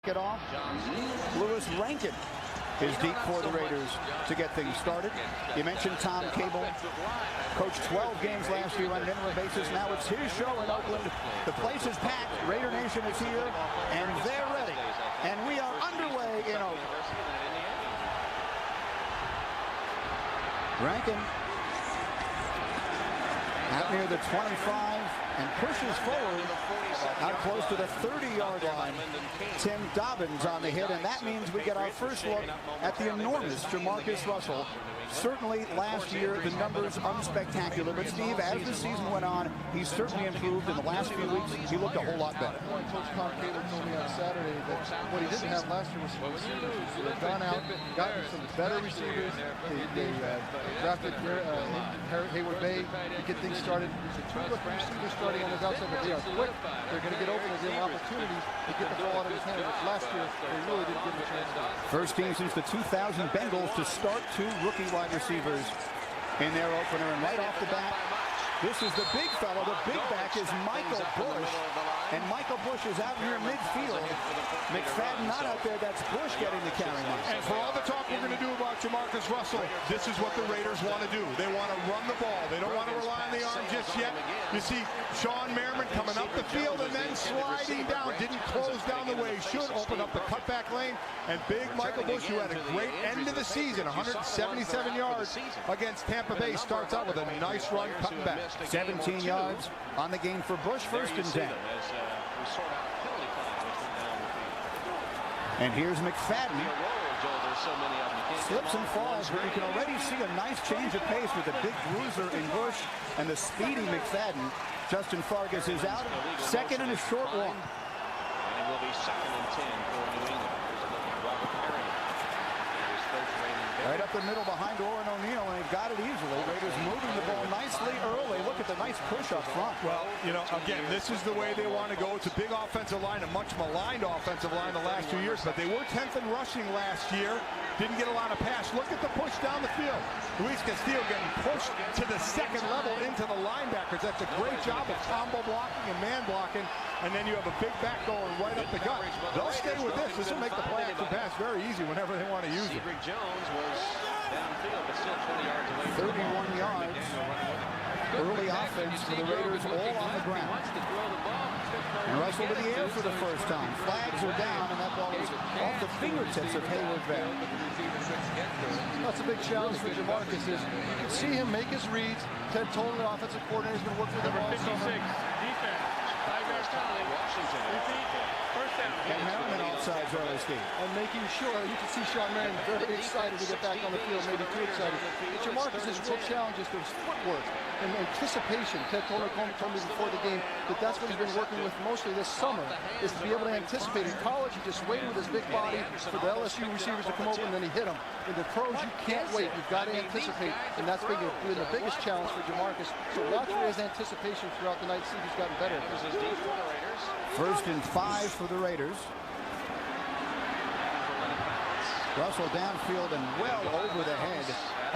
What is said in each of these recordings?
It off. Lewis Rankin is deep for the Raiders to get things started. You mentioned Tom Cable. Coached 12 games last year on an interim basis. Now it's his show in Oakland. The place is packed. Raider Nation is here, and they're ready. And we are underway in Oakland. Rankin out near the 25 and pushes forward out close to the 30-yard line. Tim Dobbins on the hit, and that means we get our first look at the enormous Jamarcus Russell. Certainly last year the numbers unspectacular, but Steve, as the season went on, he's certainly improved. In the last few weeks he looked a whole lot better. Coach Tom Cable told me on Saturday that what he didn't have last year was some receivers. So they've gone out, gotten some better receivers. They drafted Hayward Bay to get things started. There's two receivers starting on his outside, but they are quick. They're going to get open and give him opportunities to get the ball out of his hand, which last year they really didn't give him a chance to do. First team since the 2000 Bengals to start two rookie wide receivers in their opener, and right off the bat, this is the big fellow. The big back is Michael Bush, and Michael Bush is out near midfield. McFadden not out there. That's Bush getting the carry. And for all the talk we're going to do about Jamarcus Russell, this is what the Raiders want to do. They want to run the ball. They don't want to rely on the arm just yet. You see Sean Merriman coming up the field and then sliding down. Didn't close down the way he should. Open up the cutback lane. And big Michael Bush, who had a great end of the season, 177 yards against Tampa Bay, starts out with a nice run cutting back. 17 yards on the game for Bush, 1st and 10. And here's McFadden. Slips and falls, but you can already see a nice change of pace with the big bruiser in Bush and the speedy McFadden. Justin Fargas is out. 2nd and a short one. And it will be 2nd and 10 for New England. Right up the middle behind Orrin O'Neal, and they've got it easily. Raiders moving the ball nicely early. Look at the nice push up front. Well, you know, again, this is the way they want to go. It's a big offensive line, a much maligned offensive line the last 2 years, but they were 10th in rushing last year. Didn't get a lot of pass. Look at the push down the field. Luis Castillo getting pushed to the 2nd level into the linebackers. That's a great job of combo blocking and man blocking. And then you have a big back going right up the gut. They'll stay with this. This will make the play action pass very easy whenever they want to use it. Cedric Jones was downfield, but still 20 yards away. 31 yards. Early offense for the Raiders, all on the ground. And Russell to the air for the first time. Flags are down, and that ball is off the fingertips of Hayward Bay. That's a big challenge for Jamarcus. Is you can see him make his reads. Ted Tolan, the offensive coordinator, has been working with him all summer. Defense. 5-yard penalty. Washington. Repeat. First down. And Merriman offsides early, Steve. And making sure, you can see Sean Merriman very excited to get back on the field, maybe too excited. But Jamarcus' real challenge is his footwork and anticipation. Ted Tolan told me before the game that that's what he's been working with mostly this summer, is to be able to anticipate. In college, he just waited with his big body for the LSU receivers to come open, and then he hit them. In the pros, you can't wait. You've got to anticipate, and that's been the biggest challenge for Jamarcus. So watch for his anticipation throughout the night. See if he's gotten better. This is deep for the Raiders. 1st and 5 for the Raiders. Russell downfield and well over the head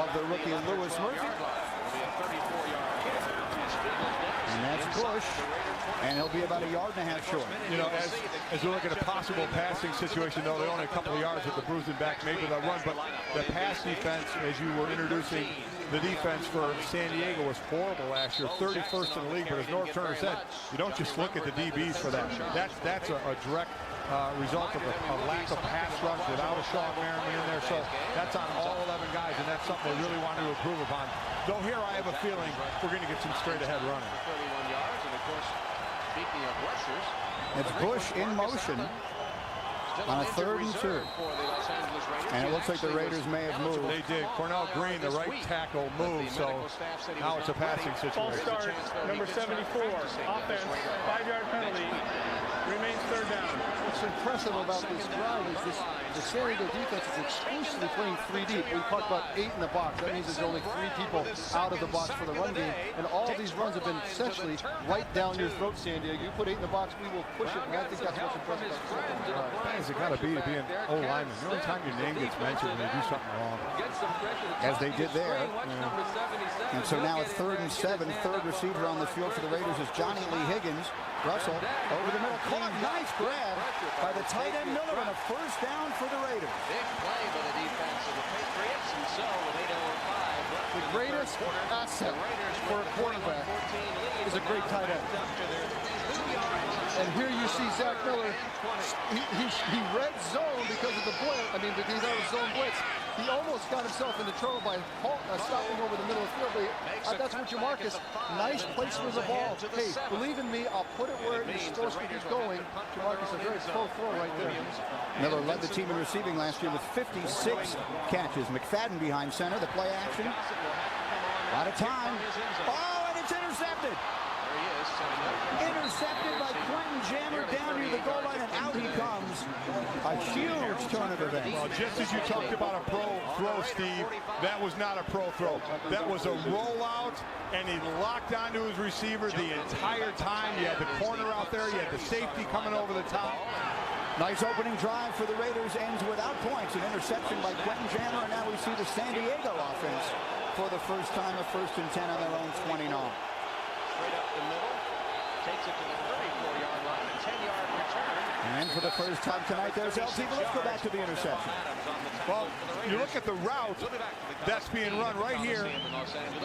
of the rookie Louis Murphy. And that's Bush, and he'll be about 1.5 yards short. You know, as we look at a possible passing situation, though, they're only a couple of yards with the bruising back, maybe they'll run. But the pass defense, as you were introducing the defense for San Diego, was horrible last year, 31st in the league. But as Norv Turner said, you don't just look at the DBs for that. That's a direct result of a lack of pass rush without a Sean Merriman in there. So that's on all 11 guys, and that's something we really want to improve upon. Though here I have a feeling we're going to get some straight ahead running. 31 yards, and of course, speaking of rushers, It's Bush in motion on a 3rd and 2. And it looks like the Raiders may have moved. They did. Cornell Green, the right tackle, moved, so now it's a passing False situation. start, number 74. Offense, 5-yard penalty. Remains 3rd down. What's impressive about this drive is the San Diego defense is exclusively playing 3 deep. We talked about 8 in the box. That means there's only 3 people out of the box for the run game. And all these runs have been essentially right down your throat, San Diego. You put 8 in the box, we will push it. And I think that's what's impressive about this drive. has it got to be an O-lineman? The only time your name gets mentioned when they do something wrong. As they did there. And so now it's 3rd and 7. Third receiver on the field for the Raiders is Johnny Lee Higgins. Russell over the middle. Caught. Nice grab by the tight end Miller, and a first down for the Raiders. Big play by the defense of the Patriots, and so with 8:05 left, The greatest asset for a quarterback is a great tight end. And here you see Zach Miller. He red zone because of the blitz. I mean, he's out of zone blitz. He almost got himself into trouble by stopping over the middle of the field. But that's what Jamarcus. Nice placement of the ball. Hey, believe in me, I'll put it where it's supposed to be going. Jamarcus, a very slow throw right there. Miller led the team in receiving last year with 56 catches. McFadden behind center. The play action. Out of time. Oh, and it's intercepted. Intercepted by Quentin Jammer down near the goal line, and out he comes. A huge turn of events. Well, just as you talked about a pro throw, Steve, that was not a pro throw. That was a rollout, and he locked onto his receiver the entire time. You had the corner out there. You had the safety coming over the top. Nice opening drive for the Raiders, ends without points. An interception by Quentin Jammer, and now we see the San Diego offense for the first time, a 1st and 10 on their own 29. Straight up the middle, takes it to the 34-yard line, a 10-yard return. And for the first time tonight, there's LT. But let's go back to the interception. Well, you look at the route that's being run right here.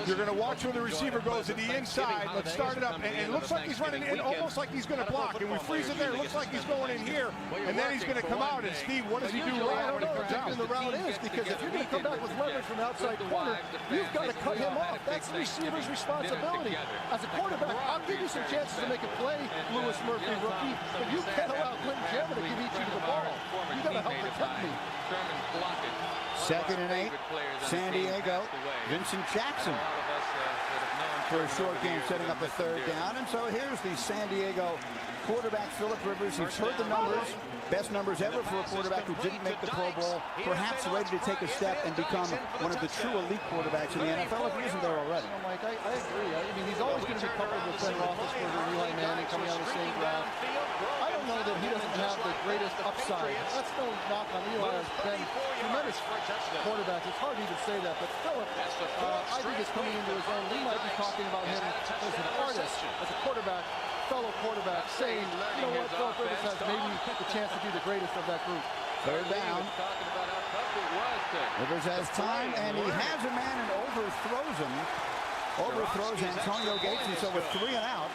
You're going to watch where the receiver goes to the inside. Let's start it up. And it looks like he's running in almost like he's going to block. And we freeze it there. It looks like he's going in here. And then he's going to come out. And Steve, what does he do I wrong don't when he know comes what the route is, because if you're going to come back with leverage from the outside corner, you've got to cut him off. That's the receiver's responsibility. As a quarterback, I'll give you some chances to make a play, Lewis Murphy, rookie, but you can't allow Quentin Jammer to give each you the ball. You got to help protect me. 2nd and 8, San Diego. Vincent Jackson for a short game, setting up a 3rd down. And so here's the San Diego quarterback, Phillip Rivers. He's heard the numbers. Best numbers ever for a quarterback who didn't make the Pro Bowl. Perhaps ready to take a step and become one of the true elite quarterbacks in the NFL if he isn't there already. Mike, I agree. I mean, he's always going to be coupled with Ben Roethlisberger and Eli Manning coming on the same ground. I don't know that he doesn't have the greatest upside. That's no knock on Eli. Has been tremendous quarterback. It's hard to even say that, but Phillip, I think is coming into his own. We might be talking about him as an artist, as a quarterback, fellow quarterback, saying, you know what, Phillip Rivers has maybe the chance to be the greatest of that group. 3rd down. Rivers has time, and he has a man and overthrows him. Overthrows Antonio Gates, and so with 3 and out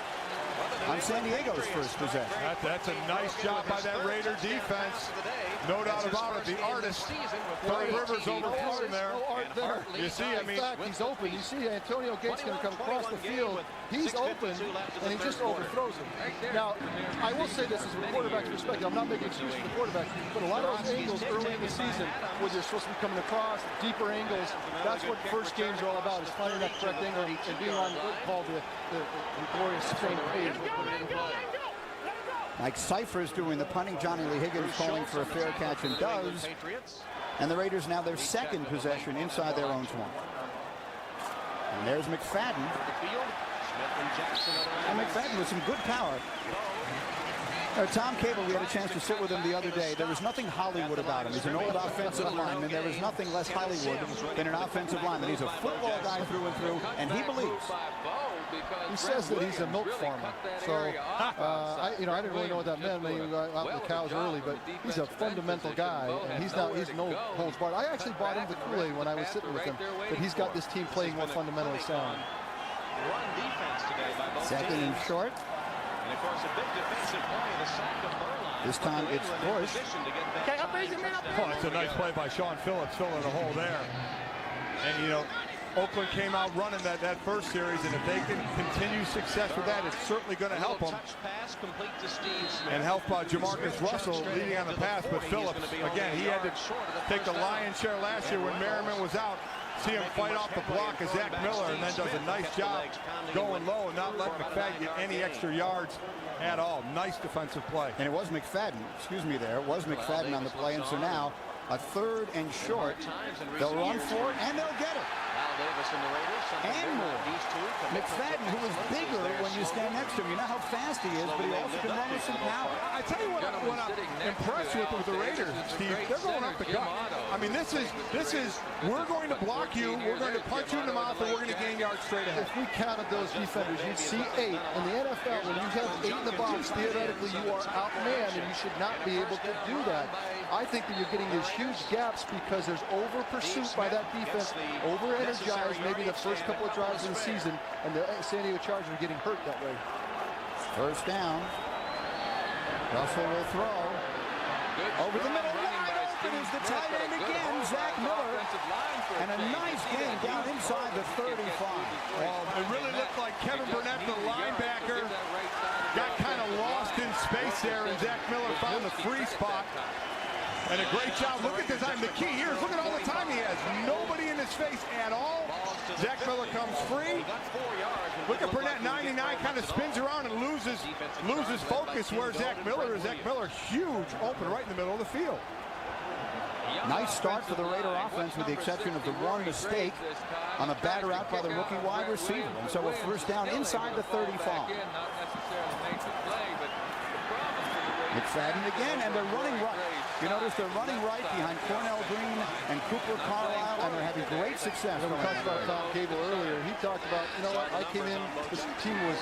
on San Diego's first possession. That's a nice job by that Raider defense. No doubt about it. The artist, Phillip Rivers, overthrew him there. No art there. You see, I mean, in fact, he's open. You see Antonio Gates going to come across the field. He's open, and he just overthrows him. Now, I will say this as a quarterback's perspective. I'm not making excuses for the quarterback, but a lot of those angles early in the season where you're supposed to be coming across, deeper angles, that's what first games are all about, is finding that correct angle and being on what's called the glorious same page. Mike Cypher's doing the punting. Johnny Lee Higgins calling for a fair catch and does. And the Raiders now their 2nd possession inside their own 20. And there's McFadden. And McFadden with some good power. Tom Cable, we had a chance to sit with him the other day. There was nothing Hollywood about him. He's an old offensive lineman. There is nothing less Hollywood than an offensive lineman. He's a football guy through and through, and he believes. He says that he's a milk farmer. So, I didn't really know what that meant. Maybe out with the cows early, but he's a fundamental guy, and he's no holds barred. I actually bought him the Kool-Aid when I was sitting with him, but he's got this team playing more fundamentally sound. 2nd and short. And of course, a big defensive play, the sack of Burline. This time it's Bush. Oh, it's a nice play by Sean Phillips, filling a hole there. And, you know, Oakland came out running that first series, and if they can continue success with that, it's certainly going to help them. And help Jamarcus Russell leading on the pass, but Phillips, again, he had to take the lion's share last year when Merriman was out. See him fight off the block of Zach Miller, and then does a nice job going low and not letting McFadden get any extra yards at all. Nice defensive play. And it was McFadden, it was McFadden on the play, and so now a 3rd and short. They'll run for it, and they'll get it. And more. McFadden, who is bigger when you stand next to him. You know how fast he is, but he also can run with some power. I tell you what, impressed with the Raiders, Steve. They're going up the gut. I mean, this is we're going to block you, we're going to punch you in the mouth, and we're going to gain yards straight ahead. If we counted those defenders, you'd see 8. In the NFL, when you have 8 in the box, theoretically you are outmanned, and you should not be able to do that. I think that you're getting these huge gaps because there's over pursuit by that defense, over energized maybe the first couple of drives of the season, and the San Diego Chargers are getting hurt that way. First down. Russell will throw. Over the middle, wide open is the tight end again, Zach Miller. And a nice gain down inside the 35. Well, it really looked like Kevin Burnett, the linebacker, got kind of lost in space there, and Zach Miller found the free spot. And a great job. Look at the time. The key here is look at all the time he has. Nobody in his face at all. Zach Miller comes free. Look at Burnett, 99, kind of spins around and loses focus where Zach Miller is. Zach Miller, huge open right in the middle of the field. Nice start for the Raider offense with the exception of the one mistake on a batter out by the rookie wide receiver. And so a first down inside the 35. McFadden again, and they're running right. You notice they're running right behind Cornell Green and Cooper Carlisle, and they're having great success. We talked about Tom Cable earlier. He talked about, you know what, I came in, this team was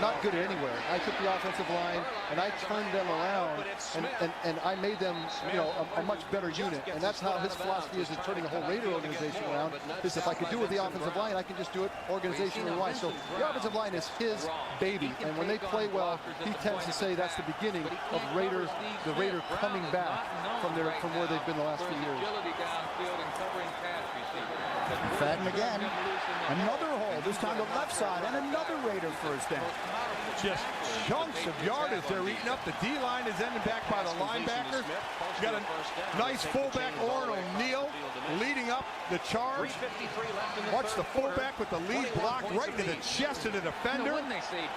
not good anywhere. I took the offensive line, and I turned them around, and I made them, you know, a much better unit. And that's how his philosophy is in turning the whole Raider organization around, is if I could do it with the offensive line, I can just do it organizationally wise. So the offensive line is his baby, and when they play well, he tends to say that's the beginning of the Raider coming back from where they've been the last few years. Fadden again, another hole, this time the left side, and another Raider first down. Just chunks of yardage they're eating up. The D-line is ending back by the linebackers. You got a nice fullback, Orrin O'Neal, leading up the charge. Watch the fullback with the lead blocked right into the chest of the defender.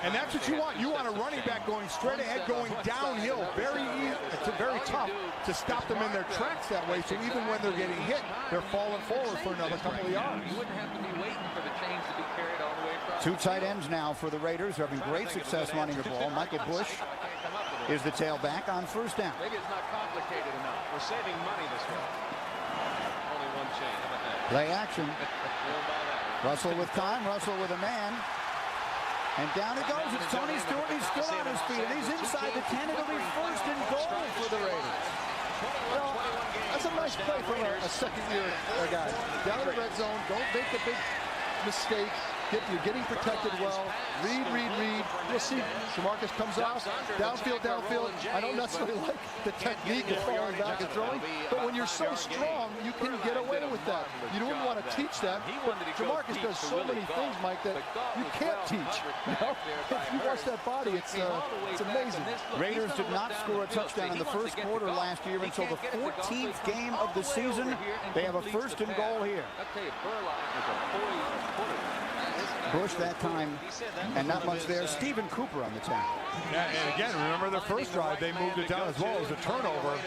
And that's what you want. You want a running back going straight ahead, going downhill. Very easy, it's very tough to stop them in their tracks that way. So even when they're getting hit, they're falling forward for another couple of yards. You wouldn't have to be waiting for the chains to be carried all the way across. Two tight ends now for the Raiders. They're having great success running the ball. Michael Bush is the tailback on first down. Maybe it's not complicated enough. We're saving money this way. Only one chain. How about that? Play action. Russell with time. Russell with a man. And down it goes. It's Tony Stewart. He's still on his feet. And he's inside the 10. It'll be first and goal for the Raiders. Well, that's a nice play from a second-year guy. Down in the red zone. Don't make the big mistake. You're getting protected well. Read. You'll see Jamarcus comes off. Downfield. I don't necessarily like the technique of falling back and throwing, but when you're so strong, you can get away with that. You don't want to teach that, but Jamarcus does so many things, Mike, that you can't teach. You know? If you watch that body, it's amazing. Raiders did not score a touchdown in the first quarter last year until the 14th game of the season. They have a first and goal here. Bush that time, and not much there. Stephen Cooper on the tackle. Yeah, and again, remember their first drive, they moved it down as well as a turnover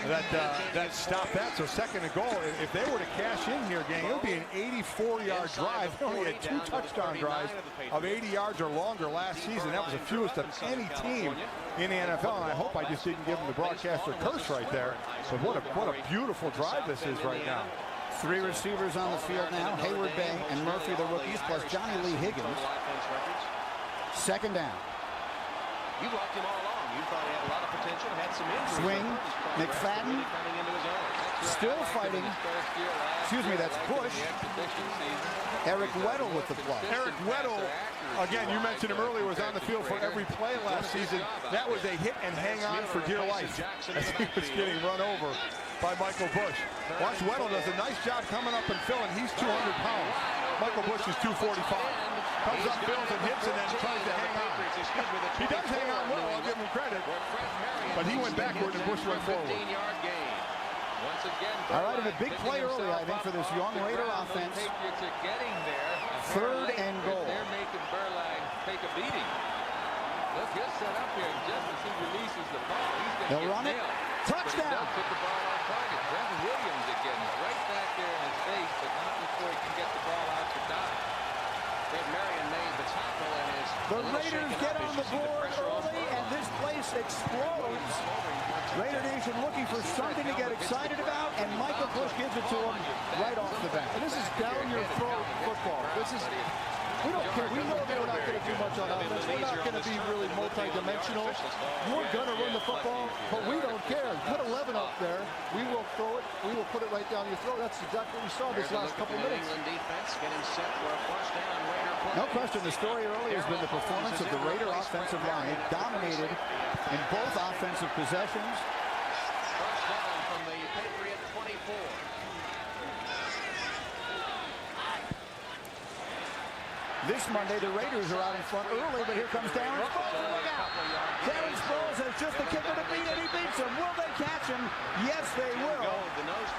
that stopped that. So second and goal. If they were to cash in here, gang, it would be an 84-yard drive. They only had 2 touchdown drives of 80 yards or longer last season. That was the fewest of any team in the NFL. And I hope I just didn't give them the broadcaster curse right there. But what a beautiful drive this is right now. 3 receivers on the field now. Hayward Bay and Murphy, the rookies, plus Johnny Lee Higgins. Second down. You liked him all along. You thought he had a lot of potential, had some injuries. Swing. McFadden still fighting. Excuse me, that's Bush. Eric Weddle with the play. Eric Weddle, again, you mentioned him earlier, was on the field for every play last season. That was a hit and hang on for dear life as he was getting run over by Michael Bush. Watch, Weddle does a nice job coming up and filling. He's 200 pounds. Michael Bush is 245. Comes up, fills and hits, and then tries to hang on. He does hang on well, I'll give him credit. But he went backward and Bush went forward. All right, and a big play early, I think, for this young Raider offense. Third and goal. They're making Berline take a beating. Let's get set up here, and just as he releases the ball, he's They'll run it. Touchdown. Put the ball on target. Brevin Williams again, right back there in his face, but not before he can get the ball out to Dodd. Fred Marion made the tackle and is The Raiders get on the board early, and this place explodes. Raider Nation looking for something to get excited about, and Michael Bush gives it to him right off the bat. And this is down your throat football. We don't care. We know that we're not going to do much on offense. We're not going to be really multi-dimensional. We're going to run the football, but we don't care. Put 11 up there. We will throw it. We will put it right down your throat. That's exactly what we saw this last couple minutes. No question, the story early has been the performance of the Raider offensive line. It dominated in both offensive possessions. First down from the Patriot 24. This Monday, the Raiders are out in front early, but here comes Darren Sproles. Look out! Darren Sproles has just the kicker to beat, and he beats him. Will they catch him? Yes, they will.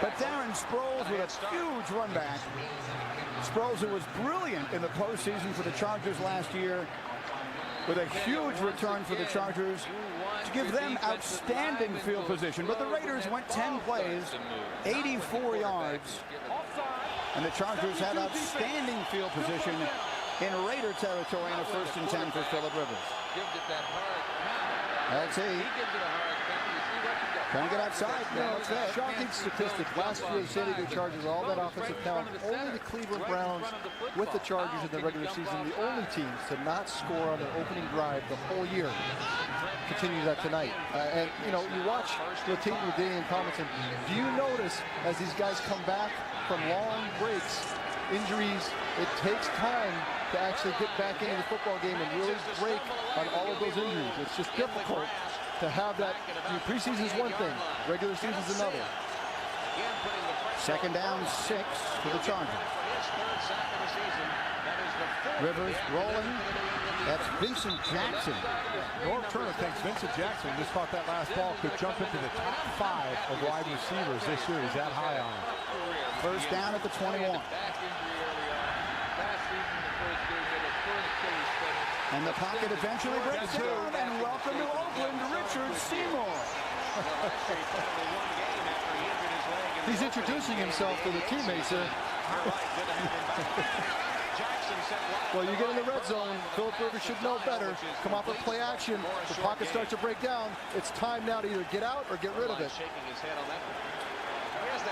But Darren Sproles with a huge run back. Sproles, who was brilliant in the postseason for the Chargers last year, with a huge return for the Chargers to give them outstanding field position. But the Raiders went 10 plays, 84 yards, and the Chargers had outstanding field position in Raider territory in a 1st and 10 for Phillip Rivers. LT trying to get outside. Shocking statistic. Last year, the San Diego Chargers, all that offensive talent, only the Cleveland Browns with the Chargers in the regular season, the only teams to not score on their opening drive the whole year. Continue that tonight. And, you know, you watch the tape with Damian Tomlinson. Do you notice as these guys come back from long breaks, injuries, it takes time to actually get back into the football game and really break on all of those injuries. It's just difficult to have that. Preseason is one thing, regular season is another. Second down, 6 for the Chargers. Rivers rolling. That's Vincent Jackson. Norm Turner thinks Vincent Jackson just thought that last ball could jump into the top 5 of wide receivers this year. He's that high on him. First down at the 21. And the pocket eventually breaks down, and welcome to Oakland, Richard Seymour. He's introducing himself to the teammates here. Well, you get in the red zone. Phillip Rivers should know better. Come off of play action. The pocket starts to break down. It's time now to either get out or get rid of it.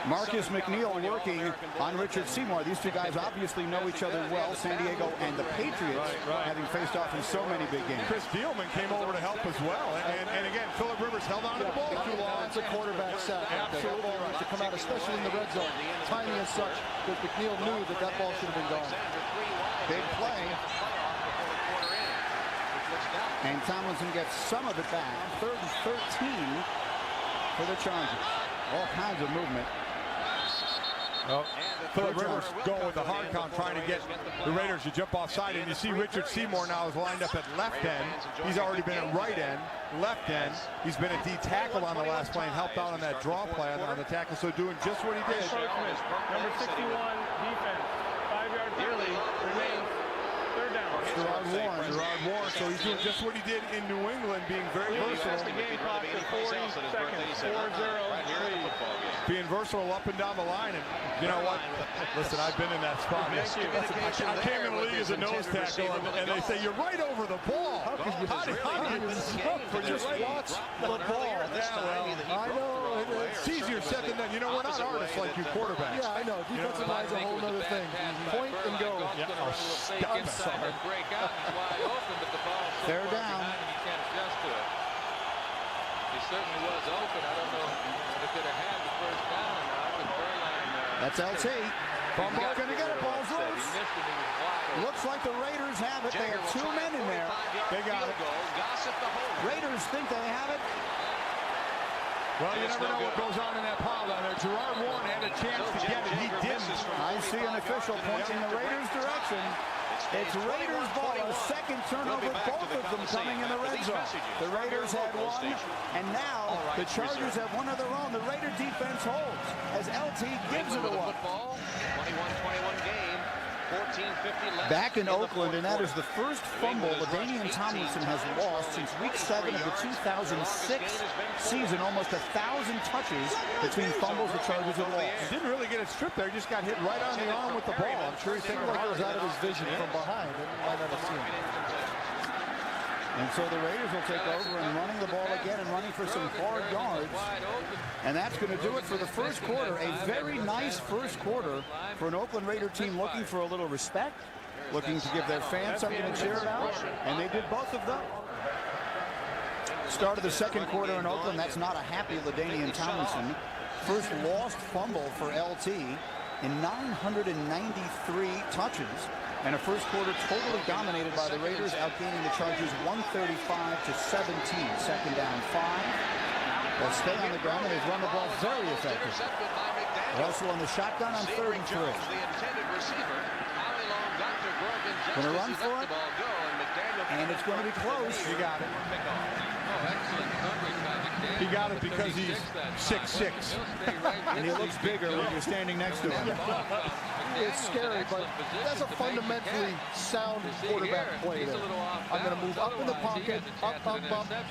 Marcus McNeil working on Richard Seymour. These two guys obviously know each other well, San Diego and the Patriots, having faced off in so many big games. Chris Thielman came over to help as well. And again, Phillip Rivers held on to the ball too long. That's a quarterback sack. Absolutely. That ball needs to come out, especially in the red zone. Timing is such that McNeil knew that that ball should have been gone. Big play. And Tomlinson gets some of it back. 3rd and 13 for the Chargers. All kinds of movement. Oh, Phillip Rivers going with the hard count, trying to get the Raiders to jump offside. And you see Richard Seymour now is lined up at left end. He's already been at right end, left end. He's been a D tackle on the last play and helped out on that draw play on the tackle. So doing just what he did. Number 61, defense. 5-yard penalty. Remains. 3rd down. Gerard Warren. So he's doing just what he did in New England, being very versatile. The game clock to 40 seconds. 4-0. Being versatile up and down the line. And you know what? Listen, I've been in that spot. I came in the league as a nose tackle, and they say, you're right over the ball. How do you just watch the ball? Yeah, well, I know. it's easier said than done. You know, we're not artists like you quarterbacks. Yeah, I know. Defensive line's a whole other thing. Point and go. I'm sorry. 3rd down. You can't adjust to it. He certainly was open. I don't know if it could have had the 1st down or not. But Berline, That's LT. Bumble going to get it. Ball's loose. Looks like the Raiders have it. They have 2 men in there. They got it. Raiders think they have it. Well, you never know what goes on in that pile down there. Gerard Warren had a chance to get it. He didn't. I see an official pointing in the Raiders' direction. It's Raiders ball, a 2nd turnover, both of them coming in the red zone. The Raiders had 1, and now the Chargers have 1 of their own. The Raider defense holds as LT gives it away. 21-21 game. 14:50 left. Back in Oakland, and that is the first fumble LaDainian Tomlinson has lost since week 7 of the 2006 season. Almost 1,000 touches between fumbles the Chargers have lost. He didn't really get it stripped there. He just got hit right on the arm with the ball. I'm sure he's thinking It was out of his vision from behind. And he might not have seen it. And so the Raiders will take over and running the ball again and running for some hard yards. And that's going to do it for the first quarter. A very nice first quarter for an Oakland Raider team looking for a little respect, looking to give their fans something to cheer about, and they did both of them. Start of the second quarter in Oakland, that's not a happy LaDainian Tomlinson. First lost fumble for LT in 993 touches. And a first quarter totally dominated by the Raiders, outgaining the Chargers 135 to 17. Second down 5. They'll stay on the ground, and they've run the ball very effectively. Russell on the shotgun on 3rd and 3. Going to run for it, and it's going to be close. He got it. He got it because he's 6'6". And he looks bigger when you're standing next to him. It's scary, but that's a fundamentally sound quarterback play there. I'm going to move up in the pocket, up.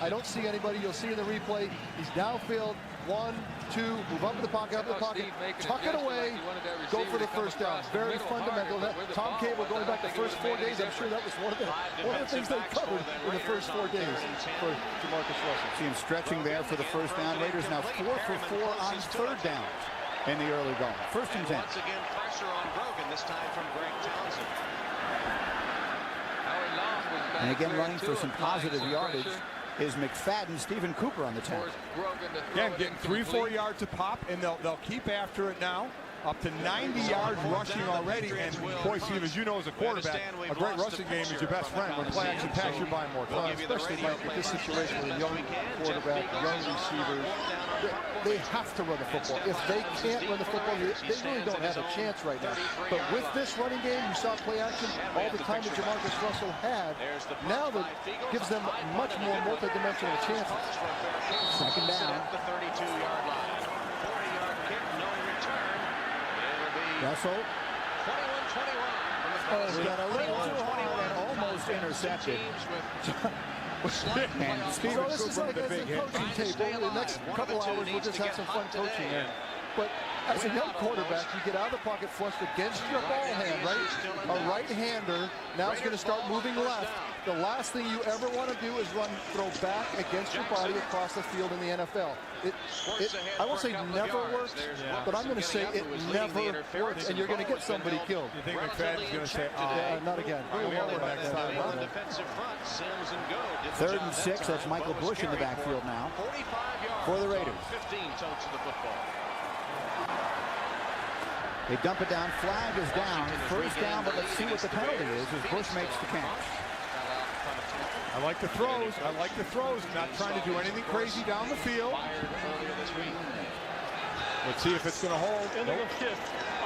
I don't see anybody. You'll see in the replay. He's downfield. 1, 2, move up in the pocket, tuck it away, go for the first down. Very fundamental. Tom Cable, going back the first 4 days, I'm sure that was one of the things they covered in the first 4 days for Jamarcus Russell. See him stretching there for the first down. Raiders now 4 for 4 on 3rd down in the early going. 1st and 10. Once again, pressure on Grogan, this time from Greg Townsend. And again, running for some positive yardage is McFadden. Stephen Cooper on the 10. Again, getting 3-4 yards a pop, and they'll keep after it now. Up to 90 yards rushing already. And boy, Steve, as you know as a quarterback, a great rushing game is your best friend. When play action pass, you're buying more time. Especially Mike, with this situation with a young quarterback, young receivers, they have to run the football. If they can't run the football, they really don't have a chance right now. But with this running game, you saw play action all the time that Jamarcus Russell had. Now that gives them much more multidimensional chances. Second down. The 32-yard line. 40-yard kick, no return. Russell. 21-21. He got a little too hard and almost intercepted. And Stephen So this is Cooper like with a as a big hit. coaching tape. Over the next couple hours, we'll just have some fun coaching there. But as a young quarterback, you get out of the pocket flushed against your ball hand, right? A right-hander now is going to start moving left. The last thing you ever want to do is throw back against your body across the field in the NFL. I won't say never works, but I'm going to say it never works, and you're going to get somebody killed. You think McFadden's going to say, not again. next time. Defensive front, Sims and Go. 3rd and 6. That's Michael Bush in the backfield now 45 yards for the Raiders. 15 totes of the football. They dump it down. Flag is down. First down, but let's see what the penalty is as Bush makes the catch. I like the throws. Not trying to do anything crazy down the field. Let's see if it's going to hold. Illegal shift.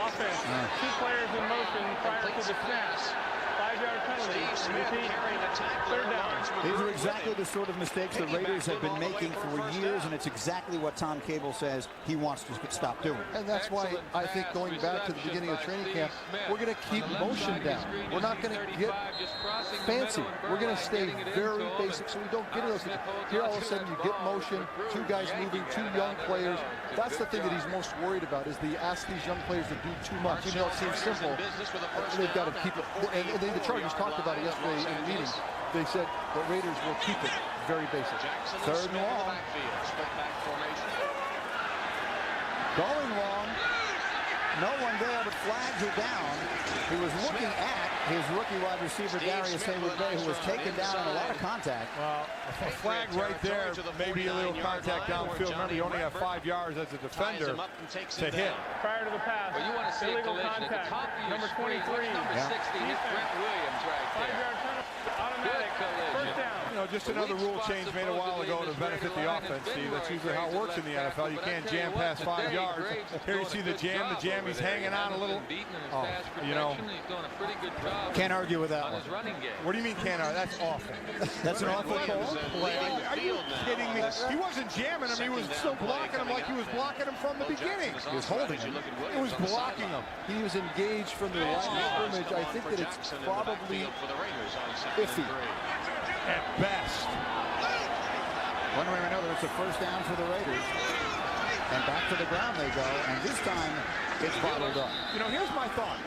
Offense. 2 players in motion prior to the snap. 5-yard penalty. Repeat. 3rd down. These are exactly the sort of mistakes the Raiders have been making for years, and it's exactly what Tom Cable says he wants to stop doing. And that's why I think going back to the beginning of training camp, we're going to keep motion down. We're not going to get fancy. We're going to stay very basic so we don't get into those things. Here all of a sudden you get motion, 2 guys moving, 2 young players. That's the thing that he's most worried about, is they ask these young players to do too much. Even though it seems simple, they've got to keep it. And the Chargers talked about it yesterday in the meeting. They said the Raiders will keep it very basic. 3rd and long. Going long. No one there, but flags are down. He was looking at his rookie wide receiver, Darius Haywood-Bay, who was taken down on a lot of contact. Well, a flag right there, maybe a little contact downfield. Remember, you only have 5 yards as a defender to hit. Prior to the pass. Well, you want to see illegal collision contact. at the top of your Number screen. 23. Number 60 hit Brent Williams right there. 5-yard penalty. Automatic. First down. You know, just another rule change made a while ago to benefit the offense. See, that's usually how it works in the NFL. You can't jam past 5 yards. Here you see the jam. He's hanging on a little. Oh, you know. Can't argue with that one. What do you mean can't argue? That's awful. That's an awful call. Are you kidding me? He wasn't jamming him. He was still blocking him like he was blocking him from the beginning. He was holding him. He was blocking him. He was engaged from the line of scrimmage. I think that it's probably iffy. At best. One way or another, it's a first down for the Raiders. And back to the ground they go, and this time it's bottled up. You know, here's my thought.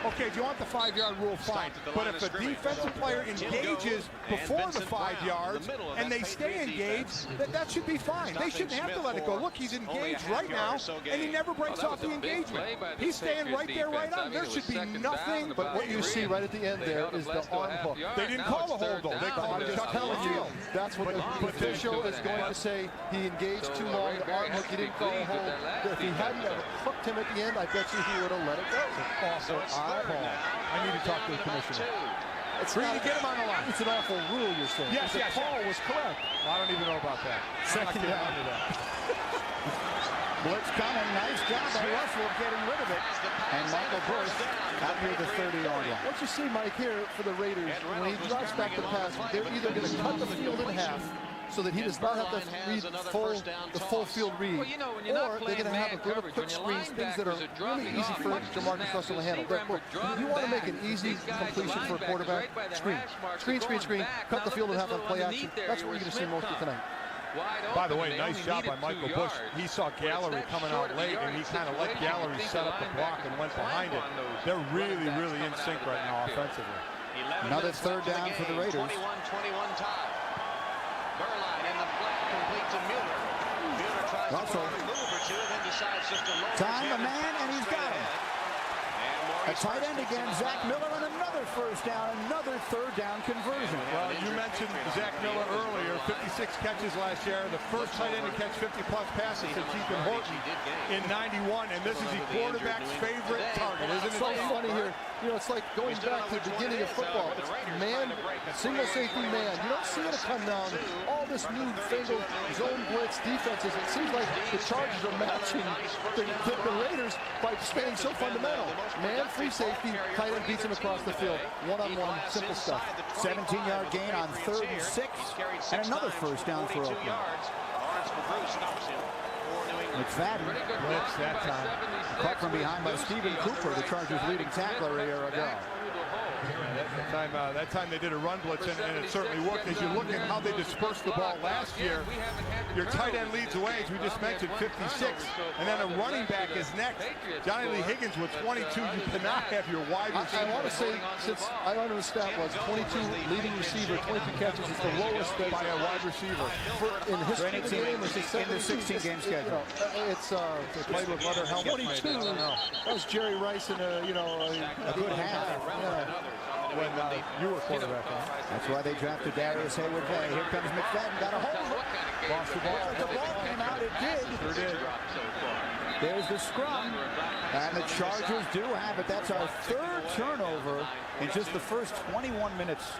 Okay, if you want the 5-yard rule, fine. But if a defensive player engages before the 5 yards and they stay engaged, that should be fine. They shouldn't have to let it go. Look, he's engaged right now, and he never breaks off the engagement. He's staying right there, right on. There should be nothing. But what you see right at the end there is the arm hook. They didn't call a hold, though. They called I'm it just telling you, that's what the official is going to say. He engaged too long, the arm hook, he didn't call a hold. If he hadn't hooked him at the end, I bet you he would have let it go. Awful eyeball. I need to talk to the commissioner. It's Free to get him on the line. It's an awful rule, you're saying. Yes, the yes. call was correct. Well, I don't even know about that. Second down. Blitz coming. Nice job by Russell getting rid of it. And Michael Bush out near the 30-yard line. What you see, Mike, here for the Raiders, when he drops back the pass, they're either going to cut the field in half so that he does not have to read the full field read, or they're going to have a little quick screens, things that are really easy for Jamarcus Russell to handle. But you want to make an easy completion for a quarterback, screen, cut the field in half on play action. That's what you're going to see mostly tonight. By the way, nice job by Michael Bush. He saw Gallery coming out late, and he kind of let Gallery set up the block and went behind it. They're really, really in sync right now offensively. Another third down for the Raiders. 21-21 tie. Berline in the flat, complete to Mueller. Mueller tries Russell. to move or two, then decides just to lower Time his the man, and he's got him. A tight end again, Zach Miller, and another first down, another third down conversion. Well, you mentioned Zach Miller earlier, 56 catches last year, the first tight end to catch 50-plus passes since Ethan Horton in 91, and this is the quarterback's favorite target, isn't it? So funny here. You know, it's like going back to the beginning of football. It's man, single safety man. You don't see it come down. All this new fangled zone blitz defenses. It seems like the Chargers are matching the Raiders by staying so fundamental. Man, free safety, tight end beats him across the field. One-on-one, simple stuff. 17-yard gain on 3rd and 6, and another first down for Oakland. McFadden Blitz that time. caught from behind by Stephen Cooper, the Chargers' leading tackler a year ago. That time they did a run blitz, and it certainly worked. As you look at how they dispersed the ball last year, your tight end leads away, as we just mentioned, 56, and then a running back is next. Johnny Lee Higgins with 22. You cannot have your wide receiver. I want to say, since I don't know the stat was, 22 leading receiver, 22 catches is the lowest by a wide receiver. In the history of the game. In the 16-game schedule. It's They played with leather helmets. 22. That was Jerry Rice in a good half. Yeah. When you were quarterback. That's why they drafted Darius Hayward. Here comes McFadden. Got a hold of it. Lost the ball. The ball came out. It did. Sure did. There's the scrum. And the Chargers do have it. That's our 3rd turnover in just the first 21 minutes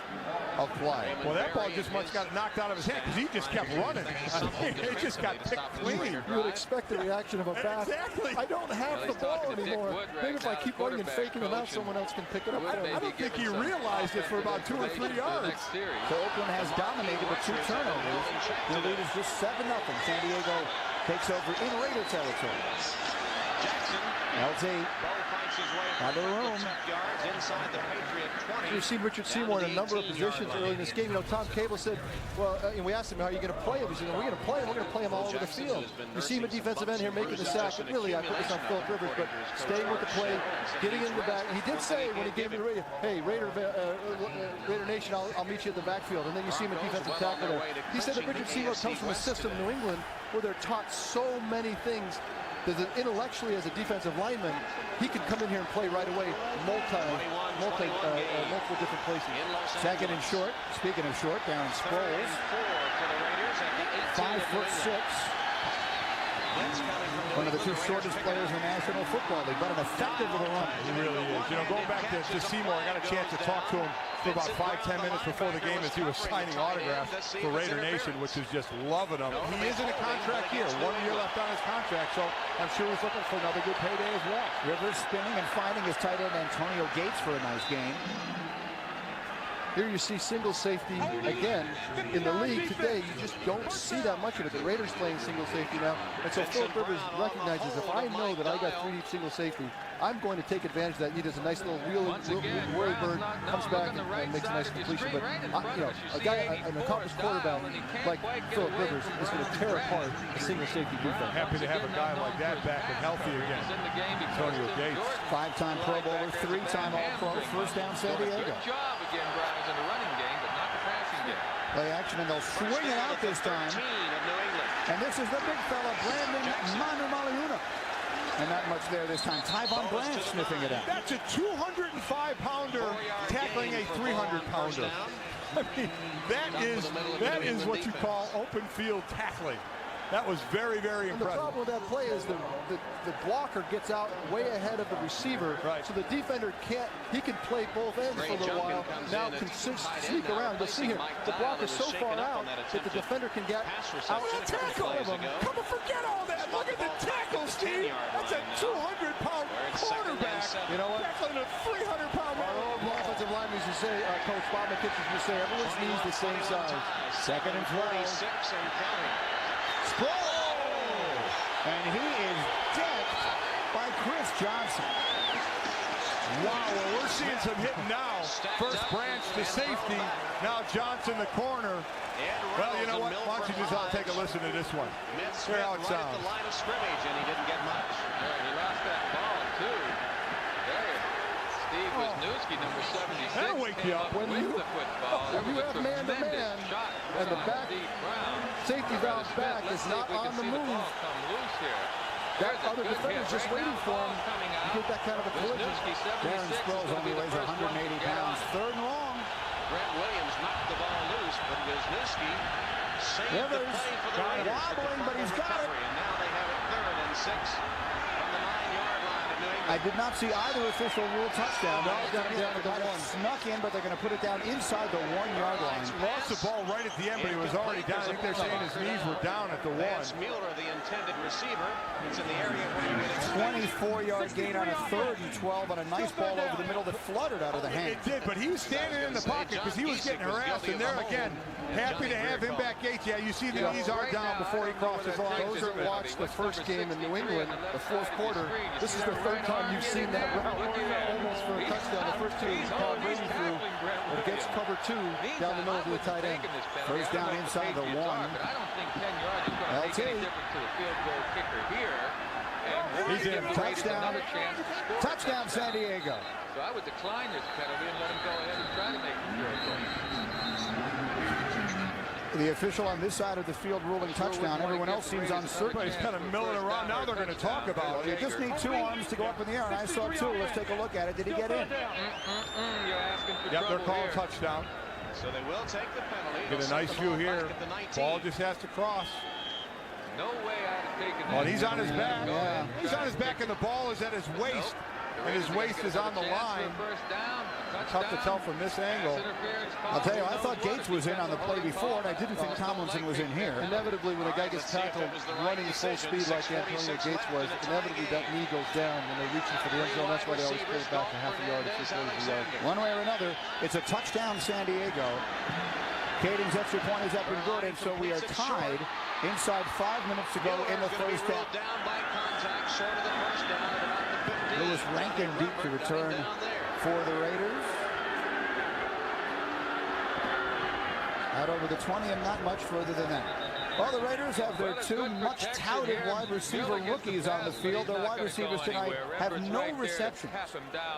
of play. Well, that ball just must got knocked out of his hand because he just kept running. It just got picked clean. You would expect the reaction of a back. Exactly. I don't have the ball anymore. Maybe if I keep running and faking them out, someone else can pick it up. I don't think he realized it for about 2 or 3 yards. So Oakland has dominated with 2 turnovers. The lead is just 7-0. San Diego takes over in Raider territory. LT out of the room. You've seen Richard Seymour in a number of positions early in this game. You know, Tom Cable said, well, and we asked him, how are you going to play him? He said, we're going to play him. We're going to play him all over the field. You see him at defensive end here making the sack. And really, I put this on Philip Rivers, but staying with the play, getting in the back. And he did say when he gave me the radio, hey, Raider Nation, I'll meet you at the backfield. And then you see him at defensive tackle there. He said that Richard Seymour comes from a system in New England where they're taught so many things that intellectually as a defensive lineman, he could come in here and play right away multiple different places. 2nd and short. Speaking of short, Darren Sproles. 5'6". One of the 2 shortest players in the National Football League, but an effective with a run. He really is. You know, going back to Seymour, I got a chance to talk to him for about 5-10 minutes before the game as he was signing autographs for Raider Nation, which is just loving him. He is in a contract year, 1 year left on his contract, so I'm sure he's looking for another good payday as well. Rivers spinning and finding his tight end Antonio Gates for a nice game. Here you see single safety again. In the league today, you just don't see that much of it. The Raiders playing single safety now. And so Philip Rivers recognizes, if I know that I got 3 deep single safety, I'm going to take advantage of that. He does a nice little whirly bird, comes back and makes a nice completion. But a guy, an accomplished quarterback like Philip Rivers is going to tear apart a single safety defense. Happy to have a guy like that back and healthy again. Antonio Gates. 5-time Pro Bowler, 3-time All-Pro, first down San Diego. Good job again, Browns, in the running game, but not the passing game. Play action, and they'll swing it out this time. And this is the big fella, Brandon Manu Maliuna. And not much there this time. Tyvon Branch sniffing it out. That's a 205-pounder tackling a 300-pounder. I mean, that is what you call open field tackling. That was very, very and the impressive. problem with that play is the blocker gets out way ahead of the receiver, right. So the defender can't, he can play both ends for a little while, now can sneak around. But see here, the blocker's so far out that the defender can get out and tackle him. Come and forget all that. Look at the tackle, Steve. That's a 200-pound quarterback. You know what? Tackling a 300-pound Our old offensive linemen used to say, Coach Bob McKitchen used to say, everyone's knees the same size. 2nd and 12. And he is decked by Chris Johnson. Wow, well, we're seeing some hitting now. First Branch to safety. Now Johnson the corner. Well, you know what? Why don't you just all take a listen to this one. Hear how it sounds. The line of scrimmage, and he didn't get much. He lost that ball, too. There. Steve Wisniewski, number 76. That'll wake you up. When you have man-to-man, and the back safety valve back is not on the move, that other defender's just waiting for him to get that kind of a collision. Darren Sproles only weighs 180 pounds. 3rd and long. Brent Williams knocked the ball loose, but Wisniewski saved the play for the Raiders. Wobbling, but he's got it. And now they have it 3rd and 6 from the 9-yard line of New England. I did not see either official rule touchdown. No, down to the 1. Snuck in, but they're going to put it down inside the 1-yard line. Lost the ball right at the end, but he was already down. I think they're saying his knees were down at the 1. Vance Mueller, the intended receiver. It's in the area where you would expect. 24-yard gain on a 3rd and 12 on a nice ball over the middle that fluttered out of the hand. It did, but he was standing in the pocket because he was getting harassed. And there again, happy to have him back, Gates. Yeah, you see the knees are down before he crosses the line. Those that watched the first game in New England, the 4th quarter, this is the 3rd time you've seen that route almost for a touchdown. The first 2 is Tom Brady threw, but gets cover 2 down the middle to the tight end. First down inside the 1. I don't think 10 yards is going to make any difference to the field goal kicker here. He's in. Touchdown. Touchdown, San Diego. So I would decline this penalty and let him go ahead and try to make the field goal. The official on this side of the field ruling touchdown. Everyone else seems uncertain. He's kind of milling around. Now they're going to talk about You it. just need 2 arms to go up in the air, and I saw 2. Let's take a look at it. Did he get in? You're asking for Yep, they're trouble calling here. touchdown. So they will take the penalty. Get a nice view here. Ball just has to cross. No way I'd have taken that. Well, he's on his back. Yeah. He's on his back, and the ball is at his waist. And his waist is on the line. Tough to tell from this angle. I'll tell you, I thought Gates was in on the play before, and I didn't think Tomlinson was in here. Inevitably, when a guy gets tackled running full speed like Antonio Gates was, inevitably that knee goes down when they're reaching for the end zone. That's why they always pull it back a half a yard to 3/4 of a yard. One way or another, it's a touchdown, San Diego. Caden's extra point is up and good, and so we are tied inside 5 minutes to go in the first half. Lewis Rankin deep to return for the Raiders. Out over the 20 and not much further than that. Well, the Raiders have their 2 much-touted wide receiver rookies on the field. Their wide receivers tonight have no receptions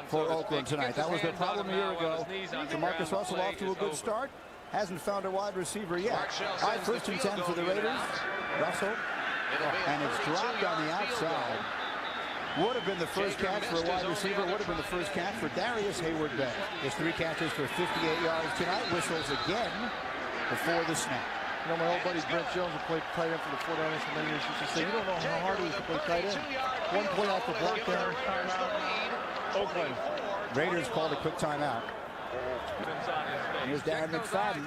for Oakland tonight. That was their problem a year ago. Jamarcus Russell off to a good start. Hasn't found a wide receiver yet. High 1st and 10 for the Raiders. Russell. And it's dropped on the outside. Would have been the first catch for a wide receiver. Would have been the first catch for Darius Hayward-Bay. His 3 catches for 58 yards tonight. Whistles again before the snap. You know, my old buddy Brent Jones, who played tight end for the 49ers for many years, used to say, you don't know how hard it is to play tight end. 1 point off the block down. Oakland. Raiders called a quick timeout. Here's Darren McFadden.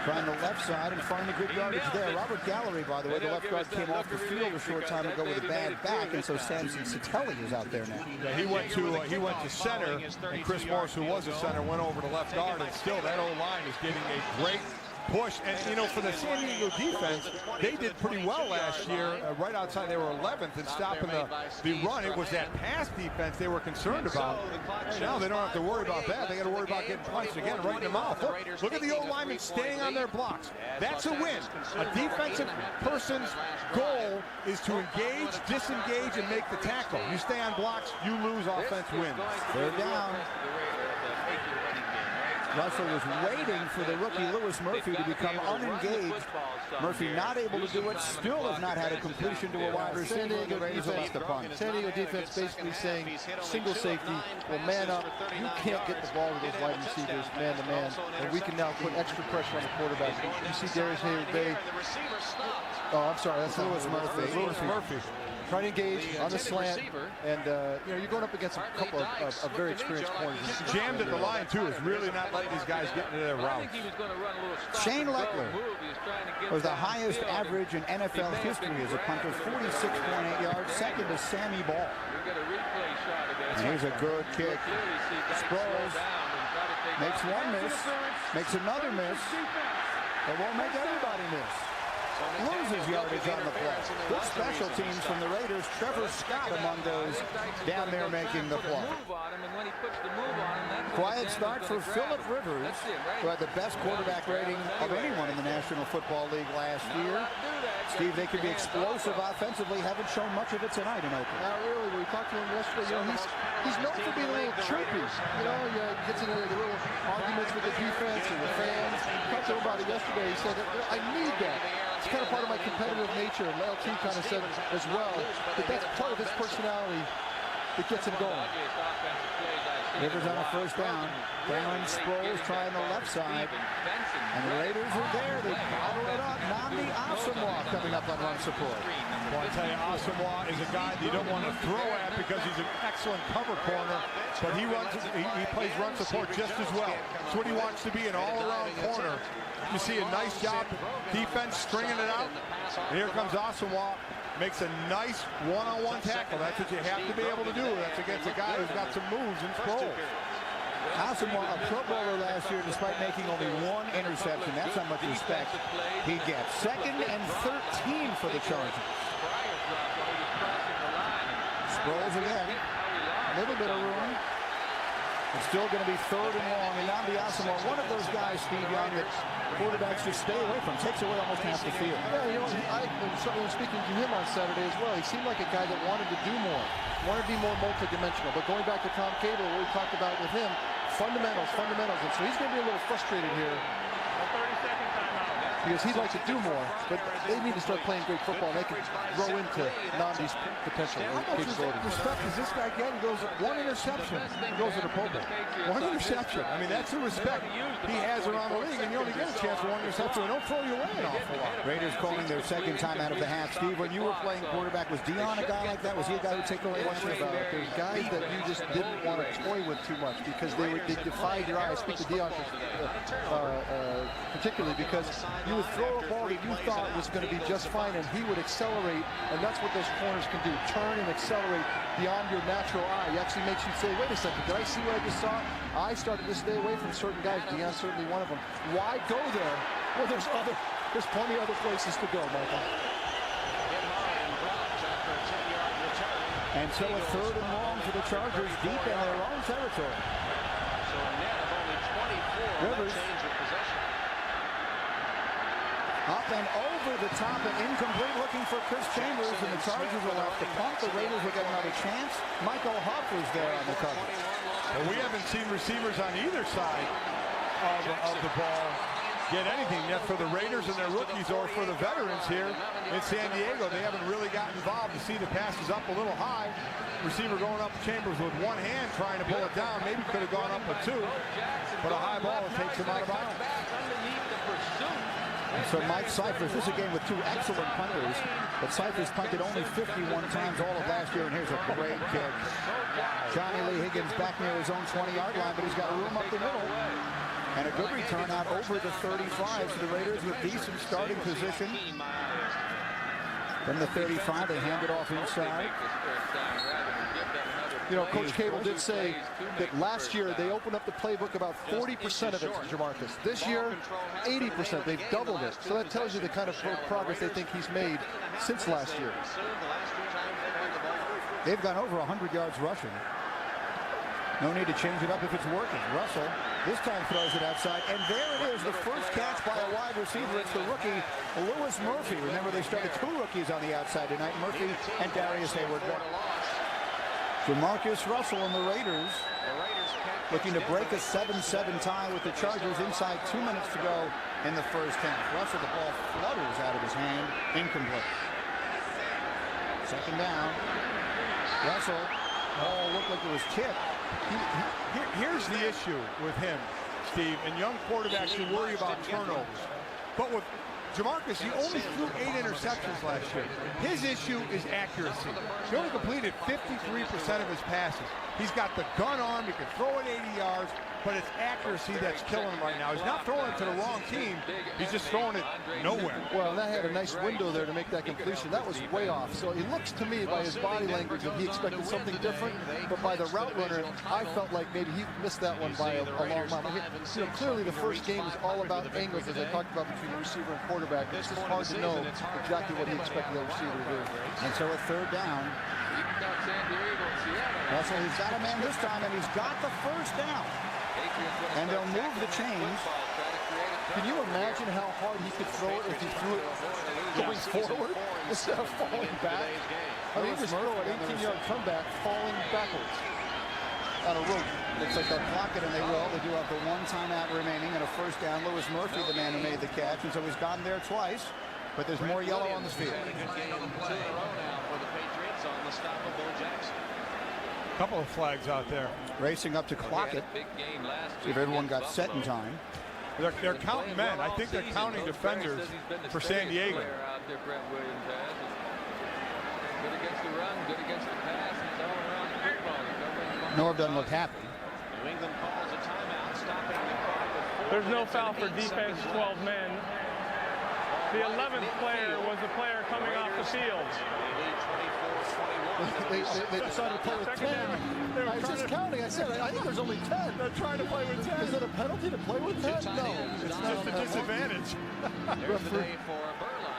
trying the left side and find a good yardage there. Robert Gallery, by the way, the left guard, came off the field a short time ago with a bad back, and so Samson Satelli is out there now. Yeah, he went to center, and Chris Morris, who was a center, went over to left guard, and still that O-line is getting a great push. And, you know, for the San Diego defense, they did pretty well last year. Right outside, they were 11th in stopping the run. It was that pass defense they were concerned about. Now they don't have to worry about that. They got to worry about getting punched again right in the mouth. Look at the O-linemen staying on their blocks. That's a win. A defensive person's goal is to engage, disengage, and make the tackle. You stay on blocks, you lose, offense wins. They're down. Russell was waiting for the rookie Lewis Murphy to become unengaged. Murphy not able to do it, still has not had a completion to a wide receiver. San Diego defense, San Diego defense basically saying single safety, well, man up. You can't get the ball to those wide receivers man to man, and we can now put extra pressure on the quarterback. You see Darius Haywood-Bay. Oh, I'm sorry, that's Lewis Murphy. Lewis Murphy. Trying to engage on the slant, and you know, you're going up against a couple of very experienced corners. Jammed at the line too is really not letting these guys get into their routes. Shane Leckler was the highest average in NFL history as a punter, 46.8 yards. Second is Sammy Ball. And here's a good kick. Sproles makes one miss, makes another miss, but won't make everybody miss. Loses yardage on the play. Good special teams from the Raiders. Trevor Scott among those down there making the play. Quiet start for Phillip Rivers, who had the best quarterback rating of anyone in the National Football League last year. Steve, they could be explosive offensively. Haven't shown much of it tonight in Oakland. Not really. We talked to him yesterday. You know, he's known for being a little chirpy. You know, he gets into the little arguments with the defense and the fans. Talked to him about it yesterday. He said, I need that. It's kind of part of my competitive nature. And LT kind of said as well that that's part of his personality that gets him going. Rivers on a first down. Darren Sproles trying the left side. And the Raiders are there. They bottle it up. Nnamdi Asomugha coming up on run support. Well, I tell you, Asomugha is a guy that you don't want to throw at because he's an excellent cover corner, but he plays run support just as well. That's what he wants to be, an all-around corner. You see a nice job, defense stringing it out. And here comes Asomugha. Makes a nice one-on-one tackle. That's what you have to be able to do. That's against a guy who's got some moves and Sproles. Asomugha, a Pro Bowler last year, despite making only one interception. That's how much respect he gets. Second and 13 for the Chargers. Sproles again. A little bit of room. It's still going to be third and long. And Nnamdi Asomugha, one of those guys, Steve Young, that quarterbacks just stay away from. Takes away almost half the field. Yeah, you know, I was speaking to him on Saturday as well. He seemed like a guy that wanted to do more, wanted to be more multidimensional. But going back to Tom Cable, what we talked about with him, fundamentals. And so he's going to be a little frustrated here. 30-second timeout. Because he'd like to do more, but they need to start playing great football. And they can grow into Nnamdi's potential. How much respect does this guy get? He goes one interception. He goes to the Pro Bowl. One interception. I mean, that's the respect he has around the league, and you only get a chance for one interception. Don't throw you away an awful lot. Raiders calling their second time out of the half. Steve, when you were playing quarterback, was Dion a guy like that? Was he a guy who would take away one? There's guys that you just didn't want to toy with too much because they defied your eye. I speak to Dion particularly because you would throw a ball that you thought was going to be just fine, and he would accelerate, and that's what those corners can do, turn and accelerate beyond your natural eye. It actually makes you say, wait a second, did I see what I just saw? I started to stay away from certain guys. Dion's certainly one of them. Why go there? Well, there's plenty of other places to go, Michael. And so a third and long for the Chargers deep in their own territory. So a net of only 24. Rivers. Up and over the top and incomplete, looking for Chris Chambers, and the Chargers will have to punt. The Raiders will get another chance. Michael Huff was there on the coverage. Well, we haven't seen receivers on either side of the ball get anything yet for the Raiders and their rookies or for the veterans here in San Diego. They haven't really gotten involved. You see the passes up a little high. Receiver going up to Chambers with one hand trying to pull it down. Maybe could have gone up with two, but a high ball takes him out of bounds. And so Mike Cyphers, this is a game with two excellent punters, but Cyphers punted only 51 times all of last year, and here's a great kick. Johnny Lee Higgins back near his own 20-yard line, but he's got room up the middle. And a good return out over the 35. So the Raiders with decent starting position. From the 35, they hand it off inside. You know, Coach Cable did say that last year they opened up the playbook about 40% of it to Jamarcus. This year, 80%. They've doubled it. So that tells you the kind of progress they think he's made since last year. They've gone over 100 yards rushing. No need to change it up if it's working. Russell this time throws it outside, and there it is, the first catch by a wide receiver. It's the rookie, Lewis Murphy. Remember, they started 2 rookies on the outside tonight, Murphy and Darius Hayward. Jamarcus Russell and the Raiders looking to break a 7-7 tie with the Chargers inside 2 minutes to go in the first half. Russell, the ball flutters out of his hand, incomplete. Second down. Russell, ball looked like it was tipped. Here's the issue with him, Steve, and young quarterbacks who worry about turnovers. But with Jamarcus, he only threw 8 interceptions last year. His issue is accuracy. He only completed 53% of his passes. He's got the gun arm. He can throw it 80 yards, but it's accuracy that's killing him right now. He's not throwing it to the wrong team. He's just throwing it nowhere. Well, that had a nice window there to make that completion. That was way off. So it looks to me by his body language that he expected something different, but by the route runner, I felt like maybe he missed that one by a long mile. You know, clearly the first game is all about angles, as I talked about, between the receiver and quarterback. It's just hard to know exactly what he expected the receiver to do. And so a third down. Russell, he's got a man this time, and he's got the first down. And they'll move the chains. Can you imagine how hard he could throw it if he threw it going forward instead of falling back? I mean, he just throw an 18-yard comeback falling backwards on a rope. Looks like they'll clock it, and they will. They do have the 1 timeout remaining and a first down. Lewis Murphy, the man who made the catch, and so he's gone there twice. But there's more yellow on the field. Couple of flags out there. Racing up to clock it. See if everyone got set in time. They're counting men. I think they're counting defenders for San Diego. Good against the run, good against the pass, and all around the football. Norv doesn't look happy. New England calls a timeout, stopping the clock with 4 There's no foul for defense, 12 men. The 11th player was the player coming off the field. They decided to play with 10. I was just counting. I said, I think there's only 10. They're trying to play with 10. Is it a penalty to play with 10? No. It's just a disadvantage.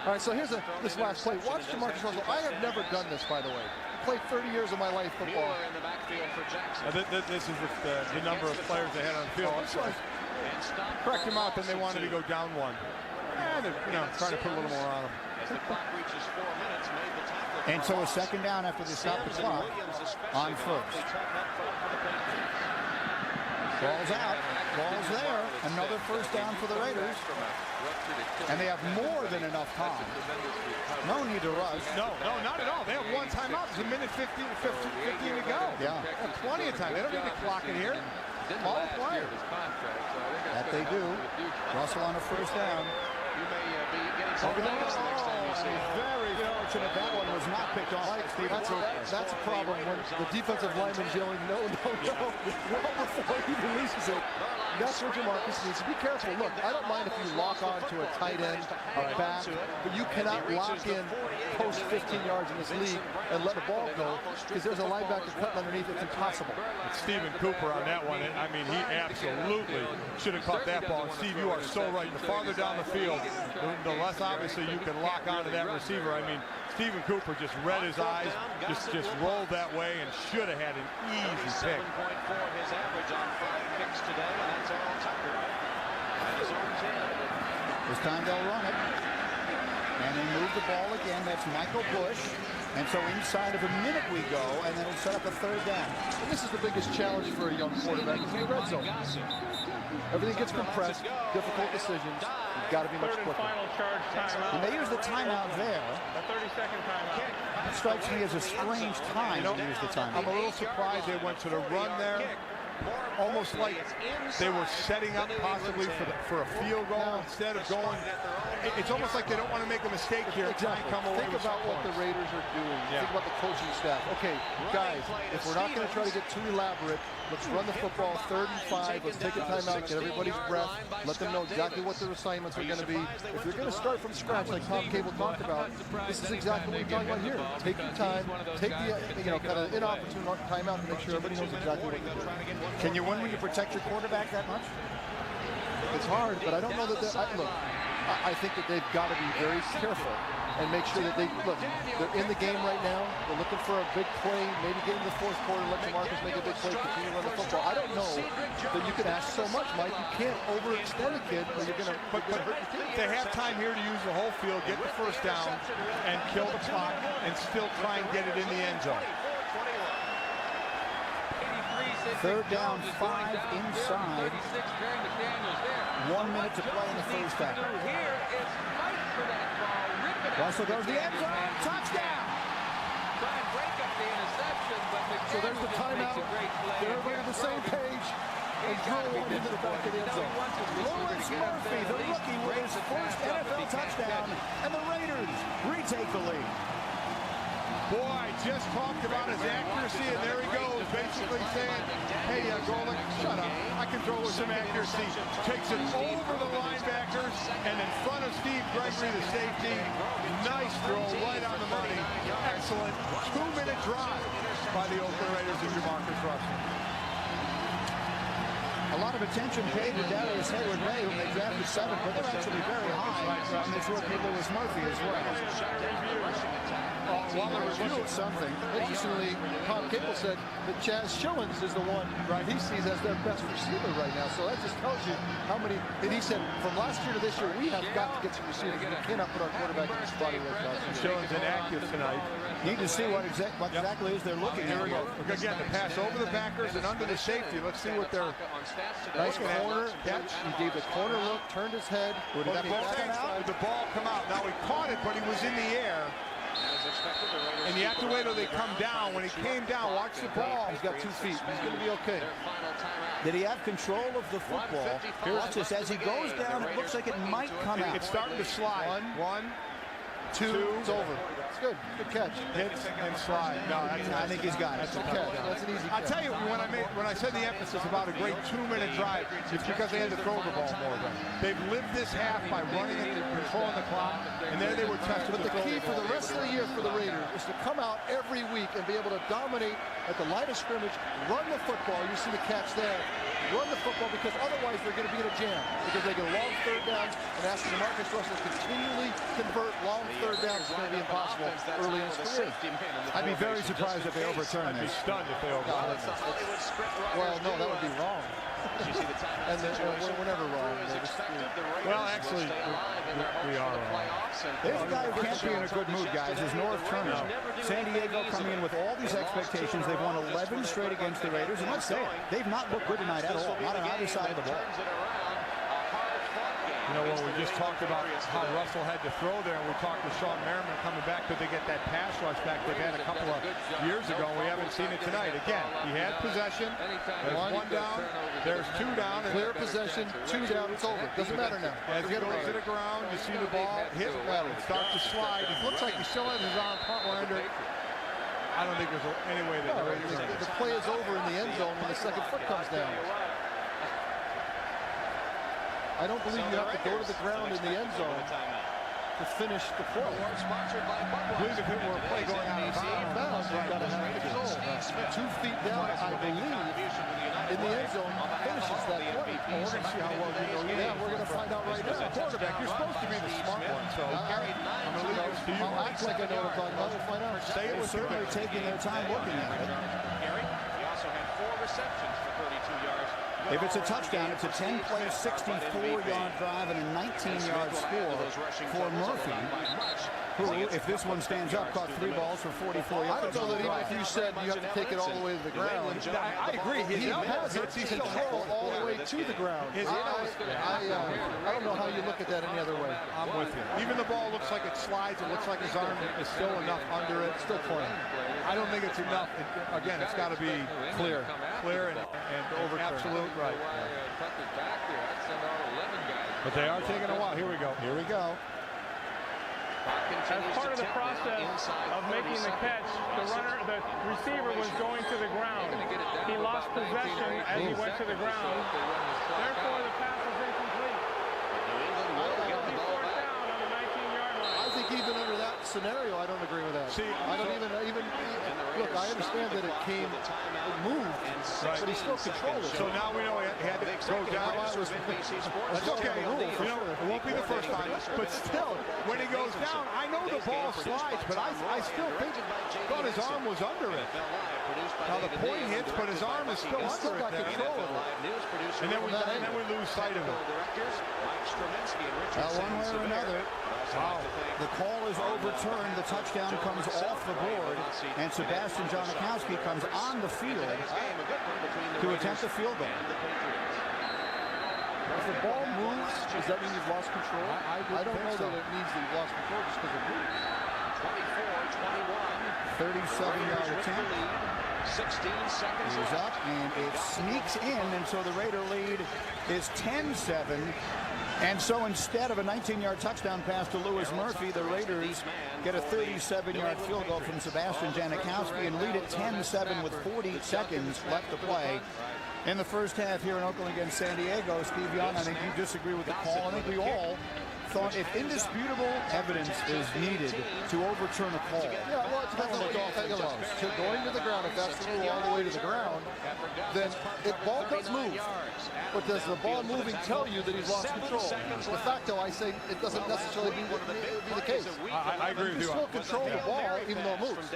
All right, so here's this last play. Watch Jamarcus Russell. I have never done this, by the way. I played 30 years of my life football. This is the number of players they had on the field. Correct him out, then they wanted to go down 1. And they're trying to put a little more on him. And so a second down after they stop the clock on first. Ball's out. Ball's there. Another first down for the Raiders. And they have more than enough time. No need to rush. No, not at all. They have 1 timeout. It's a minute 15 to go. Yeah. They have plenty of time. They don't need to clock it here. All players. That they do. Russell on a first down. Very fortunate that one was not picked off. That's a problem when the defensive lineman's yelling, no, well before he releases it. That's where Jamarcus needs to be careful. Look, I don't mind if you lock on to a tight end or back, but you cannot lock in post 15 yards in this league and let a ball go, because there's a linebacker cutting underneath. It's impossible. It's Stephen Cooper on that one. I mean, he absolutely should have caught that ball. And Steve, you are so right. The farther down the field, the less obviously you can lock onto that receiver. I mean, Stephen Cooper just read his eyes, just rolled that way, and should have had an easy pick. 7.4 his average on 5 picks today, and that's Earl Tucker. And his own 10. This time they'll run it. And they move the ball again. That's Michael Bush. And so inside of a minute we go, and then it'll set up a third down. And this is the biggest challenge for a young quarterback, is the red zone. Everything gets compressed, difficult decisions. You've got to be much Third and quicker. final charge timeout. And they use the timeout there. A 30-second timeout. It strikes me as a strange time to use the I'm timeout. a little surprised they went to the run there. almost like they were setting up possibly for a field goal instead of going. It's almost like they don't want to make a mistake here. Exactly. Come away Think with about what the Raiders are doing. Yeah. Think about the coaching staff. Okay, guys, if we're not going to try to get too elaborate, let's run the football 3rd and 5. Let's take a timeout, get everybody's breath, let them know exactly what their assignments are going to be. If you're going to start from scratch, like Tom Cable talked about, this is exactly what we're talking about here. Take your time, take the kind of inopportune timeout to make sure everybody knows exactly what they're doing. Can you win when you protect your quarterback that much? It's hard, but I don't know that look, I think that they've got to be very careful and make sure that they're in the game right now. They're looking for a big play, maybe get in the 4th quarter, let DeMarcus make a big play, continue to run the football. I don't know that you can ask so much, Mike. You can't overextend a kid or you're going to hurt your team. They have time here to use the whole field, get the first down, and kill the clock, and still try and get it in the end zone. 3rd down, 5 inside. 1 minute to play in the first half. Russell goes to the end zone. Touchdown! So there's the timeout. Get everybody on the same page and drill one into the back of the end zone. Lewis Murphy, the rookie, with his first NFL touchdown, and the Raiders retake the lead. Boy, I just talked about his accuracy, and there he goes, basically saying, hey, GOLIC, shut up. I can throw with some accuracy. Takes it over the linebackers and in front of Steve Gregory, the safety. Nice throw, right on the money. Excellent 2-minute drive by the Oakland Raiders and DeMarcus Russell. A lot of attention paid to Darius Hayward-May, who they drafted 7th, but they're actually very high on this rookie Lewis Murphy as well. While they're reviewing something, interestingly, Tom Cable said that Chaz Schillings is the one he sees as their best receiver right now. So that just tells you how many. And he said, from last year to this year, we have got to get some receivers. We cannot put our quarterback in his body like that. Schillings inactive tonight. Need to see what exactly is they're looking Here at. we go. Again, the pass over the backers and under the safety. Let's see what they're. Nice corner catch. He gave the corner look, turned his head. Did the ball come out? Did the ball come out? Now he caught it, but he was in the air. And you have to wait till they come down. When he came down, watch the ball. He's got 2 feet. He's going to be okay. Did he have control of the football? Watch this. As he goes down, it looks like it might come out. It's starting to slide. 1, 2. It's over. It's good. Good catch. Hits and slide. No, I think he's got it. That's a catch. That's an easy catch. I'll tell you, when I said the emphasis about a great 2-minute drive, it's because they had to throw the ball more. They've lived this half by running it and controlling the clock, and there they were tested. But the key for the rest of the year for the Raiders is to come out every week and be able to dominate at the line of scrimmage, run the football. You see the catch there. Run the football, because otherwise they're going to be in a jam, because they get long 3rd downs, and asking DeMarcus Russell to continually convert long 3rd downs is going to be impossible early in his career. I'd be very surprised if they overturn I'd be this. stunned if they overturn this. Well, no, that would be wrong. And we're never wrong. Well, actually, we are wrong. There's a guy who can't be in a good mood, guys, is North Turner. San Diego coming in with all these expectations. They've won 11 straight against the Raiders, and let's say it, they've not looked good tonight at all, not on either side of the ball. You know, when we just talked about how Russell had to throw there, and we talked with Sean Merriman coming back, could they get that pass rush back they've had a couple of years ago, and we haven't seen it tonight. Again, he had possession. There's 1 down. There's 2 down. Clear possession, 2 down. It's over. Doesn't matter now. As he goes to the ground, you see the ball hit, start to slide. It looks like he still has his arm under. I don't think there's any way that the play is over in the end zone when the second foot comes down. I don't believe you have to go to the ground in the end zone to finish the play. I believe if it were a play going out of bounds, you've got to have control. 2 feet down, I believe, in the end zone finishes that play. Well, we're going to see how well you know. Yeah, we're going to find out right now. Quarterback, you're supposed to be the smart one, so I'm going to leave it to you. I'll act like I know what I'm talking about. We'll find out. They're certainly taking their time looking at it. He also had 4 receptions for 32 yards. If it's a touchdown, it's a 10-play, 64-yard drive and a 19-yard score for Murphy. who, if this one stands up, caught 3 balls for 44 yards. I don't know that even if you said you have to take it all the way to the ground. I agree. He has it control all the way to the ground. I don't know how you look at that any other way. I'm with you. Even the ball looks like it slides. It looks like his arm is still enough under it. Still playing. I don't think it's enough. Again, it's got to be clear and over absolute right. But they are taking a while. Here we go. Here we go. As part of the process of making the catch, the receiver was going to the ground. He lost possession as he went to the ground. Therefore, the pass was incomplete. Guilty fourth down on the 19-yard line. I think even under that scenario, I don't agree with that. See, I don't even look. I understand that it moved, but he still controlled it. So now we know he had to go down. That's okay. You know, it won't be the first time, but still, when he goes down, I know the ball slides, but I still thought his arm was under it. Now the point hits, but his arm is still under it there. And then we lose sight of it. One way or another, the call is overturned. The touchdown comes off the board, and Sebastian Janikowski comes on the field to attempt a field goal. If the ball moves, does that mean you've lost control? I don't know that it means that you've lost control just because it moves. 37-yard attempt. 16 seconds He's up, and it sneaks in, and so the Raider lead is 10-7. And so instead of a 19-yard touchdown pass to Lewis Murphy, the Raiders get a 37-yard field goal from Sebastian Janikowski and lead at 10-7 with 40 seconds left to play in the first half here in Oakland against San Diego. Steve Young, I think you disagree with the call. I think we all thought if indisputable evidence is needed to overturn a call. Yeah, well, it depends on what the offense does. Going to the ground, if that's the rule all the way to the ground, then the ball does move. But does the ball moving tell you that he's lost control? De facto, I say it doesn't necessarily be the case. I agree with you. You still control the ball even though it moves.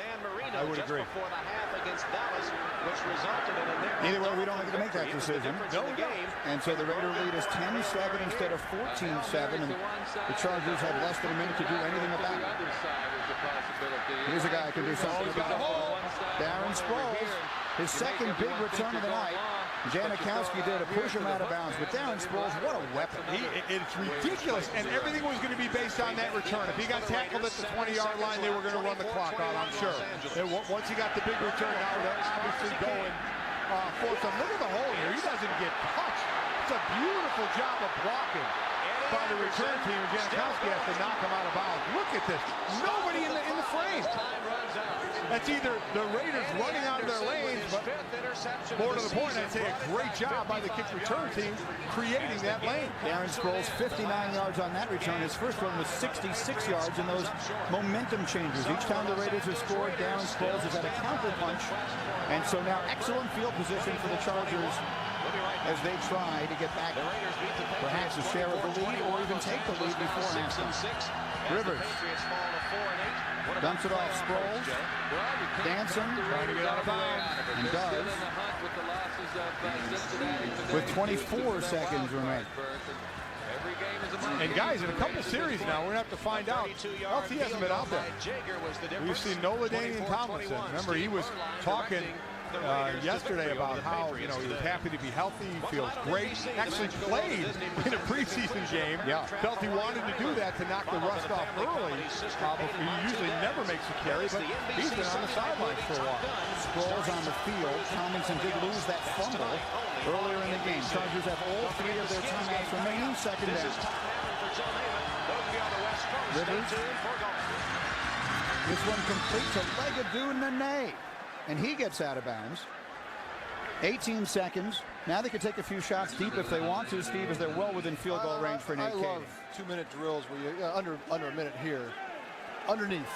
I would agree. Either way, we don't have to make that decision. No, we don't. And so the Raider lead is 10-7 instead of 14-7, and the Chargers have less than a minute to do anything about it. Here's a guy who can do something about it. Darren Sproles, his second big return of the night. Janikowski did a push him out of bounds, but Darren Sproles, what a weapon. It's ridiculous, and everything was going to be based on that return. If he got tackled at the 20-yard line, they were going to run the clock out, I'm sure. And once he got the big return, now they're obviously going for some. Look at the hole here. He doesn't get touched. It's a beautiful job of blocking by the return team, and Janikowski has to knock him out of bounds. Look at this. Nobody in the frame. That's either the Raiders running out of their lanes, but more to the point, I'd say a great job by the kick return team creating that lane. Darren Sproles, 59 yards on that return. His first one was 66 yards in those momentum changes. Each time the Raiders have scored, Darren Sproles has had a counter punch. And so now excellent field position for the Chargers as they try to get back perhaps a share of the lead or even take the lead before halftime. Rivers dumps it off Sproles. Danson Trying to get out of bounds. and does with 24 seconds remaining. And guys, in a couple series now, we're going to have to find out. LT hasn't been out there. We've seen no LaDainian Tomlinson. Remember, he was talking yesterday about how, he was happy to be healthy, he feels great, actually played in a preseason game. Felt he wanted to do that to knock the rust off early. He usually never makes a carry, but he's been on the sidelines for a while. Sproles on the field. Tomlinson did lose that fumble earlier in the game. Chargers have all 3 of their timeouts remaining. Second down. Rivers. This one complete to Legadou Nene. And he gets out of bounds. 18 seconds. Now they can take a few shots deep if they want to, Steve, as they're well within field goal range for Nate Cave. I love 2-minute drills where you under a minute here. Underneath.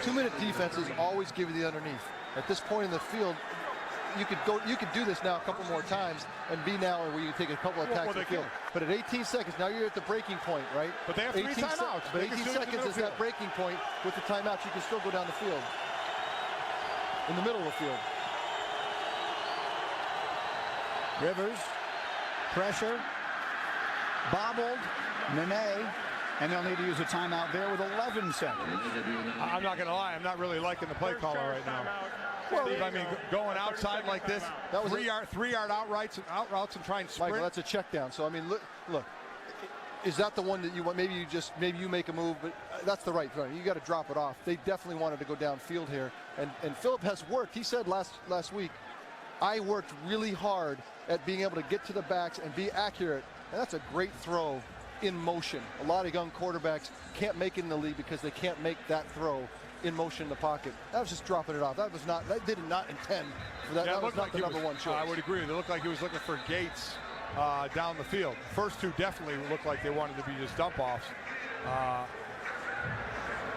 2-minute defenses always give you the underneath. At this point in the field, you could do this now a couple more times and be now where you take a couple of attacks in the field. But at 18 seconds, now you're at the breaking point, right? But they have 3 timeouts. But 18 seconds is that breaking point. With the timeouts, you can still go down the field. In the middle of the field. Rivers, pressure, bobbled, Nene, and they'll need to use a timeout there with 11 seconds. I'm not going to lie, I'm not really liking the play caller right now. Steve, I mean, going outside like this, that was 3-yard out routes and try and sprint. Michael, that's a check down. So I mean, look, is that the one that you want? Maybe you make a move, but that's the right thing. You got to drop it off. They definitely wanted to go downfield here, and Phillip has worked. He said last week, I worked really hard at being able to get to the backs and be accurate, and that's a great throw in motion. A lot of young quarterbacks can't make it in the league because they can't make that throw in motion in the pocket. That was just dropping it off. That did not intend for that. That was not the number one choice. I would agree. It looked like he was looking for Gates down the field. First two definitely looked like they wanted to be just dump-offs. I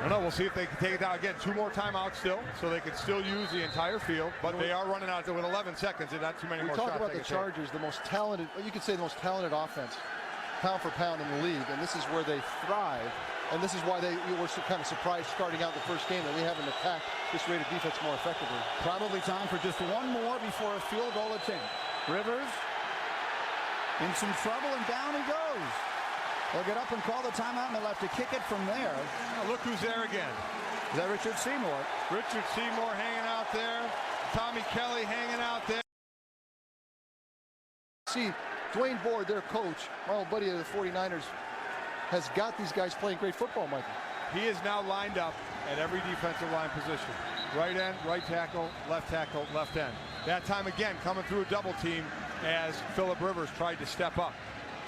don't know. We'll see if they can take it down. Again, 2 more timeouts still, so they can still use the entire field, but they are running out there with 11 seconds and not too many more shots. We talk about the Chargers, the most talented, you could say the most talented offense, pound for pound in the league, and this is where they thrive, and this is why they were so kind of surprised starting out the first game that they haven't attacked this rated defense more effectively. Probably time for just one more before a field goal attempt. Rivers in some trouble, and down he goes. They'll get up and call the timeout, and they'll have to kick it from there. Oh, look who's there again. Is that Richard Seymour? Richard Seymour hanging out there. Tommy Kelly hanging out there. See, Dwayne Board, their coach, my old buddy of the 49ers, has got these guys playing great football, Michael. He is now lined up at every defensive line position. Right end, right tackle, left end. That time again, coming through a double team as Phillip Rivers tried to step up.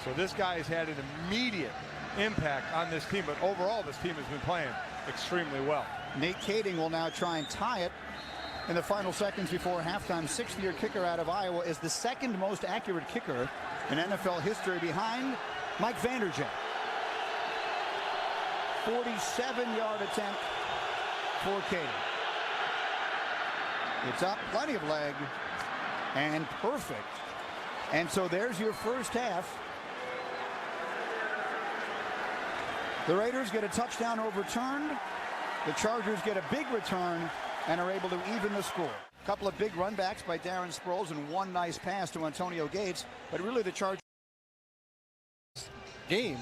So this guy has had an immediate impact on this team, but overall this team has been playing extremely well. Nate Kading will now try and tie it in the final seconds before halftime. 6th-year kicker out of Iowa is the second most accurate kicker in NFL history behind Mike Vanderjagt. 47-yard attempt for Kading. It's up, plenty of leg, and perfect. And so there's your first half. The Raiders get a touchdown overturned. The Chargers get a big return and are able to even the score. A couple of big runbacks by Darren Sproles and one nice pass to Antonio Gates, but really the Chargers game,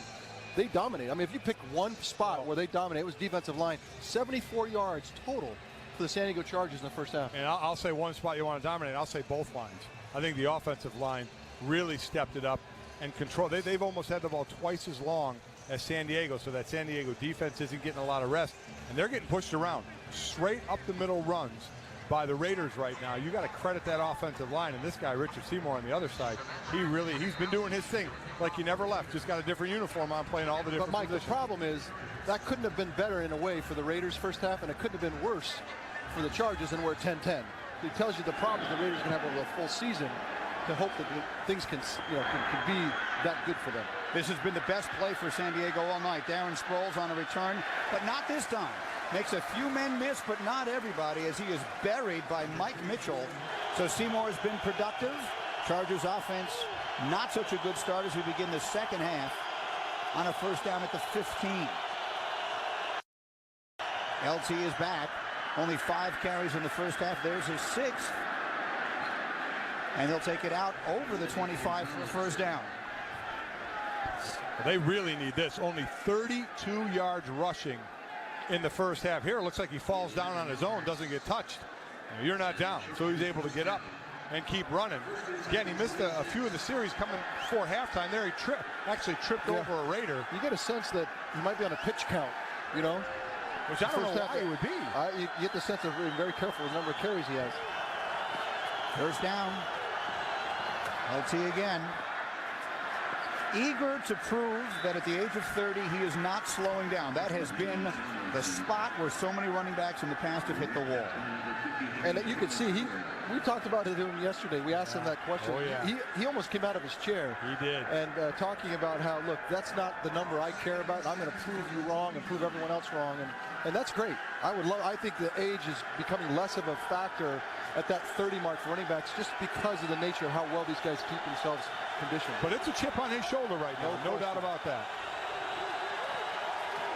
they dominate. I mean, if you pick one spot where they dominate, it was defensive line. 74 yards total for the San Diego Chargers in the first half. And I'll say one spot you want to dominate. I'll say both lines. I think the offensive line really stepped it up and controlled. They've almost had the ball twice as long as San Diego, so that San Diego defense isn't getting a lot of rest, and they're getting pushed around. Straight up the middle runs by the Raiders right now. You got to credit that offensive line, and this guy Richard Seymour on the other side, he's been doing his thing like he never left. Just got a different uniform on, playing all the different But Mike, positions. the problem is that couldn't have been better in a way for the Raiders first half, and it couldn't have been worse for the Chargers, and we're at 10-10. It tells you the problems the Raiders can have over the full season to hope that things can be that good for them. This has been the best play for San Diego all night. Darren Sproles on a return, but not this time. Makes a few men miss, but not everybody, as he is buried by Mike Mitchell. So Seymour has been productive. Chargers offense, not such a good start as we begin the second half on a first down at the 15. LT is back. Only 5 carries in the first half. There's his 6th. And he'll take it out over the 25 for a first down. They really need this. Only 32 yards rushing in the first half. Here it looks like he falls down on his own, doesn't get touched. You're not down, so he's able to get up and keep running. Again, he missed a few of the series coming before halftime. There he actually tripped over a Raider. You get a sense that he might be on a pitch count, you know? Which I don't know why it would be. You get the sense of being very careful with the number of carries he has. First down. LT again. Eager to prove that at the age of 30, he is not slowing down. That has been the spot where so many running backs in the past have hit the wall. And you could see, we talked about it yesterday. We asked him that question. Oh, yeah. He almost came out of his chair. He did. And talking about how, look, that's not the number I care about. I'm going to prove you wrong and prove everyone else wrong. And that's great. I think the age is becoming less of a factor at that 30 mark for running backs just because of the nature of how well these guys keep themselves conditioned. But it's a chip on his shoulder right now. No doubt about that.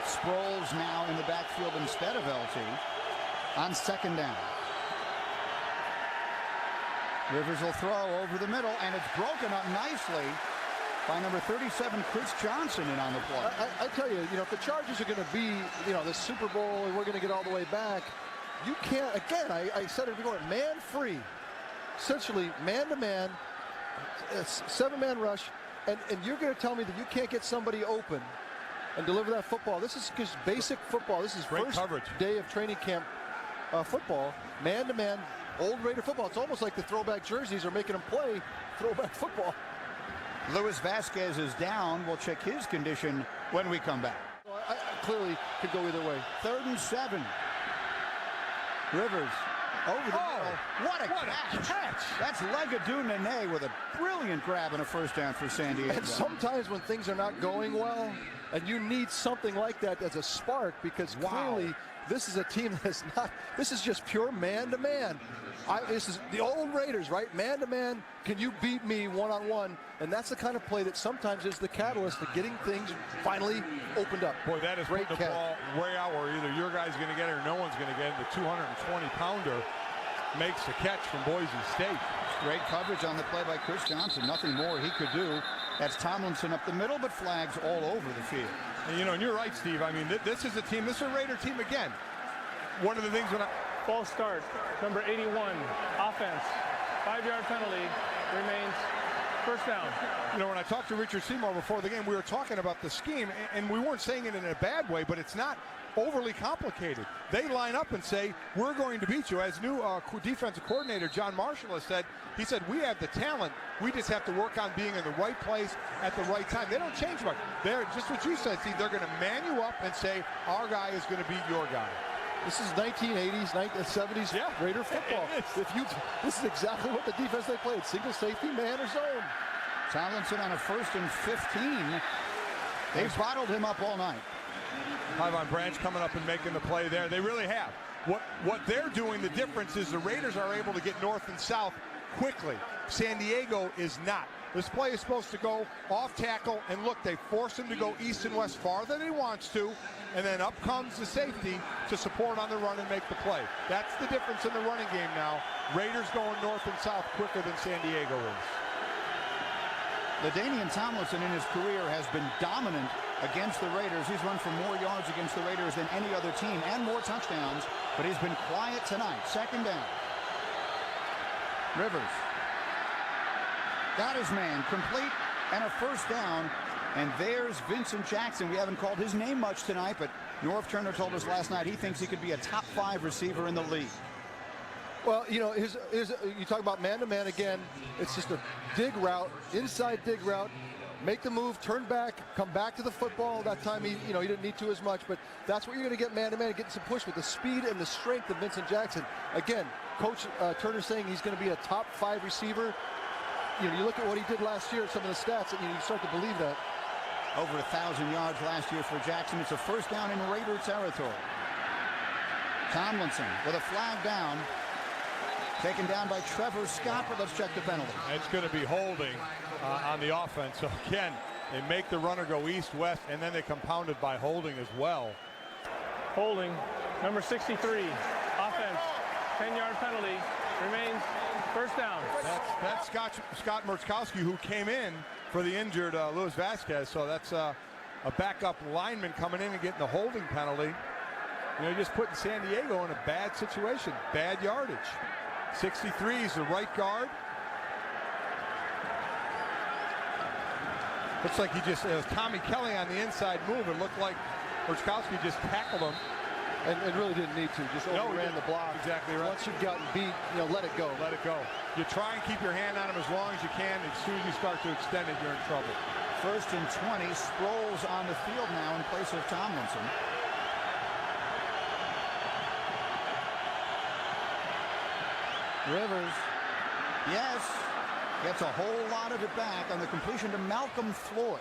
Sproles now in the backfield instead of LT on second down. Rivers will throw over the middle, and it's broken up nicely by number 37, Chris Johnson, in on the play. I tell you, if the Chargers are going to be, the Super Bowl and we're going to get all the way back, you can't, again, I said it before, man free. Essentially, man-to-man, 7-man rush, and you're going to tell me that you can't get somebody open and deliver that football. This is just basic football. This is great first coverage. Day of training camp football, man-to-man, old Raider football. It's almost like the throwback jerseys are making them play throwback football. Luis Vasquez is down. We'll check his condition when we come back. Well, I clearly could go either way. 3rd and 7. Rivers over the middle. What a catch! That's Legadou Nene with a brilliant grab and a first down for San Diego. And sometimes when things are not going well, and you need something like that as a spark, because clearly this is a team that's not, this is just pure man-to-man. This is the old Raiders, right? Man-to-man, can you beat me one-on-one? And that's the kind of play that sometimes is the catalyst to getting things finally opened up. Boy, that is great putting the ball way out where either your guy's going to get it or no one's going to get it. The 220-pounder makes the catch from Boise State. Great coverage on the play by Chris Johnson. Nothing more he could do. That's Tomlinson up the middle, but flags all over the field. And, and you're right, Steve. I mean, this is a team. This is a Raider team again. One of the things when false start, number 81, offense, 5-yard penalty, remains first down. When I talked to Richard Seymour before the game, we were talking about the scheme, and we weren't saying it in a bad way, but it's not overly complicated. They line up and say, we're going to beat you. As new defensive coordinator John Marshall has said, he said, we have the talent. We just have to work on being in the right place at the right time. They don't change much. They're just what you said, Steve. They're going to man you up and say, our guy is going to beat your guy. This is 1980s, 1970s Raider football. This is exactly what the defense they played. Single safety, man or zone. Tomlinson on a 1st and 15. They've bottled him up all night. Tyvon Branch coming up and making the play there. They really have. What they're doing, the difference is the Raiders are able to get north and south quickly. San Diego is not. This play is supposed to go off tackle, and look, they force him to go east and west farther than he wants to, and then up comes the safety to support on the run and make the play. That's the difference in the running game now. Raiders going north and south quicker than San Diego is. LaDainian Tomlinson in his career has been dominant against the Raiders. He's run for more yards against the Raiders than any other team and more touchdowns, but he's been quiet tonight. 2nd down. Rivers got his man complete and a first down. And there's Vincent Jackson. We haven't called his name much tonight, but Norv Turner told us last night he thinks he could be a top 5 receiver in the league. Well, you talk about man-to-man again. It's just a dig route, inside dig route. Make the move, turn back, come back to the football. That time he didn't need to as much, but that's what you're going to get man-to-man, getting some push with the speed and the strength of Vincent Jackson. Again, Coach Turner saying he's going to be a top 5 receiver. You look at what he did last year, some of the stats, and you start to believe that. Over 1,000 yards last year for Jackson. It's a first down in Raider territory. Tomlinson with a flag down. Taken down by Trevor Scott, but let's check the penalty. It's going to be holding on the offense. So again, they make the runner go east-west, and then they compound it by holding as well. Holding, number 63, offense, 10-yard penalty, remains first down. That's Scott Mertzkowski, who came in for the injured Luis Vasquez. So that's a backup lineman coming in and getting the holding penalty. Just putting San Diego in a bad situation, bad yardage. 63 is the right guard. Looks like he just, it was Tommy Kelly on the inside move. It looked like Mertzkowski just tackled him. And really didn't need to, just overran the block. Exactly right. Once you've gotten beat, let it go. Let it go. You try and keep your hand on him as long as you can. As soon as you start to extend it, you're in trouble. 1st and 20. Sproles on the field now in place of Tomlinson. Rivers, yes, gets a whole lot of it back on the completion to Malcolm Floyd.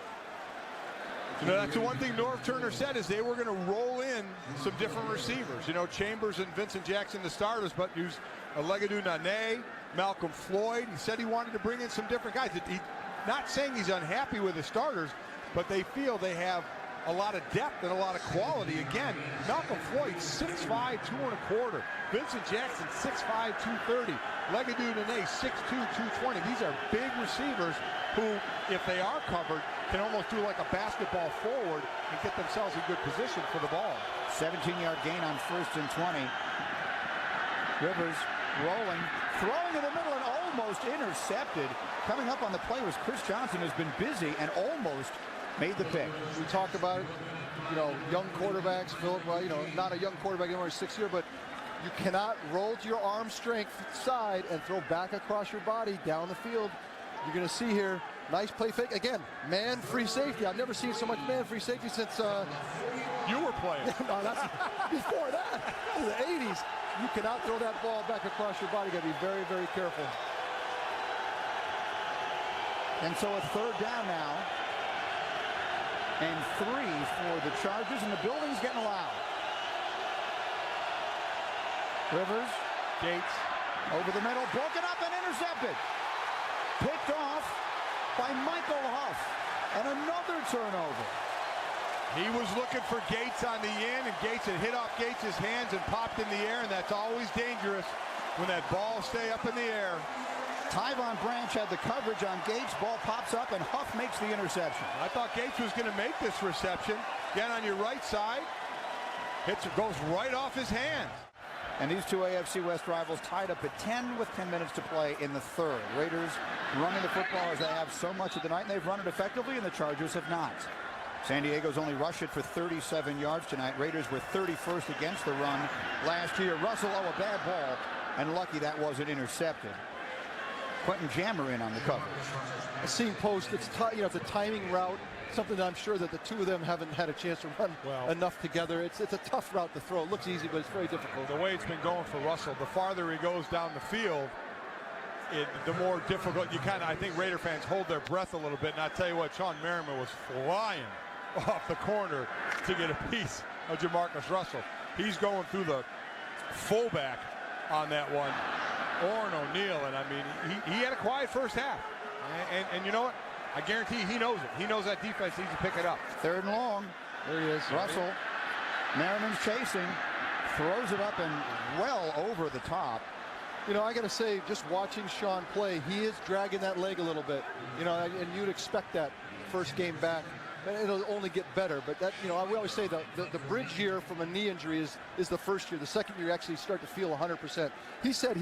That's the one thing Norv Turner said, is they were going to roll in some different receivers. Chambers and Vincent Jackson, the starters, but use Legadou Nene, Malcolm Floyd. He said he wanted to bring in some different guys. Not saying he's unhappy with the starters, but they feel they have a lot of depth and a lot of quality. Again, Malcolm Floyd, 6'5", 2¼ Vincent Jackson, 6'5", 230 Legadou Nene, 6'2", 220 These are big receivers who, if they are covered, can almost do like a basketball forward and get themselves in good position for the ball. 17-yard gain on 1st and 20. Rivers rolling, throwing in the middle and almost intercepted. Coming up on the play was Chris Johnson, who's been busy and almost made the pick. We talked about it, you know, young quarterbacks, Philip, well, you know, not a young quarterback anymore, he's 6 years, but you cannot roll to your arm strength side and throw back across your body down the field. You're going to see here, nice play fake. Again, man-free safety. I've never seen so much man-free safety since... you were playing. No, that's before that. In the 80s. You cannot throw that ball back across your body. You got to be very, very careful. And so a 3rd down now. And 3 for the Chargers, and the building's getting loud. Rivers. Gates. Over the middle, broken up and intercepted. Picked off by Michael Huff. And another turnover. He was looking for Gates on the in, and Gates had hit off Gates' hands and popped in the air, and that's always dangerous when that ball stay up in the air. Tyvon Branch had the coverage on Gates. Ball pops up, and Huff makes the interception. I thought Gates was going to make this reception. Again, on your right side, goes right off his hands. And these two AFC West rivals tied up at 10 with 10 minutes to play in the 3rd. Raiders running the football as they have so much of the night, and they've run it effectively, and the Chargers have not. San Diego's only rushed it for 37 yards tonight. Raiders were 31st against the run last year. Russell, a bad ball, and lucky that wasn't intercepted. Quentin Jammer in on the coverage. A seam post, it's a timing route, something that I'm sure that the two of them haven't had a chance to run enough together. It's a tough route to throw. It looks easy, but it's very difficult. The way it's been going for Russell, the farther he goes down the field, the more difficult you I think Raider fans hold their breath a little bit. And I tell you what, Sean Merriman was flying off the corner to get a piece of Jamarcus Russell. He's going through the fullback on that one, Orrin O'Neal, and I mean, he had a quiet first half. And you know what? I guarantee he knows it. He knows that defense needs to pick it up. 3rd and long. There he is. Russell. Merriman's chasing. Throws it up and well over the top. You know, I got to say, just watching Sean play, he is dragging that leg a little bit. You know, and you'd expect that first game back. It'll only get better, but that, you know, we always say the bridge year from a knee injury is the first year. The second year, you actually start to feel 100%. He said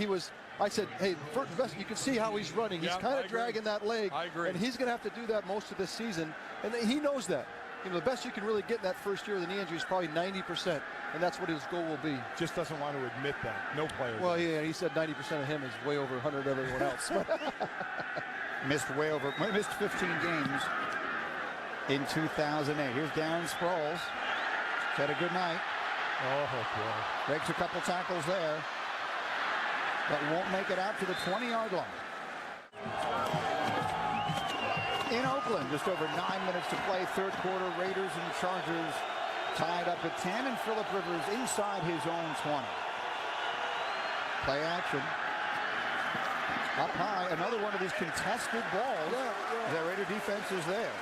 I said, hey, first, you can see how he's running. He's kind of dragging that leg. I agree. And he's going to have to do that most of this season. And he knows that. You know, the best you can really get in that first year of the knee injury is probably 90%. And that's what his goal will be. Just doesn't want to admit that. No player. Well, yeah, he said 90% of him is way over 100 of everyone else. Missed 15 games in 2008. Here's Darren Sproles. Had a good night. Oh, boy. Breaks a couple tackles there, but won't make it out to the 20-yard line. In Oakland, just over 9 minutes to play. 3rd quarter, Raiders and Chargers tied up at 10, and Phillip Rivers inside his own 20. Play action. Up high, another one of these contested balls. Yeah. The Raider defense is there.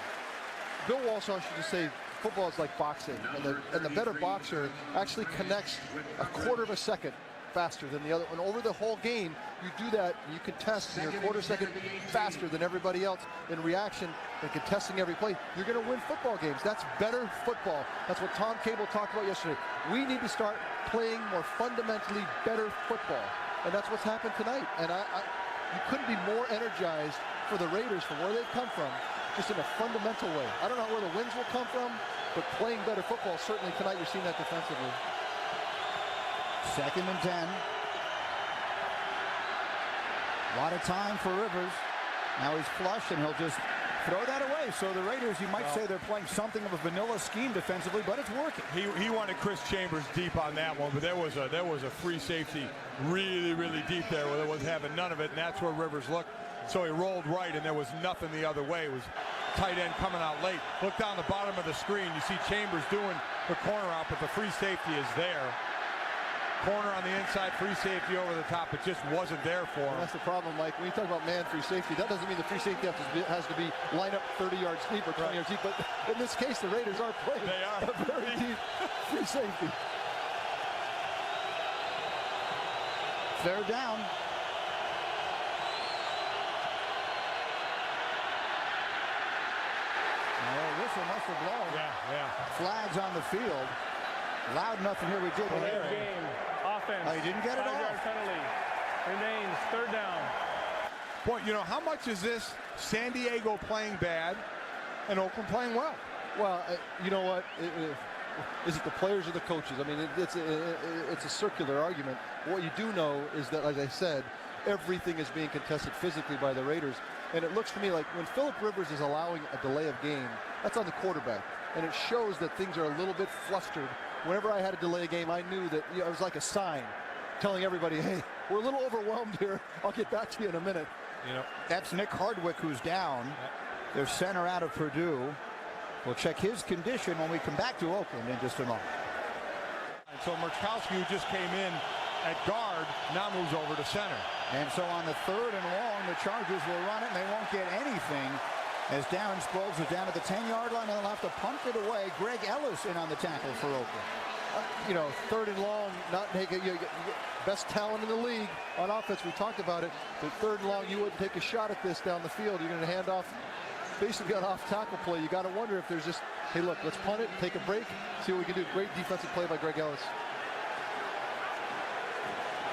Bill Walsh used to say football is like boxing, and the better boxer actually connects a quarter of a second faster than the other. And over the whole game, you do that, you contest, and you're a quarter second faster than everybody else in reaction and contesting every play. You're going to win football games. That's better football. That's what Tom Cable talked about yesterday. We need to start playing more fundamentally better football, and that's what's happened tonight. And you couldn't be more energized for the Raiders from where they've come from, just in a fundamental way. I don't know where the wins will come from, but playing better football, certainly tonight you're seeing that defensively. 2nd and 10. A lot of time for Rivers. Now he's flushed, and he'll just throw that away. So the Raiders, you might say they're playing something of a vanilla scheme defensively, but it's working. He wanted Chris Chambers deep on that one, but there was a free safety really deep there where there was having none of it, and that's where Rivers looked. So he rolled right, and there was nothing the other way. It was tight end coming out late. Look down the bottom of the screen. You see Chambers doing the corner out, but the free safety is there. corner on the inside, free safety over the top. It just wasn't there for him. And that's the problem, Mike. When you talk about man free safety, that doesn't mean the free safety has to be line up 30 yards deep or 20 yards deep. But in this case, the Raiders are playing a very deep free safety. Third down. Whistle must have blown. Yeah. Flags on the field. Loud enough in here we didn't hear it. Game. Offense. Oh, he didn't get it off. 5-yard penalty. Remains third down. Boy, you know, how much is this San Diego playing bad and Oakland playing well? Well, you know what? Is it the players or the coaches? I mean, it's a circular argument. What you do know is that, as I said, everything is being contested physically by the Raiders. And it looks to me like when Phillip Rivers is allowing a delay of game, that's on the quarterback. And it shows that things are a little bit flustered. Whenever I had a delay of game, I knew that it was like a sign telling everybody, hey, we're a little overwhelmed here. I'll get back to you in a minute. You know, that's Nick Hardwick who's down. Their center out of Purdue. We'll check his condition when we come back to Oakland in just a moment. And so Murkowski, who just came in at guard, now moves over to center. And so on the third and long, the Chargers will run it, and they won't get anything as Darren Sproles is down at the 10-yard line, and they'll have to punt it away. Greg Ellis in on the tackle for Oakland. You know, third and long, not take it. You get best talent in the league on offense. We talked about it. But third and long, you wouldn't take a shot at this down the field. You're going to hand off, basically an off-tackle play. You got to wonder if there's just, hey, look, let's punt it, take a break, see what we can do. Great defensive play by Greg Ellis.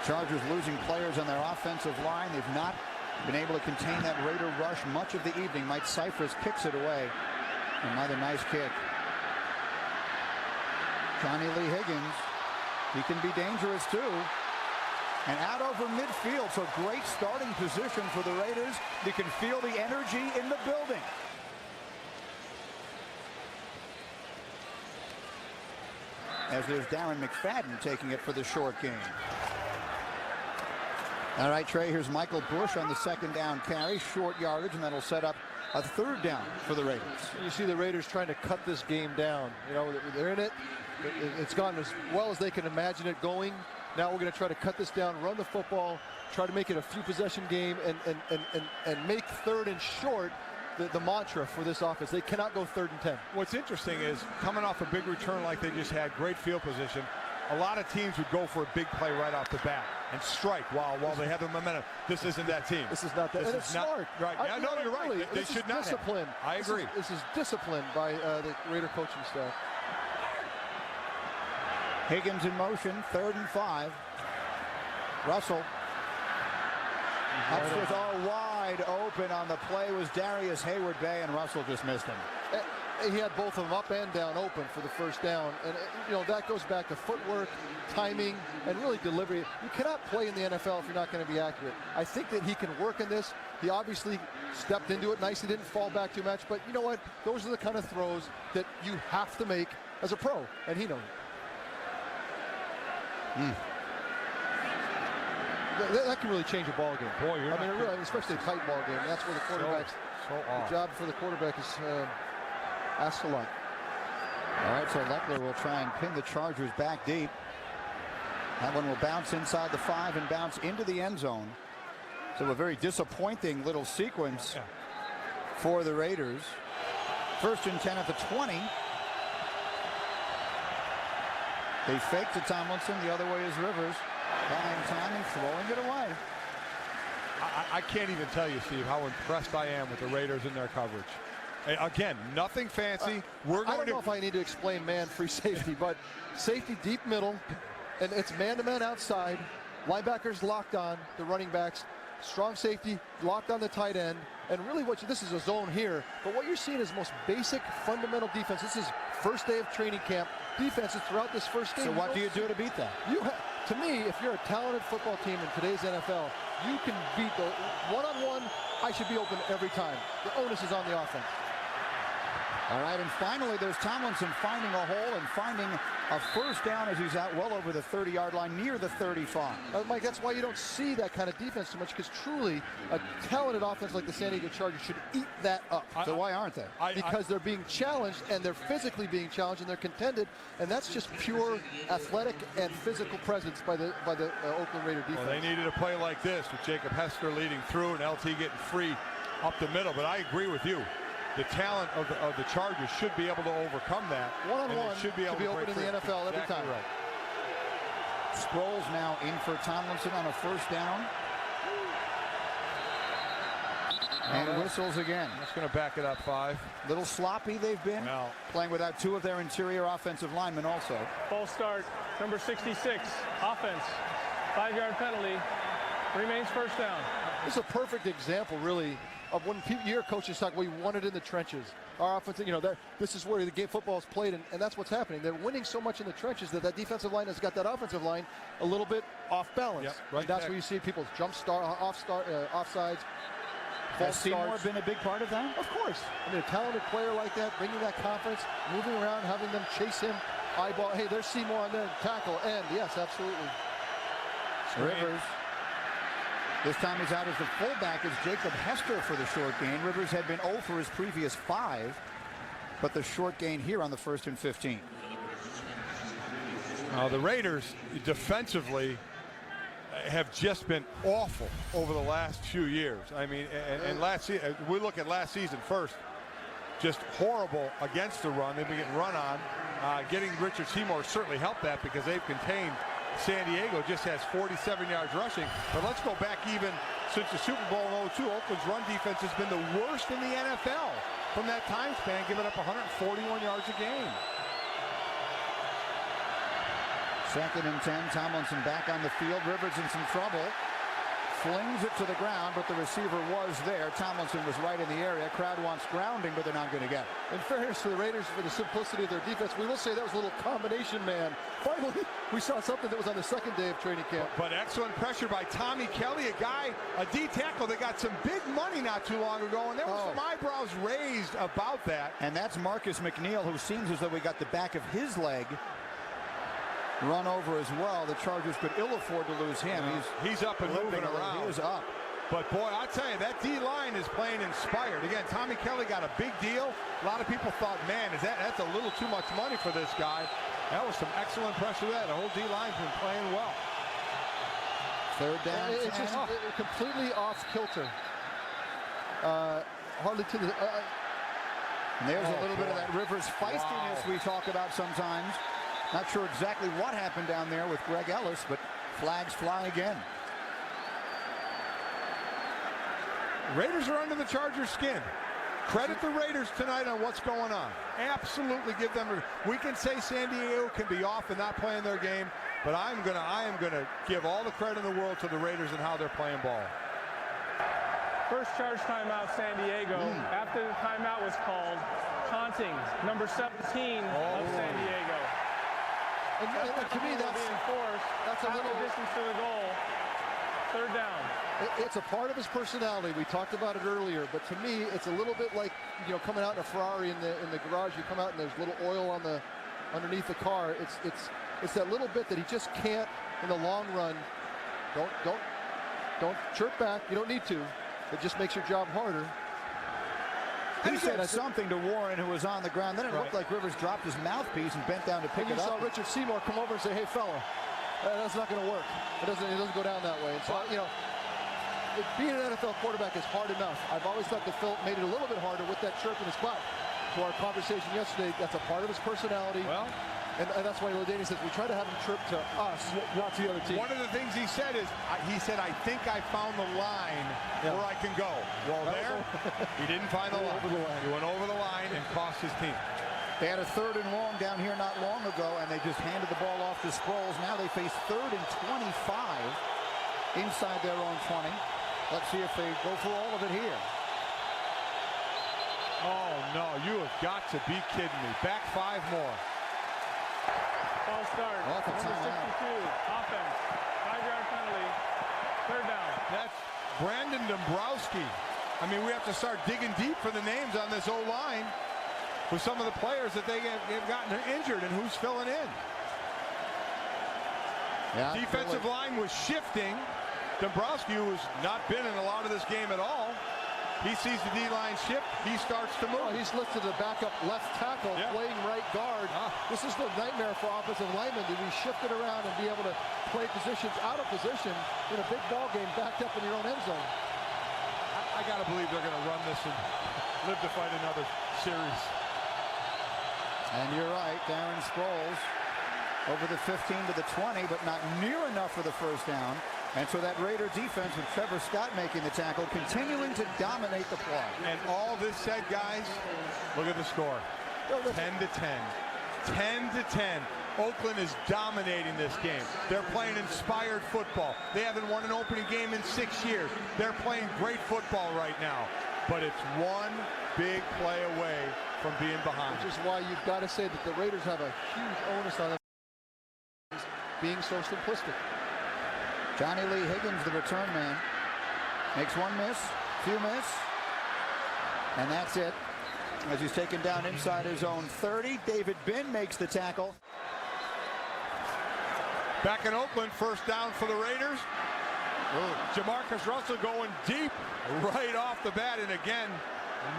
Chargers losing players on their offensive line. They've not been able to contain that Raider rush much of the evening. Mike Cyphers kicks it away. Another nice kick. Johnny Lee Higgins, he can be dangerous too. And out over midfield, so great starting position for the Raiders. You can feel the energy in the building. As there's Darren McFadden taking it for the short game. All right, Trey, here's Michael Bush on the second down carry, short yardage, and that'll set up a third down for the Raiders. You see the Raiders trying to cut this game down. You know, they're in it. It's gone as well as they can imagine it going. Now we're going to try to cut this down, run the football, try to make it a few possession game, and make third and short the mantra for this offense. They cannot go 3rd and 10. What's interesting is coming off a big return like they just had, great field position, a lot of teams would go for a big play right off the bat and strike while they have the momentum. This isn't that team. This is not that. This and is it's not smart. Right. Yeah, no, you're right. Really, They should not discipline. Have. I agree. This is discipline by the Raider coaching staff. Higgins in motion, 3rd and 5. Russell. Upstairs, all wide open on the play was Darius Hayward-Bay, and Russell just missed him. He had both of them up and down open for the first down. And, you know, that goes back to footwork, timing, and really delivery. You cannot play in the NFL if you're not going to be accurate. I think that he can work in this. He obviously stepped into it nicely, didn't fall back too much. But you know what? Those are the kind of throws that you have to make as a pro, and he knows it. That can really change a ball game. Boy, you're really, especially a tight ball game. That's where the quarterback's the job for the quarterback is asked a lot. All right, so Leckler will try and pin the Chargers back deep. That one will bounce inside the 5 and bounce into the end zone. So a very disappointing little sequence for the Raiders. 1st and 10 at the 20. They fake to Tomlinson. The other way is Rivers. Buying time and throwing it away. I can't even tell you, Steve, how impressed I am with the Raiders in their coverage. Again, nothing fancy. I don't know if I need to explain man free safety, but safety deep middle, and it's man-to-man outside. Linebackers locked on the running backs. Strong safety locked on the tight end. And really this is a zone here, but what you're seeing is most basic fundamental defense. This is first day of training camp defenses throughout this first game. So what do you do to beat that? To me, if you're a talented football team in today's NFL, you can beat the one-on-one. I should be open every time. The onus is on the offense. All right, and finally, there's Tomlinson finding a hole and finding a first down as he's out well over the 30-yard line, near the 35. Mike, that's why you don't see that kind of defense too much, because truly a talented offense like the San Diego Chargers should eat that up. So why aren't they? Because they're being challenged, and they're physically being challenged, and they're contended, and that's just pure athletic and physical presence by the Oakland Raider defense. Well, they needed a play like this with Jacob Hester leading through and LT getting free up the middle, but I agree with you. The talent of the Chargers should be able to overcome that. One-on-one should be open in the NFL every time. Right. Sproles now in for Tomlinson on a first down. And whistles again. That's going to back it up 5. Little sloppy they've been. No. Playing without 2 of their interior offensive linemen also. False start, number 66, offense. 5-yard penalty, remains first down. This is a perfect example, really, of when you hear coaches talk, we won it in the trenches. Our offense, this is where the game football is played, and that's what's happening. They're winning so much in the trenches that defensive line has got that offensive line a little bit off balance. Yep, right. And that's where you see people's offsides. Has Seymour been a big part of that? Of course. I mean, a talented player like that, bringing that confidence, moving around, having them chase him, eyeball. Hey, there's Seymour on there, tackle, and yes, absolutely. Rivers. This time he's out as the fullback. It's Jacob Hester for the short gain. Rivers had been 0 for his previous 5, but the short gain here on the 1st and 15. The Raiders defensively have just been awful over the last few years. I mean, and we look at last season first, just horrible against the run. They've been getting run on. Getting Richard Seymour certainly helped that because they've contained. San Diego just has 47 yards rushing. But let's go back even since the Super Bowl in 02. Oakland's run defense has been the worst in the NFL from that time span, giving up 141 yards a game. 2nd and 10. Tomlinson back on the field. Rivers in some trouble. Flings it to the ground, but the receiver was there. Tomlinson was right in the area. Crowd wants grounding, but they're not going to get it. In fairness to the Raiders, for the simplicity of their defense, we will say that was a little combination man. Finally, we saw something that was on the 2nd day of training camp. But excellent pressure by Tommy Kelly, a D tackle that got some big money not too long ago, and there were some eyebrows raised about that. And that's Marcus McNeil, who seems as though we got the back of his leg run over as well. The Chargers could ill afford to lose him. He's up and moving around. He is up. But boy, I tell you, that D-line is playing inspired. Again, Tommy Kelly got a big deal. A lot of people thought, man, that's a little too much money for this guy. That was some excellent pressure there. The whole D-line's been playing well. 3rd down. It's just completely off kilter. Hardly to the. And there's a little bit of that Rivers feistiness we talk about sometimes. Not sure exactly what happened down there with Greg Ellis, but flags fly again. Raiders are under the Chargers' skin. Credit the Raiders tonight on what's going on. Absolutely give them. We can say San Diego can be off and not playing their game, but I am gonna give all the credit in the world to the Raiders and how they're playing ball. First charge timeout, San Diego. After the timeout was called, taunting, number 17 of San Diego. And to me, that's a little distance to the goal. 3rd down. It's a part of his personality. We talked about it earlier, but to me, it's a little bit like coming out in a Ferrari in the garage. You come out and there's little oil on underneath the car. It's that little bit that he just can't in the long run. Don't chirp back. You don't need to. It just makes your job harder. He said something to Warren, who was on the ground. Then it looked like Rivers dropped his mouthpiece and bent down to pick it up. You saw Richard Seymour come over and say, "Hey, fella, that's not going to work. It doesn't go down that way." And so, being an NFL quarterback is hard enough. I've always thought that Phil made it a little bit harder with that chirp in his butt. To our conversation yesterday, that's a part of his personality. Well, and that's why LaDainian says we try to have him chirp to us, not to the other team. One of the things he said is, I think I found the line where I can go. Well, he didn't find the line. He went over the line and cost his team. They had a 3rd and long down here not long ago, and they just handed the ball off to Sproles. Now they face 3rd and 25 inside their own 20. Let's see if they go for all of it here. Oh, no, you have got to be kidding me. Back 5 more. False start. Number 62, offense. 5-yard penalty. 3rd down. That's Brandon Dombrowski. I mean, we have to start digging deep for the names on this O-line. with some of the players that they have gotten injured and who's filling in. Yeah, Defensive line was shifting. Dombrowski, who's not been in a lot of this game at all, he sees the D-line shift. He starts to move. Oh, he's listed the backup left tackle, playing right guard. This is the nightmare for offensive linemen, to be shifted around and be able to play positions out of position in a big ball game backed up in your own end zone. I got to believe they're going to run this and live to fight another series. And you're right, Darren Sproles over the 15 to the 20, but not near enough for the first down. And so that Raider defense, with Trevor Scott making the tackle, continuing to dominate the play. And all this said, guys, look at the score. 10 to 10. 10 to 10. Oakland is dominating this game. They're playing inspired football. They haven't won an opening game in 6 years. They're playing great football right now. But it's one big play away from being behind. Which is why you've got to say that the Raiders have a huge onus on them being so simplistic. Johnny Lee Higgins, the return man, makes one miss, few miss, and that's it. As he's taken down inside his own 30, David Binn makes the tackle. Back in Oakland, first down for the Raiders. Jamarcus Russell going deep right off the bat, and again,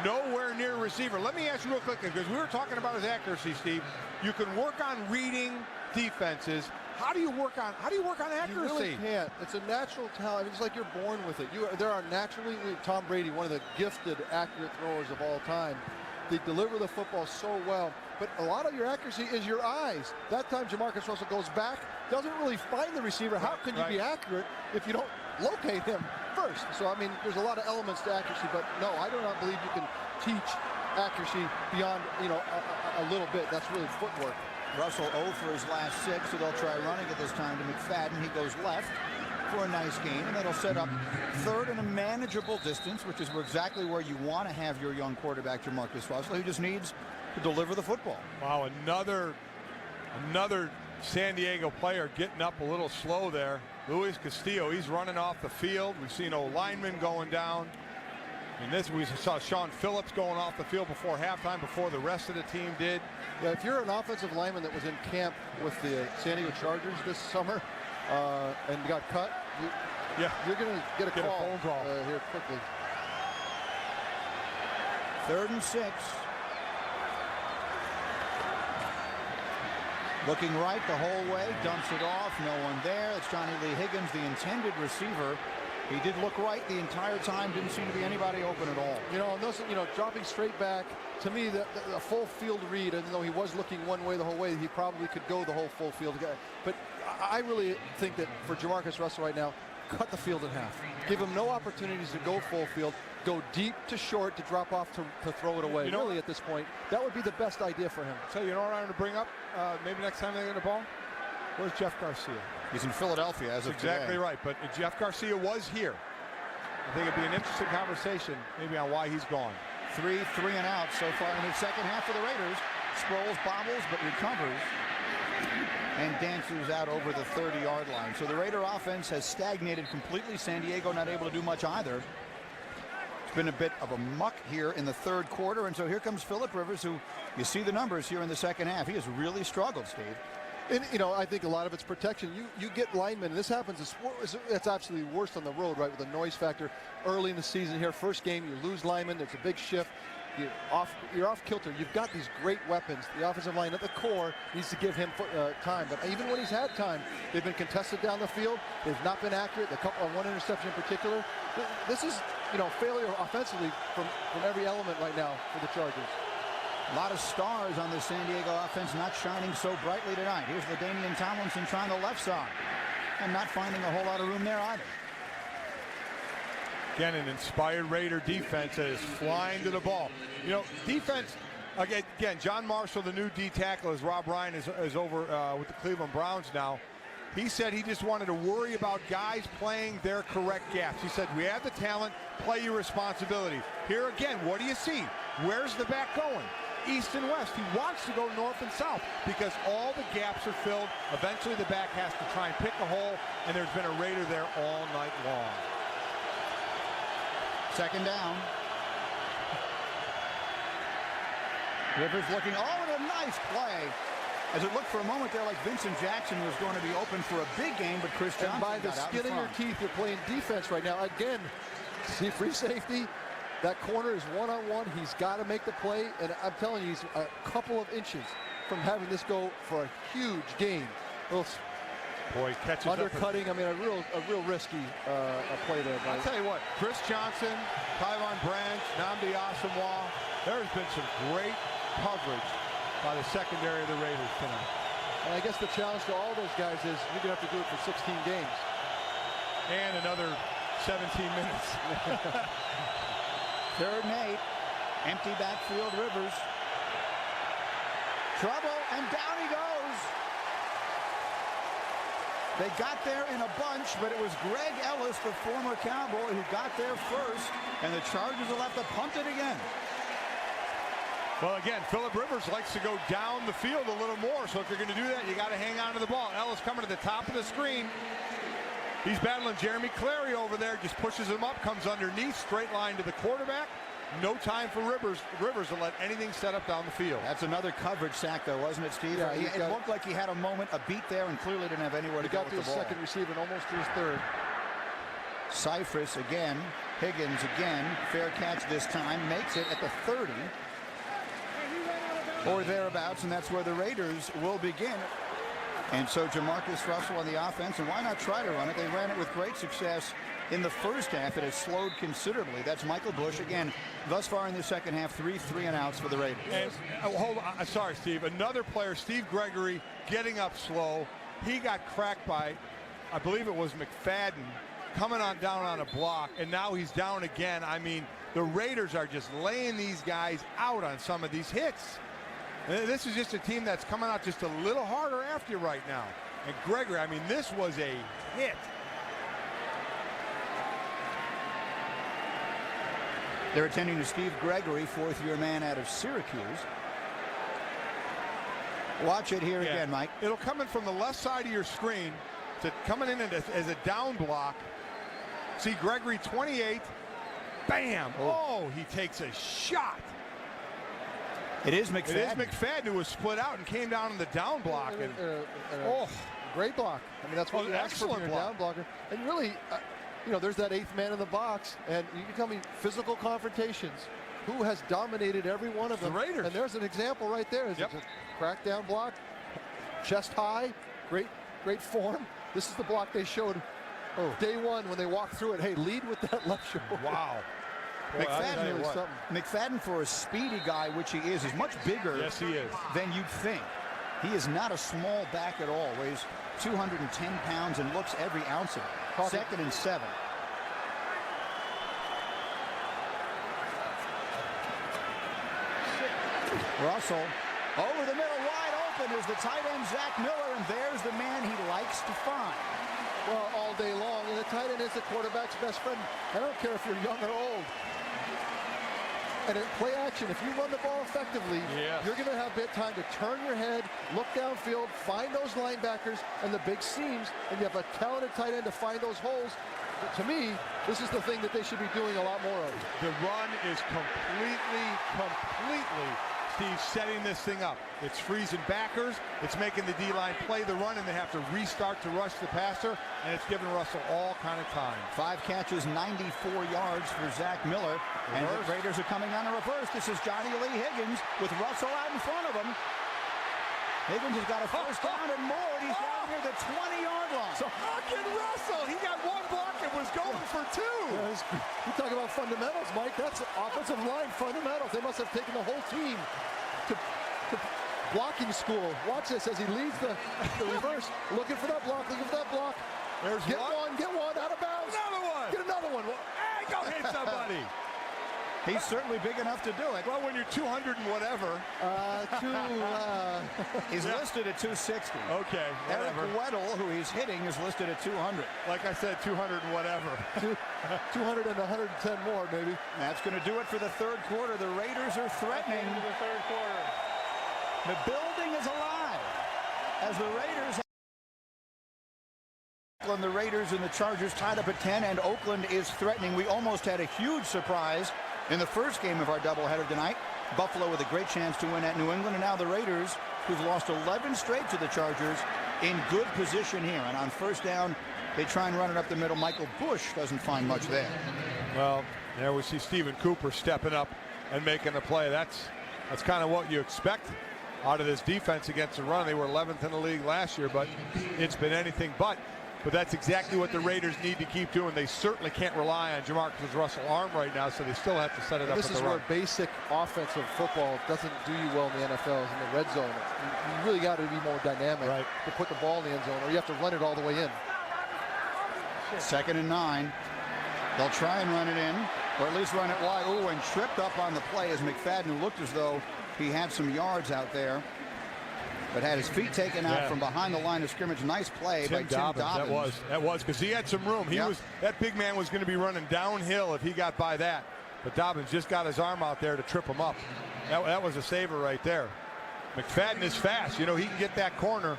nowhere near receiver. Let me ask you real quick, because we were talking about his accuracy, Steve. You can work on reading defenses. How do you work on accuracy? You really can't. It's a natural talent. It's like you're born with it. There are naturally, Tom Brady, one of the gifted, accurate throwers of all time. They deliver the football so well, but a lot of your accuracy is your eyes. That time Jamarcus Russell goes back, doesn't really find the receiver. How can you be accurate if you don't locate him first? So, I mean, there's a lot of elements to accuracy, but no, I do not believe you can teach accuracy beyond, a little bit. That's really footwork. Russell 0 for his last 6, so they'll try running it this time to McFadden. He goes left for a nice gain, and that'll set up third and a manageable distance, which is exactly where you want to have your young quarterback, Jamarcus Russell, who just needs to deliver the football. Wow, another San Diego player getting up a little slow there. Luis Castillo, he's running off the field. We've seen a lineman going down. And this, we saw Sean Phillips going off the field before halftime, before the rest of the team did. Yeah, if you're an offensive lineman that was in camp with the San Diego Chargers this summer and got cut, you're going to get a phone call here quickly. 3rd and 6. Looking right the whole way, dumps it off, no one there. It's Johnny Lee Higgins, the intended receiver. He did look right the entire time, didn't seem to be anybody open at all. Dropping straight back, to me, the full field read, even though he was looking one way the whole way, he probably could go the whole full field. But I really think that for Jamarcus Russell right now, cut the field in half. Give him no opportunities to go full field. Go deep to short to drop off to throw it away. Really, at this point, that would be the best idea for him. So you know what I'm going to bring up maybe next time they get the ball? Where's Jeff Garcia? He's in Philadelphia as of exactly today. Right, but Jeff Garcia was here. I think it'd be an interesting conversation maybe on why he's gone. 3 and out so far in the second half for the Raiders. Sproles bobbles but recovers and dances out over the 30-yard line. So the Raider offense has stagnated completely. San Diego not able to do much either. It's been a bit of a muck here in the 3rd quarter, and so here comes Phillip Rivers, who you see the numbers here in the second half. He has really struggled, Steve. And, I think a lot of it's protection. You get linemen, and this happens, it's absolutely worse on the road, right, with the noise factor early in the season here. First game, you lose linemen, there's a big shift. You're off kilter. You've got these great weapons. The offensive line at the core needs to give him time. But even when he's had time, they've been contested down the field. They've not been accurate. One interception in particular. This is, failure offensively from every element right now for the Chargers. A lot of stars on the San Diego offense not shining so brightly tonight. Here's LaDainian Tomlinson trying the left side and not finding a whole lot of room there either. Again, an inspired Raider defense that is flying to the ball. Defense, again, John Marshall, the new D tackle, as Rob Ryan is over with the Cleveland Browns now. He said he just wanted to worry about guys playing their correct gaps. He said, we have the talent, play your responsibility. Here again, what do you see? Where's the back going? East and west. He wants to go north and south because all the gaps are filled. Eventually the back has to try and pick a hole, and there's been a Raider there all night long. 2nd down. Rivers looking, and a nice play. As it looked for a moment there like Vincent Jackson was going to be open for a big game, but Chris Johnson by the skin of your teeth, you're playing defense right now. Again, see free safety. That corner is one-on-one. He's got to make the play, and I'm telling you, he's a couple of inches from having this go for a huge gain. Boy, catches undercutting. I mean, a real risky play there. I'll tell you what, Chris Johnson, Tyvon Branch, Nnamdi Asomugha, there has been some great coverage by the secondary of the Raiders tonight. And I guess the challenge to all those guys is you're going to have to do it for 16 games. And another 17 minutes. 3rd and 8. Empty backfield, Rivers. Trouble, and down he goes. They got there in a bunch, but it was Greg Ellis, the former Cowboy, who got there first, and the Chargers will have to punt it again. Well, again, Phillip Rivers likes to go down the field a little more, so if you're going to do that, you got to hang on to the ball. Ellis coming to the top of the screen. He's battling Jeremy Clary over there, just pushes him up, comes underneath, straight line to the quarterback. No time for Rivers to let anything set up down the field. That's another coverage sack, though, wasn't it, Steve? Yeah, it looked like he had a moment, a beat there, and clearly didn't have anywhere to go with the ball. He got to his second receiver and almost to his third. Cypress again, Higgins again, fair catch this time, makes it at the 30. Or thereabouts, and that's where the Raiders will begin. And so Jamarcus Russell on the offense, and why not try to run it? They ran it with great success in the first half. It has slowed considerably. That's Michael Bush again. Thus far in the second half, 3 3-and-outs for the Raiders. And, hold on, sorry, Steve. Another player, Steve Gregory, getting up slow. He got cracked by, I believe it was McFadden, coming on down on a block, and now he's down again. I mean, the Raiders are just laying these guys out on some of these hits. This is just a team that's coming out just a little harder after you right now. And Gregory, I mean, this was a hit. They're attending to Steve Gregory, 4th-year man out of Syracuse. Watch it here again, Mike. It'll come in from the left side of your screen to coming in as a down block. See Gregory, 28. Bam! Oh, he takes a shot. It is McFadden. It is McFadden who was split out and came down in the down block. And, great block. I mean, that's what you ask for your down blocker. And really, you know, there's that 8th man in the box, and you can tell me physical confrontations. Who has dominated every one of them? The Raiders. And there's an example right there. It's a crackdown block, chest high, great form. This is the block they showed day one when they walked through it. Hey, lead with that left shoulder. Wow. Boy, McFadden, for a speedy guy, which he is much bigger than you'd think. He is not a small back at all. Weighs 210 pounds and looks every ounce of it. 2nd and 7. Russell over the middle, wide open is the tight end Zach Miller, and there's the man he likes to find. Well, all day long, and the tight end is the quarterback's best friend. I don't care if you're young or old. And in play action, if you run the ball effectively, you're going to have bit time to turn your head, look downfield, find those linebackers and the big seams, and you have a talented tight end to find those holes. But to me, this is the thing that they should be doing a lot more of. The run is completely, Steve, setting this thing up. It's freezing backers. It's making the D-line play the run, and they have to restart to rush the passer, and it's giving Russell all kind of time. 5 catches, 94 yards for Zach Miller. And the Raiders are coming on a reverse. This is Johnny Lee Higgins with Russell out in front of him. Higgins has got a first down and more, and he's down near the 20-yard line. So how can Russell? He got one block and was going for 2. You talk about fundamentals, Mike. That's offensive line fundamentals. They must have taken the whole team to blocking school. Watch this as he leads the reverse. Looking for that block, looking for that block. There's get one, out of bounds. Another one. Get another one. Hey, go hit somebody. He's certainly big enough to do it. Well, when you're 200 and whatever. He's listed at 260. Okay, Eric Weddle, who he's hitting, is listed at 200. Like I said, 200 and whatever. 200 and 110 more, maybe. That's going to do it for the 3rd quarter. The Raiders are threatening. The 3rd quarter. The building is alive as the Raiders. The Raiders and the Chargers tied up at 10, and Oakland is threatening. We almost had a huge surprise in the first game of our doubleheader tonight. Buffalo with a great chance to win at New England. And now the Raiders, who've lost 11 straight to the Chargers, in good position here. And on first down, they try and run it up the middle. Michael Bush doesn't find much there. Well, there we see Stephen Cooper stepping up and making the play. That's kind of what you expect out of this defense against the run. They were 11th in the league last year, but it's been anything but. But that's exactly what the Raiders need to keep doing. They certainly can't rely on Jamarcus Russell arm right now, so they still have to set it up. This is where basic offensive football doesn't do you well in the NFL, is in the red zone. You really got to be more dynamic to put the ball in the end zone, or you have to run it all the way in. 2nd and 9. They'll try and run it in, or at least run it wide. Ooh, and tripped up on the play as McFadden, who looked as though he had some yards out there, but had his feet taken out from behind the line of scrimmage. Nice play by Tim Dobbins. That was because he had some room. That big man was going to be running downhill if he got by that. But Dobbins just got his arm out there to trip him up. That was a saver right there. McFadden is fast. You know, he can get that corner.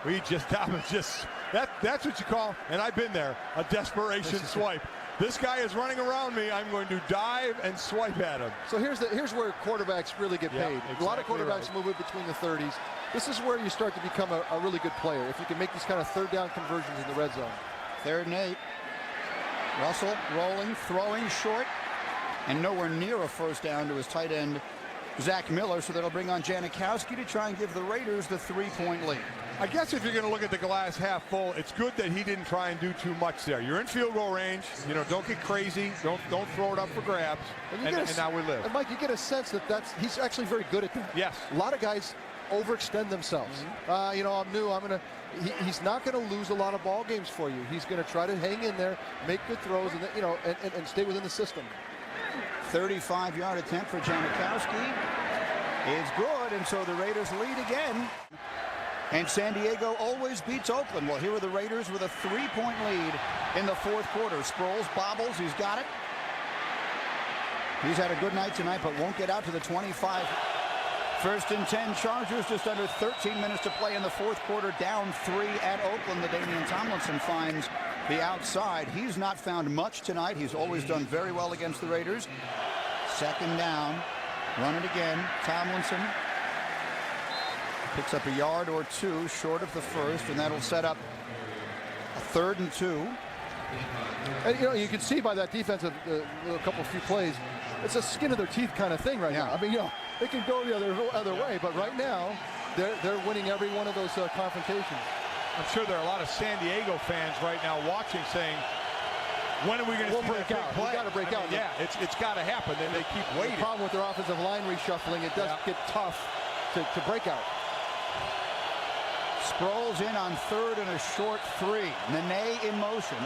Dobbins just, that's what you call, and I've been there, a desperation swipe. This guy is running around me. I'm going to dive and swipe at him. So here's where quarterbacks really get paid. Exactly. A lot of quarterbacks move in between the 30s. This is where you start to become a really good player, if you can make these kind of third down conversions in the red zone. 3rd and 8. Russell rolling, throwing short, and nowhere near a first down to his tight end, Zach Miller. So that'll bring on Janikowski to try and give the Raiders the 3-point lead. I guess if you're going to look at the glass half full, it's good that he didn't try and do too much there. You're in field goal range. You know, don't get crazy. Don't throw it up for grabs. And now we live. And Mike, you get a sense that he's actually very good at that. Yes. A lot of guys overextend themselves. You know, I'm new. He's not going to lose a lot of ball games for you. He's going to try to hang in there, make good throws, and you know, and stay within the system. 35-yard attempt for Janikowski. It's good, and so the Raiders lead again. And San Diego always beats Oakland. Well, here are the Raiders with a 3-point lead in the 4th quarter. Sproles bobbles. He's got it. He's had a good night tonight, but won't get out to the 25. 1st and 10 Chargers, just under 13 minutes to play in the 4th quarter, down 3 at Oakland. LaDainian Tomlinson finds the outside. He's not found much tonight. He's always done very well against the Raiders. 2nd down. Run it again. Tomlinson picks up a yard or 2 short of the 1st, and that'll set up a 3rd and 2. And you know, you can see by that defense a few plays, it's a skin of their teeth kind of thing right now. I mean, you know, it can go the other way, but right now they're winning every one of those confrontations. I'm sure there are a lot of San Diego fans right now watching, saying, when are we going to break out? We got to break out. Yeah, it's got to happen. Then they keep waiting. The problem with their offensive line reshuffling, it does get tough to break out. Sproles in on 3rd and a short 3. Nene in motion.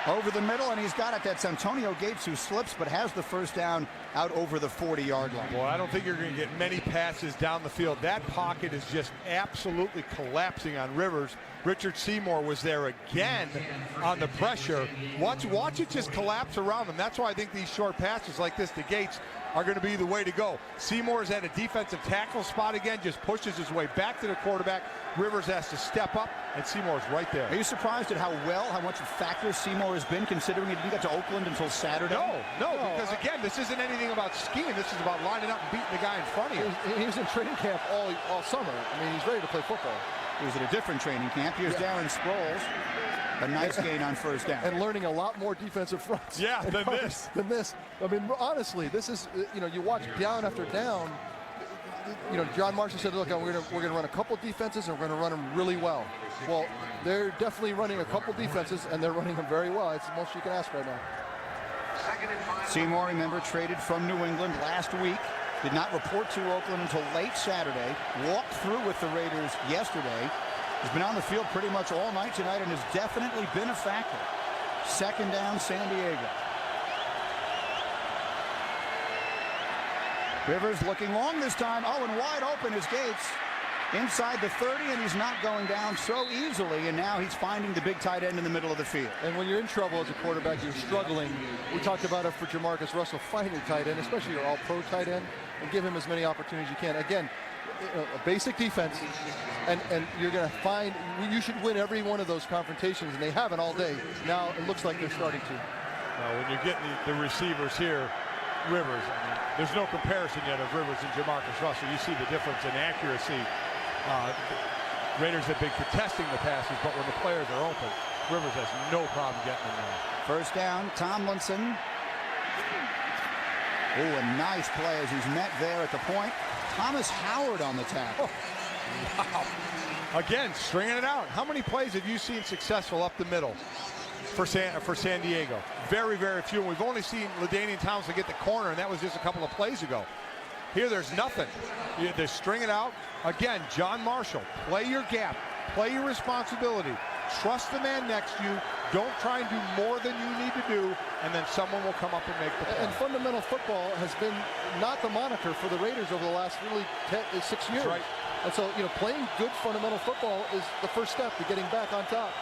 Over the middle, and he's got it. That's Antonio Gates, who slips but has the first down out over the 40-yard line. Well, I don't think you're going to get many passes down the field. That pocket is just absolutely collapsing on Rivers. Richard Seymour was there again on the pressure. Watch it just collapse around him. That's why I think these short passes like this to Gates are going to be the way to go. Seymour's at a defensive tackle spot again, just pushes his way back to the quarterback. Rivers has to step up, and Seymour's right there. Are you surprised at how much of a factor Seymour has been, considering he didn't get to Oakland until Saturday? No, because again, this isn't anything about scheme. This is about lining up and beating the guy in front of you. He was in training camp all summer. I mean, he's ready to play football. He was at a different training camp. Here's Darren Sproles. A nice gain on first down. And learning a lot more defensive fronts. Yeah, than this. I mean, honestly, this is, you know, you watch down after down. You know, John Marshall said, look, we're going to run a couple defenses, and we're going to run them really well. Well, they're definitely running a couple defenses, and they're running them very well. It's the most you can ask right now. Seymour, remember, traded from New England last week. Did not report to Oakland until late Saturday. Walked through with the Raiders yesterday. He's been on the field pretty much all night tonight and has definitely been a factor. 2nd down, San Diego. Rivers looking long this time. Oh, and wide open is Gates. Inside the 30, and he's not going down so easily, and now he's finding the big tight end in the middle of the field. And when you're in trouble as a quarterback, you're struggling. We talked about it for Jamarcus Russell, finding a tight end, especially your all-pro tight end, and give him as many opportunities as you can. Again, a basic defense, and you're going to find, you should win every one of those confrontations, and they haven't all day. Now it looks like they're starting to. When you're getting the receivers here, Rivers, I mean, there's no comparison yet of Rivers and Jamarcus Russell. You see the difference in accuracy. Raiders have been contesting the passes, but when the players are open, Rivers has no problem getting them there. First down, Tomlinson. Oh, a nice play as he's met there at the point. Thomas Howard on the tackle. Wow. Again, stringing it out. How many plays have you seen successful up the middle for San Diego? Very, very few. And we've only seen LaDainian Tomlinson get the corner, and that was just a couple of plays ago. Here, there's nothing. They string it out. Again, John Marshall, play your gap. Play your responsibility. Trust the man next to you. Don't try and do more than you need to do, and then someone will come up and make the play. And fundamental football has been not the moniker for the Raiders over the last really 6 years. That's right. And so, playing good fundamental football is the first step to getting back on top.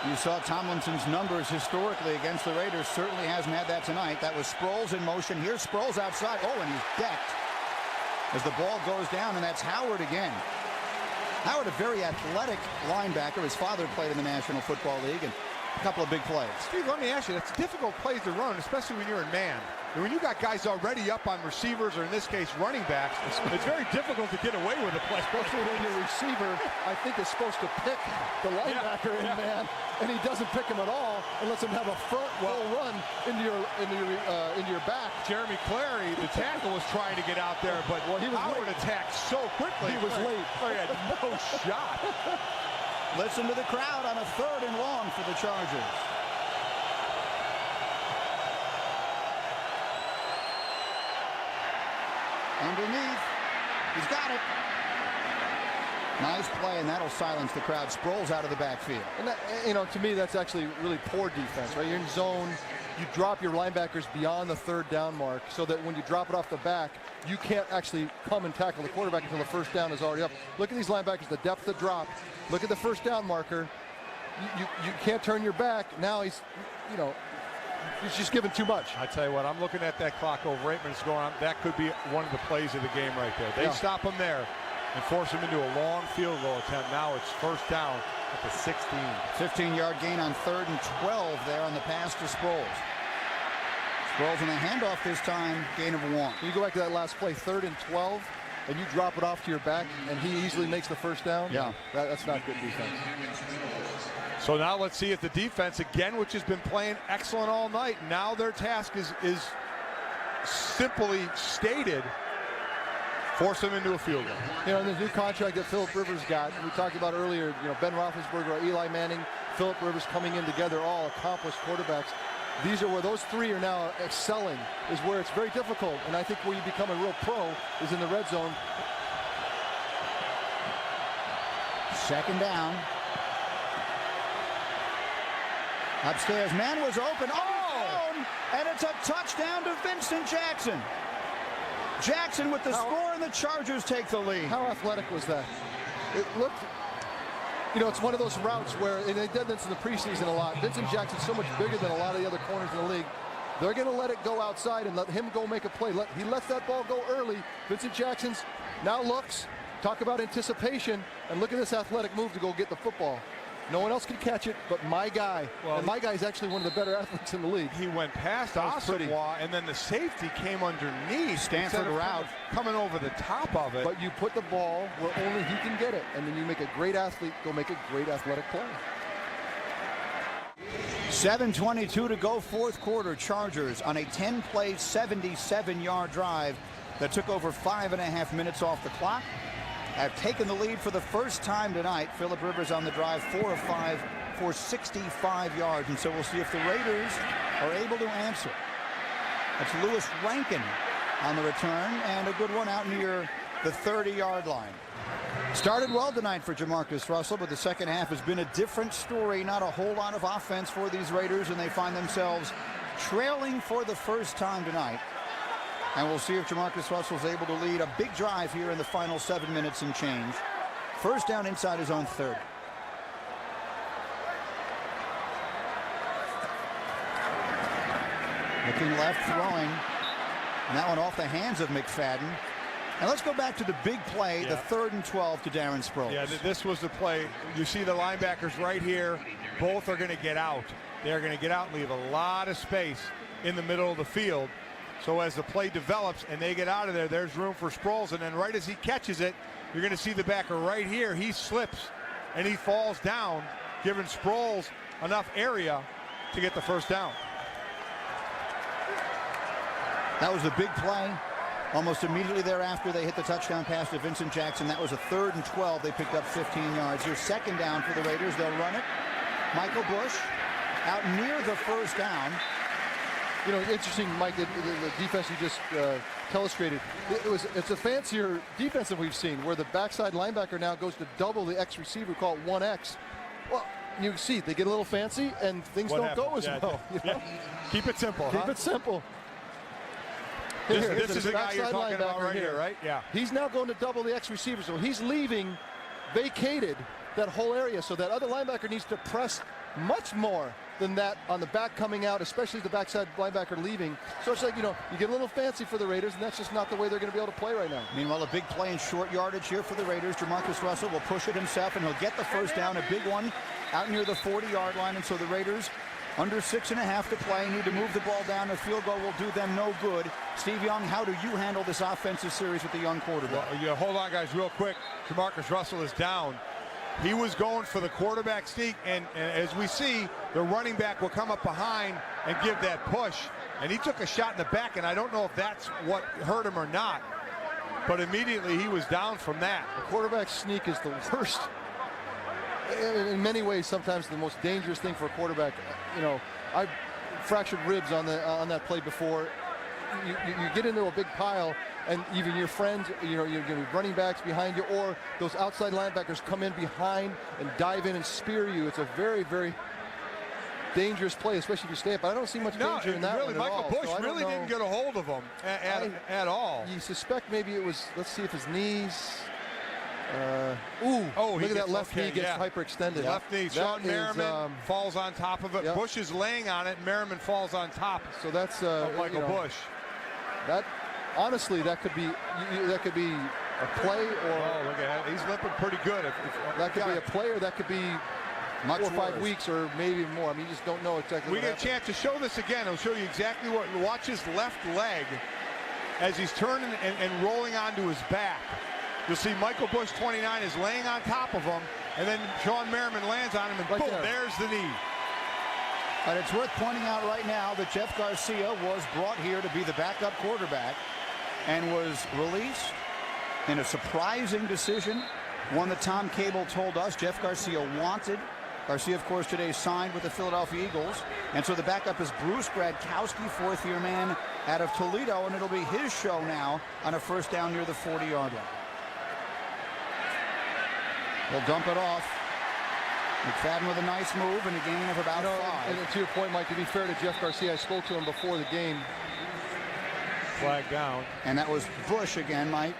You saw Tomlinson's numbers historically against the Raiders. Certainly hasn't had that tonight. That was Sproles in motion. Here's Sproles outside. Oh, and he's decked as the ball goes down, and that's Howard again. Howard, a very athletic linebacker. His father played in the National Football League, and a couple of big plays. Steve, let me ask you, that's difficult plays to run, especially when you're in man. And when you got guys already up on receivers, or in this case, running backs, it's very difficult to get away with a play. Especially when your receiver, I think, is supposed to pick the linebacker in man, and he doesn't pick him at all and lets him have a front roll run into your back. Jeremy Clary, the tackle, was trying to get out there, but Howard attacked so quickly. He was late. Clary had no shot. Listen to the crowd on a 3rd and long for the Chargers. Underneath, he's got it. Nice play, and that'll silence the crowd. Sproles out of the backfield. And that, to me, that's actually really poor defense, right? You're in zone. You drop your linebackers beyond the 3rd down mark so that when you drop it off the back, you can't actually come and tackle the quarterback until the 1st down is already up. Look at these linebackers, the depth of drop. Look at the 1st down marker. You can't turn your back. Now he's just giving too much. I tell you what, I'm looking at that clock over 8 minutes going on. That could be one of the plays of the game right there. They stop him there and force him into a long field goal attempt. Now it's 1st down at the 16. 15-yard gain on 3rd and 12 there on the pass to Sproles. Sproles in the handoff this time, gain of 1. You go back to that last play, 3rd and 12, and you drop it off to your back, and he easily makes the 1st down. Yeah. That's not good defense. So now let's see if the defense, again, which has been playing excellent all night, now their task is simply stated, force them into a field goal. In the new contract that Philip Rivers got, we talked about earlier, Ben Roethlisberger, Eli Manning, Philip Rivers coming in together, all accomplished quarterbacks. These are where those 3 are now excelling, is where it's very difficult. And I think where you become a real pro is in the red zone. 2nd down. Upstairs, man was open. Oh! And it's a touchdown to Vincent Jackson. Jackson with the score, and the Chargers take the lead. How athletic was that? It looked, it's one of those routes where, and they did this in the preseason a lot, Vincent Jackson's so much bigger than a lot of the other corners in the league. They're going to let it go outside and let him go make a play. He lets that ball go early. Vincent Jackson's now looks, talk about anticipation, and look at this athletic move to go get the football. No one else can catch it but my guy. Well, and my guy is actually one of the better athletes in the league. He went past Osawa, and then the safety came underneath. Stanford route. Coming over the top of it. But you put the ball where only he can get it, and then you make a great athlete go make a great athletic play. 7:22 to go, 4th quarter. Chargers on a 10-play, 77-yard drive that took over 5.5 minutes off the clock. Have taken the lead for the first time tonight. Philip Rivers on the drive, 4 of 5 for 65 yards. And so we'll see if the Raiders are able to answer. That's Lewis Rankin on the return, and a good one out near the 30-yard line. Started well tonight for Jamarcus Russell, but the second half has been a different story. Not a whole lot of offense for these Raiders, and they find themselves trailing for the first time tonight. And we'll see if Jamarcus Russell's able to lead a big drive here in the final 7 minutes and change. 1st down inside his own 30. Looking left, throwing. And that one off the hands of McFadden. And let's go back to the big play, the 3rd and 12 to Darren Sproles. Yeah, this was the play. You see the linebackers right here. Both are going to get out. They're going to get out and leave a lot of space in the middle of the field. So as the play develops and they get out of there, there's room for Sproles. And then right as he catches it, you're going to see the backer right here. He slips and he falls down, giving Sproles enough area to get the first down. That was a big play. Almost immediately thereafter, they hit the touchdown pass to Vincent Jackson. That was a 3rd and 12. They picked up 15 yards. Here's 2nd down for the Raiders. They'll run it. Michael Bush out near the first down. You know, interesting, Mike, the defense you just illustrated. It's a fancier defense than we've seen, where the backside linebacker now goes to double the X receiver, call it 1X. Well, you see, they get a little fancy, and things don't go as well. You know? Keep it simple. Keep it simple. This is the guy you're talking about right here, right? Yeah. He's now going to double the X receiver, so he's leaving vacated that whole area, so that other linebacker needs to press much more than that on the back coming out, especially the backside linebacker leaving. So it's like, you know, you get a little fancy for the Raiders, and that's just not the way they're going to be able to play right now. Meanwhile, a big play in short yardage here for the Raiders. Jamarcus Russell will push it himself, and he'll get the first down, a big one out near the 40-yard line. And so the Raiders, under 6.5 to play, need to move the ball down. A field goal will do them no good. Steve Young, how do you handle this offensive series with the young quarterback? Well, yeah, hold on, guys, real quick. Jamarcus Russell is down. He was going for the quarterback sneak, and as we see, the running back will come up behind and give that push. And he took a shot in the back, and I don't know if that's what hurt him or not, but immediately he was down from that. The quarterback sneak is the worst. In many ways, sometimes the most dangerous thing for a quarterback. You know, I've fractured ribs on that play before. You get into a big pile, and even your friends, you know, you're going to be running backs behind you, or those outside linebackers come in behind and dive in and spear you. It's a very, very dangerous play, especially if you stay up. I don't see much danger in that really, one at Michael all. Bush So really didn't get a hold of him at all. You suspect maybe it was, let's see if his knees. Look at that left knee gets hyperextended. Left knee. Sean Merriman falls on top of it. Yep. Bush is laying on it. Merriman falls on top. So that's Michael Bush. That honestly, that could be a play, or look at that. He's limping pretty good. That could be a play, or that could be 4 or 5 weeks, or maybe more. I mean, you just don't know exactly. We get a chance to show this again. I'll show you exactly what. Watch his left leg as he's turning and rolling onto his back. You'll see Michael Bush, 29, is laying on top of him, and then Sean Merriman lands on him, and boom, there's the knee. And it's worth pointing out right now that Jeff Garcia was brought here to be the backup quarterback and was released in a surprising decision, one that Tom Cable told us Jeff Garcia wanted. Garcia, of course, today signed with the Philadelphia Eagles, and so the backup is Bruce Gradkowski, 4th-year man out of Toledo, and it'll be his show now on a first down near the 40-yard line. They'll dump it off. McFadden with a nice move and a gain of about 5. And to your point, Mike, to be fair to Jeff Garcia, I spoke to him before the game. Flag down. And that was Bush again, my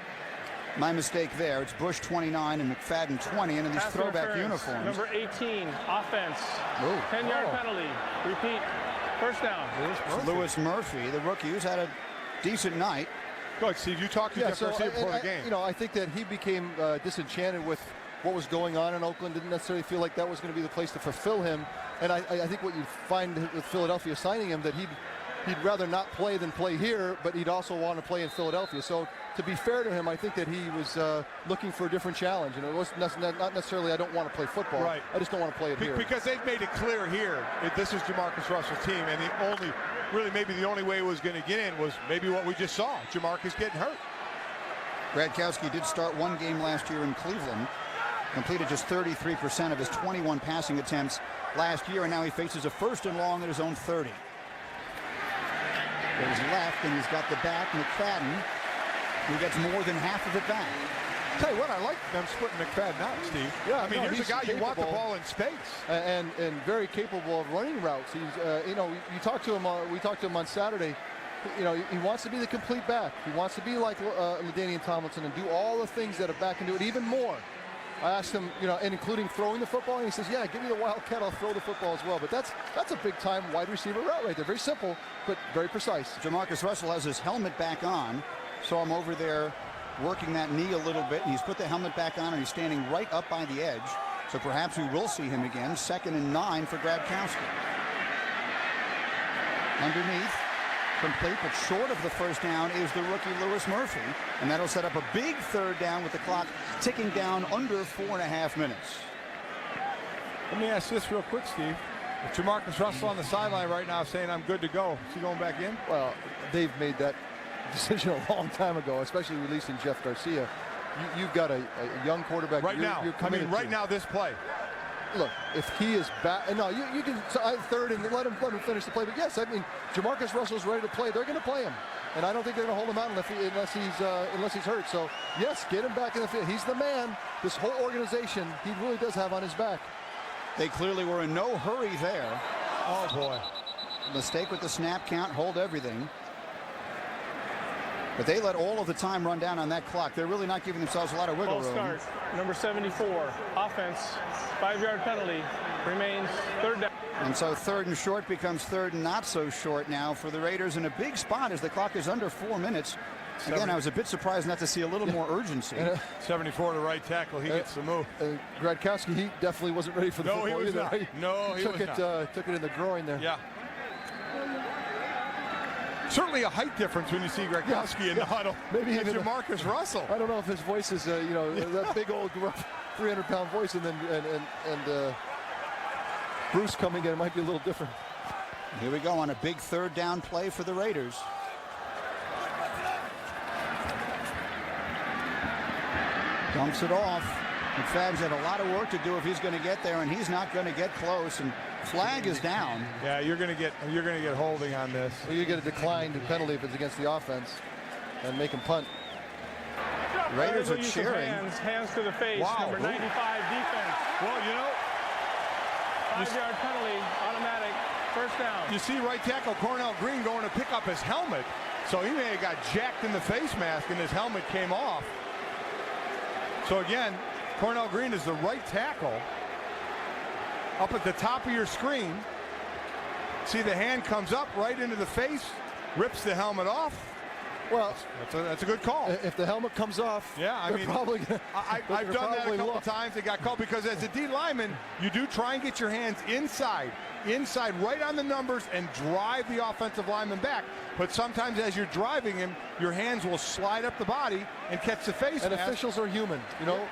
mistake there. It's Bush 29 and McFadden 20, and in these throwback uniforms. Number 18, offense. 10-yard penalty. Repeat. First down. Lewis Murphy, the rookie, who's had a decent night. Go ahead, Steve. You talked to Jeff Garcia before the game. You know, I think that he became disenchanted with what was going on in Oakland. Didn't necessarily feel like that was going to be the place to fulfill him. And I think what you find with Philadelphia signing him, that he'd rather not play than play here, but he'd also want to play in Philadelphia. So to be fair to him, I think that he was looking for a different challenge. And it wasn't not necessarily I don't want to play football. Right. I just don't want to play it here. Because they've made it clear here that this is Jamarcus Russell's team, and maybe the only way it was going to get in was maybe what we just saw, Jamarcus getting hurt. Gradkowski did start one game last year in Cleveland, completed just 33% of his 21 passing attempts last year, and now he faces a 1st and long at his own 30. Goes left, and he's got the back, McFadden, who gets more than half of it back. Tell you what, I like them splitting McFadden out, Steve. Yeah, I mean, here's a guy you want the ball in space, and very capable of running routes. He's, you know, you talked to him. We talked to him on Saturday. You know, he wants to be the complete back. He wants to be like LaDainian Tomlinson and do all the things that a back can do, it even more. I asked him, you know, and including throwing the football, and he says, yeah, give me the wildcat, I'll throw the football as well. But that's a big-time wide receiver route right there. Very simple, but very precise. Jamarcus Russell has his helmet back on, so I'm over there working that knee a little bit, and he's put the helmet back on, and he's standing right up by the edge. So perhaps we will see him again. 2nd and 9 for Gradkowski. Underneath, complete, but short of the first down is the rookie Lewis Murphy. And that'll set up a big third down with the clock ticking down under 4.5 minutes. Let me ask this real quick, Steve. If Jamarcus Russell on the sideline right now saying I'm good to go, is he going back in? Well, they've made that decision a long time ago, especially releasing Jeff Garcia. You've got a young quarterback. Right now. You're I mean, right now, this play. Look, if he is back, no, you can third and let him finish the play. But yes, I mean, Jamarcus Russell's ready to play. They're going to play him, and I don't think they're going to hold him out unless he's hurt. So yes, get him back in the field. He's the man. This whole organization, he really does have on his back. They clearly were in no hurry there. Oh boy, mistake with the snap count, hold everything. But they let all of the time run down on that clock. They're really not giving themselves a lot of wiggle room. Start, number 74, offense, 5-yard penalty, remains third down. And so third and short becomes third and not so short now for the Raiders in a big spot as the clock is under 4 minutes. Again, I was a bit surprised not to see a little more urgency. 74 to right tackle, he gets the move. Gradkowski, he definitely wasn't ready for the football he was either. not. No, he took was not. Took it in the groin there. Yeah. Certainly a height difference when you see Gradkowski in the huddle. Maybe even Jamarcus Russell. I don't know if his voice is, that big old 300-pound voice, and then Bruce coming in, it might be a little different. Here we go on a big third down play for the Raiders. Dumps it off. McFadden's had a lot of work to do if he's going to get there, and he's not going to get close. And flag is down. Yeah, you're going to get holding on this. Well, you get a declined penalty if it's against the offense, and make him punt. Raiders are cheering. Hands to the face. Wow. Number 95 defense. Well, 5-yard penalty, automatic, first down. You see right tackle Cornell Green going to pick up his helmet, so he may have got jacked in the face mask and his helmet came off. So again, Cornell Green is the right tackle. Up at the top of your screen, see the hand comes up right into the face, rips the helmet off. Well, that's a good call. If the helmet comes off, yeah, I mean, I've done that a couple times. It got called because as a D lineman, you do try and get your hands inside right on the numbers and drive the offensive lineman back. But sometimes as you're driving him, your hands will slide up the body and catch the face. And officials are human, you know.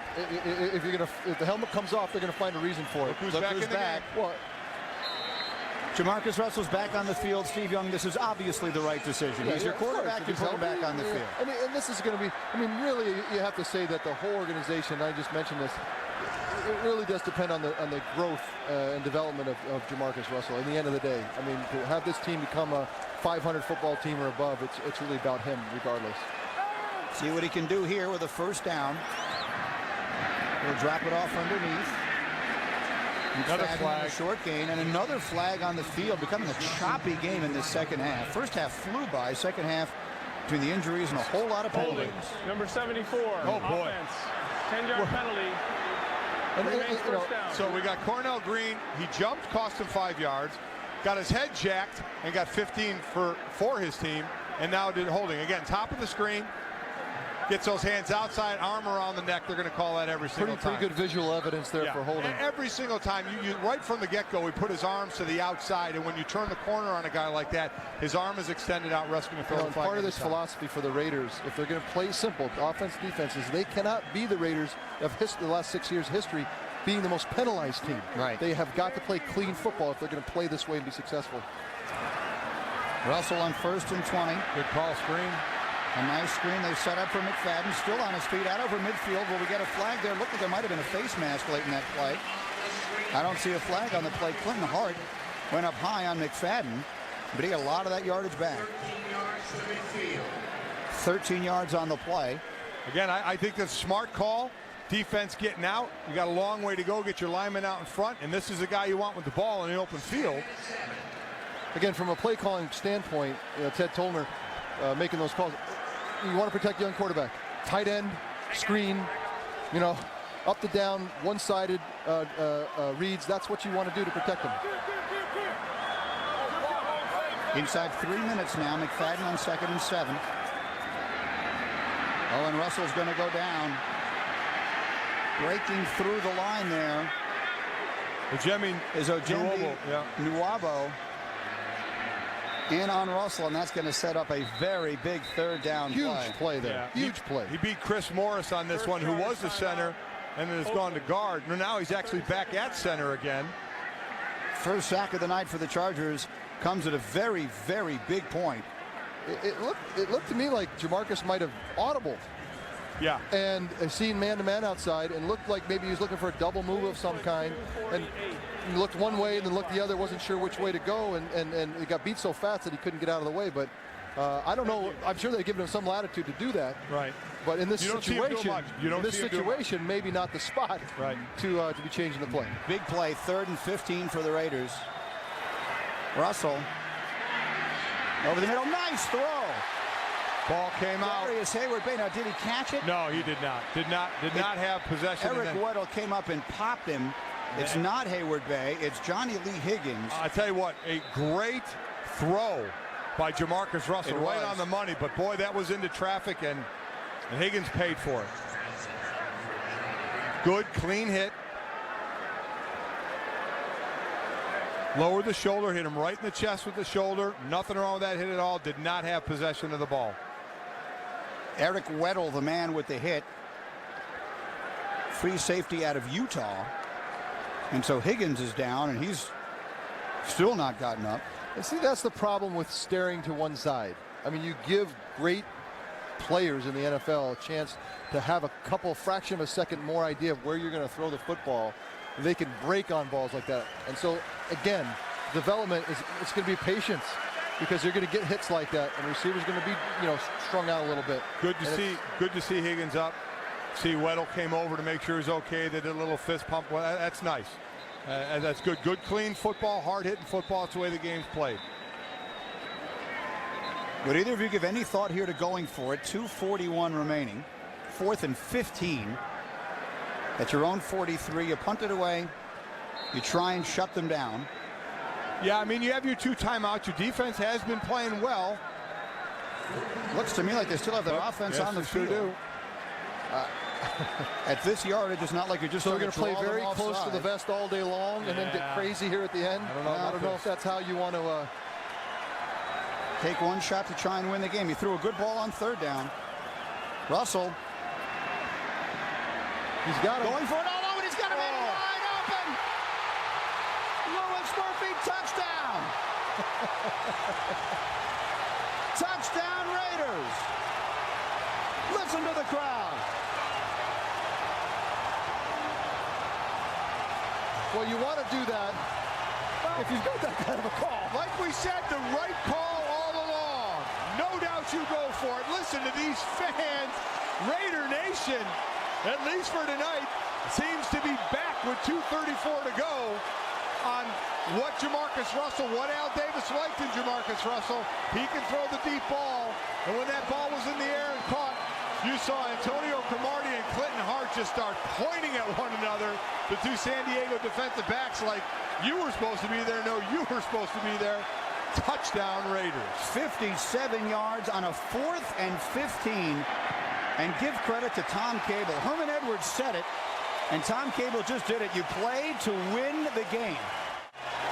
If the helmet comes off, they're going to find a reason for it. Who's back in the game? Well, Jamarcus Russell's back on the field. Steve Young, this is obviously the right decision. He's your quarterback. You put him back on the field. And this is going to be, really, you have to say that the whole organization, I just mentioned this, it really does depend on the growth and development of Jamarcus Russell. At the end of the day, to have this team become a 500 football team or above, it's really about him regardless. See what he can do here with a first down. He'll drop it off underneath. Another flag. A short gain, and another flag on the field, becoming a choppy game in this second half. First half flew by, second half between the injuries and a whole lot of penalties. Number 74, oh boy, offense, 10-yard penalty. So we got Cornell Green. He jumped, cost him 5 yards, got his head jacked, and got 15 for his team, and now did holding. Again, top of the screen. Gets those hands outside, arm around the neck. They're going to call that every single time. Pretty good visual evidence there for holding. Every single time. You right from the get-go, we put his arms to the outside, and when you turn the corner on a guy like that, his arm is extended out, rescuing a throw. Part of this philosophy for the Raiders, if they're going to play simple, offense, defenses, they cannot be the Raiders of the last 6 years' history, being the most penalized team. Right. They have got to play clean football if they're going to play this way and be successful. Russell on 1st and 20. Good call, screen. A nice screen they set up for McFadden, still on his feet, out over midfield. Will we get a flag there? Looked like there might have been a face mask late in that play. I don't see a flag on the play. Clinton Hart went up high on McFadden, but he got a lot of that yardage back. 13 yards on the play. Again, I think that's a smart call. Defense getting out. You got a long way to go. Get your lineman out in front, and this is the guy you want with the ball in the open field. Again, from a play calling standpoint, Ted Tollner making those calls. You want to protect young quarterback. Tight end, screen, up to down, one-sided reads. That's what you want to do to protect them. Inside 3 minutes now. McFadden on 2nd and 7. Oh, and Russell's going to go down. Breaking through the line there is Ojembe Nwabo. in on Russell, and that's going to set up a very big third down Huge play. play there. Yeah. Huge play. He beat Chris Morris on this one, who was the center, and then has gone to guard. Now he's actually back at center again. First sack of the night for the Chargers comes at a very, very big point. It looked to me like Jamarcus might have audible. Yeah. And seen man-to-man outside and looked like maybe he was looking for a double move of some kind. And he looked one way and then looked the other, wasn't sure which way to go, and he got beat so fast that he couldn't get out of the way. But I don't know. I'm sure they've given him some latitude to do that. Right. But in this situation, maybe not the spot to be changing the play. Big play, 3rd and 15 for the Raiders. Russell over the middle, nice throw. Ball came out. Darius Hayward-Bay. Now, did he catch it? No, he did not. Did not have possession. Eric Weddle came up and popped him. It's not Hayward-Bay. It's Johnny Lee Higgins. I tell you what, a great throw by Jamarcus Russell, right on the money. But boy, that was into traffic, and Higgins paid for it. Good, clean hit. Lowered the shoulder, hit him right in the chest with the shoulder. Nothing wrong with that hit at all. Did not have possession of the ball. Eric Weddle, the man with the hit. Free safety out of Utah. And so Higgins is down, and he's still not gotten up. And see, that's the problem with staring to one side. I mean, you give great players in the NFL a chance to have a fraction of a second more idea of where you're going to throw the football. They can break on balls like that. And so, again, development it's going to be patience, because you're going to get hits like that, and the receiver's going to be, strung out a little bit. Good to see Higgins up. See Weddle came over to make sure he's okay. They did a little fist pump. Well, that's nice. That's good. Good, clean football, hard-hitting football. It's the way the game's played. Would either of you give any thought here to going for it? 2:41 remaining. 4th and 15. At your own 43, you punt it away. You try and shut them down. Yeah, I mean, you have your 2 timeouts. Your defense has been playing well. Looks to me like they still have their offense on the field. Sure do. At this yardage, it's not like you're just so we're going to play very close to the vest all day long and then get crazy here at the end. I don't know if that's how you want to take one shot to try and win the game. He threw a good ball on 3rd down. Russell. He's got him. Going for it all over. He's got him in wide open. Lewis Murphy, touchdown. Touchdown Raiders. Listen to the crowd. Well, you want to do that if you've got that kind of a call. Like we said, the right call all along. No doubt you go for it. Listen to these fans. Raider Nation, at least for tonight, seems to be back with 2:34 to go on what Jamarcus Russell, what Al Davis liked in Jamarcus Russell. He can throw the deep ball, and when that ball was in the air and caught, you saw Antonio Cromartie and Clinton Hart just start pointing at one another, the 2 San Diego defensive backs, like, you were supposed to be there. No, you were supposed to be there. Touchdown Raiders. 57 yards on a 4th and 15. And give credit to Tom Cable. Herman Edwards said it, and Tom Cable just did it. You play to win the game.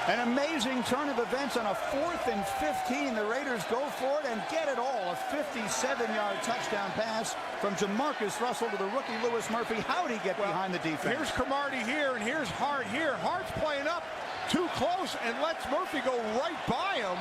An amazing turn of events on a 4th and 15. The Raiders go for it and get it all. A 57-yard touchdown pass from Jamarcus Russell to the rookie Lewis Murphy. How'd he get behind the defense? Here's Cromartie here, and here's Hart here. Hart's playing up too close and lets Murphy go right by him.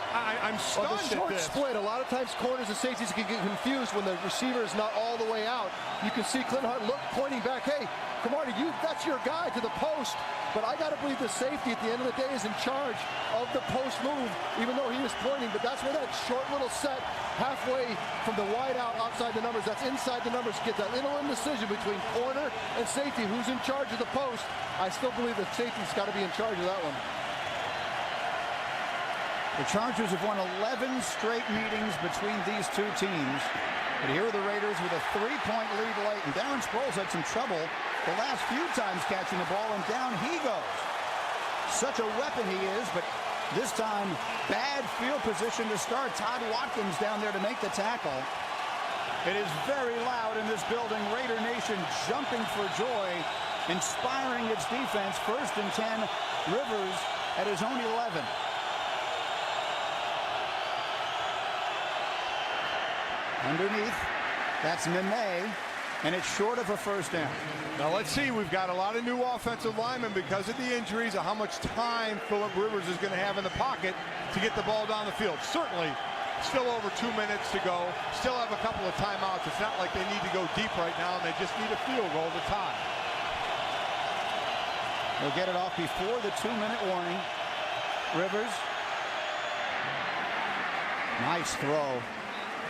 I'm stunned the short at this. split. A lot of times corners and safeties can get confused when the receiver is not all the way out. You can see Clinton Hart pointing back. Hey, Cromartie, that's your guy to the post. But I got to believe the safety at the end of the day is in charge of the post move, even though he was pointing. But that's where that short little set halfway from the wide out outside the numbers, that's inside the numbers, get that little indecision between corner and safety. Who's in charge of the post? I still believe the safety's got to be in charge of that one. The Chargers have won 11 straight meetings between these 2 teams. But here are the Raiders with a 3-point lead late. And Darren Sproles had some trouble the last few times catching the ball, and down he goes. Such a weapon he is, but this time, bad field position to start. Todd Watkins down there to make the tackle. It is very loud in this building. Raider Nation jumping for joy, inspiring its defense. 1st and 10, Rivers at his own 11. Underneath, that's Nene, and it's short of a first down. Now let's see, we've got a lot of new offensive linemen because of the injuries of how much time Phillip Rivers is going to have in the pocket to get the ball down the field. Certainly, still over 2 minutes to go, still have a couple of timeouts. It's not like they need to go deep right now, and they just need a field goal to tie. They'll get it off before the 2-minute warning. Rivers. Nice throw.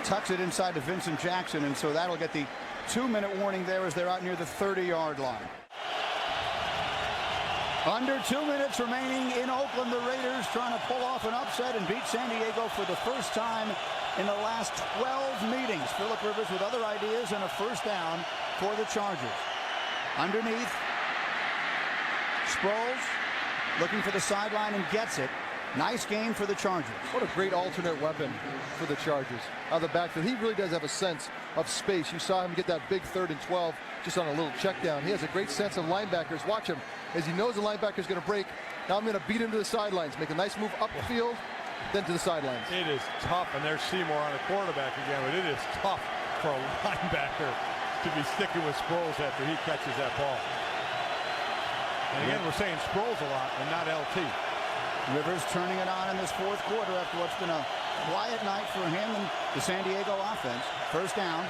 Tucks it inside to Vincent Jackson, and so that'll get the 2-minute warning there as they're out near the 30-yard line. Under 2 minutes remaining in Oakland, the Raiders trying to pull off an upset and beat San Diego for the first time in the last 12 meetings. Phillip Rivers with other ideas and a first down for the Chargers. Underneath, Sproles looking for the sideline and gets it. Nice game for the Chargers. What a great alternate weapon for the Chargers. Out of the backfield, he really does have a sense of space. You saw him get that big 3rd and 12 just on a little check down. He has a great sense of linebackers. Watch him as he knows the linebacker is going to break. Now I'm going to beat him to the sidelines. Make a nice move up the field, then to the sidelines. It is tough, and there's Seymour on the quarterback again, but it is tough for a linebacker to be sticking with Sproles after he catches that ball. And again, we're saying Sproles a lot and not LT. Rivers turning it on in this 4th quarter after what's been a quiet night for him and the San Diego offense. First down.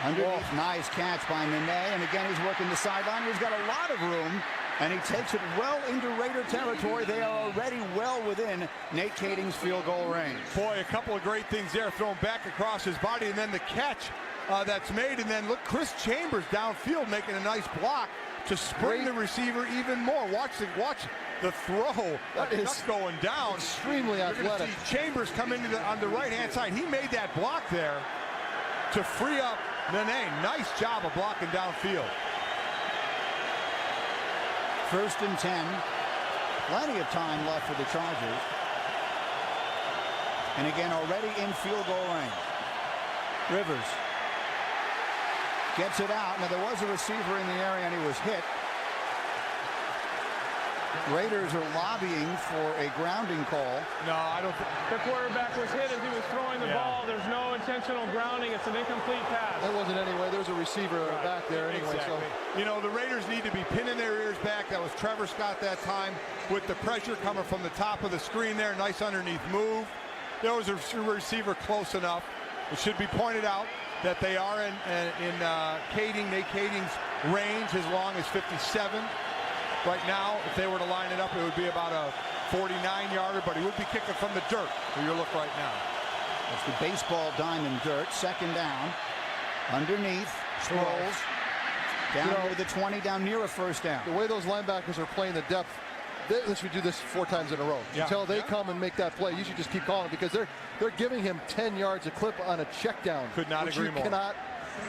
Underneath, nice catch by Nene, and again he's working the sideline. He's got a lot of room, and he takes it well into Raider territory. They are already well within Nate Kading's field goal range. Boy, a couple of great things there, thrown back across his body, and then the catch that's made, and then look, Chris Chambers downfield making a nice block to spring the receiver even more. Watch the throw. That is going down. Extremely athletic. See Chambers come into on the right-hand side. He made that block there to free up Nene. Nice job of blocking downfield. 1st and 10. Plenty of time left for the Chargers. And again, already in field goal range. Rivers gets it out. Now, there was a receiver in the area, and he was hit. Raiders are lobbying for a grounding call. No, I don't think. The quarterback was hit as he was throwing the ball. There's no intentional grounding. It's an incomplete pass. That wasn't anyway. There's a receiver back there anyway. Exactly. So, you know, the Raiders need to be pinning their ears back. That was Trevor Scott that time with the pressure coming from the top of the screen there. Nice underneath move. There was a receiver close enough. It should be pointed out that they are in Nate Kading's range as long as 57. Right now, if they were to line it up, it would be about a 49-yarder, but he would be kicking from the dirt where you look right now. That's the baseball diamond dirt. 2nd down. Underneath, Sproles. Down near the 20, down near a first down. The way those linebackers are playing the depth, they should do this 4 times in a row. Until they come and make that play, you should just keep calling because they're giving him 10 yards a clip on a check down. Could not agree more.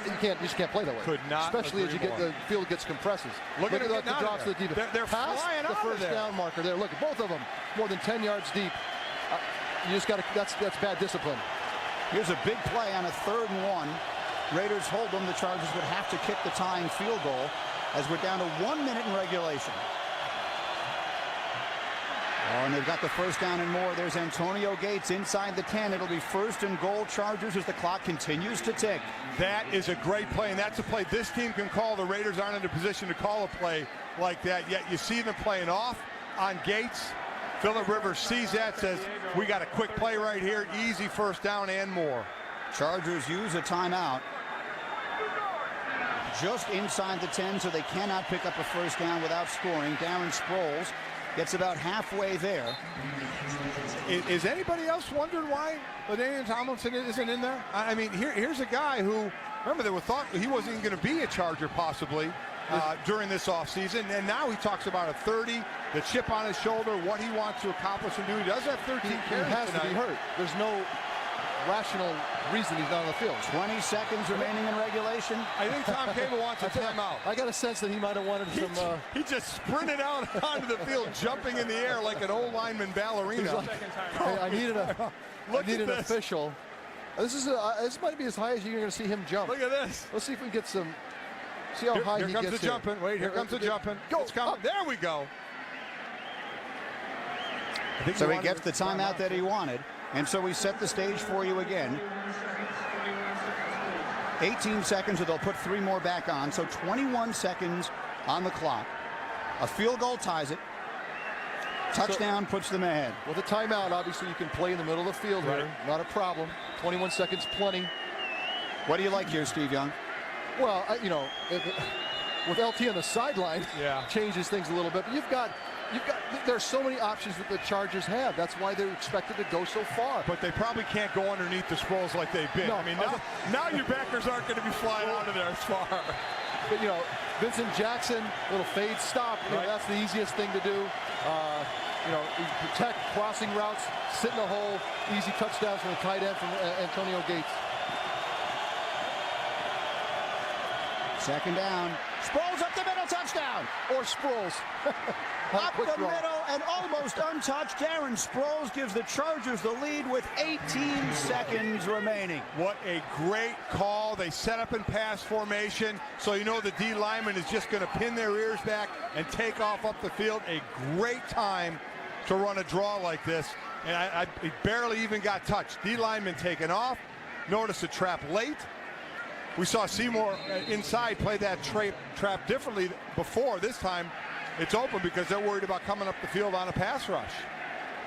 You just can't play that way. Could not. Especially as you get the field gets compresses. Look at the drops to the defense. They're flying the out first of there. down marker there. Look, both of them more than 10 yards deep. You just got to. That's bad discipline. Here's a big play on a 3rd and 1. Raiders hold them. The Chargers would have to kick the tying field goal as we're down to 1 minute in regulation. Oh, and they've got the first down and more. There's Antonio Gates inside the 10. It'll be 1st and goal Chargers as the clock continues to tick. That is a great play, and that's a play this team can call. The Raiders aren't in a position to call a play like that yet. You see them playing off on Gates. Phillip Rivers sees that, says, we got a quick play right here. Easy first down and more. Chargers use a timeout just inside the 10, so they cannot pick up a first down without scoring. Darren Sproles gets about halfway there. Is anybody else wondering why LaDainian Tomlinson isn't in there? I mean, here's a guy who, remember, they were thought he wasn't even going to be a Charger possibly during this offseason, and now he talks about a 30, the chip on his shoulder, what he wants to accomplish and do. He does have 13 carries. He has tonight. to be hurt. There's no rational reason he's not on the field. 20 seconds remaining in regulation. I think Tom Cable wants a timeout. I got a sense that he might have wanted some. He just sprinted out onto the field, jumping in the air like an old lineman ballerina. Like, hey, I needed an official. This might be as high as you're going to see him jump. Look at this. Let's see if we can get some. See how high he gets. Here comes the jumping. Wait, here comes the jumping. Go. It's coming. There we go. So he gets the timeout that he wanted. And so we set the stage for you again. 18 seconds, or they'll put 3 more back on. So 21 seconds on the clock. A field goal ties it. Touchdown puts them ahead. With a timeout, obviously you can play in the middle of the field here. Not a problem. 21 seconds, plenty. What do you like here, Steve Young? Well, you know, with LT on the sideline, changes things a little bit. But you've got. There's so many options that the Chargers have. That's why they're expected to go so far. But they probably can't go underneath the Sproles like they've been. No, I mean, now your backers aren't going to be flying out of there as far. But, you know, Vincent Jackson, little fade stop. You know, that's the easiest thing to do. You know, protect crossing routes, sit in the hole, easy touchdowns from the tight end from Antonio Gates. Second down. Sproles up the middle, touchdown. Or Sproles. Up the middle and almost untouched. Darren Sproles gives the Chargers the lead with 18 seconds remaining. What a great call. They set up in pass formation, so you know the D lineman is just going to pin their ears back and take off up the field. A great time to run a draw like this. And he barely even got touched. D lineman taken off. Notice the trap late. We saw Seymour inside play that trap differently before. This time it's open because they're worried about coming up the field on a pass rush.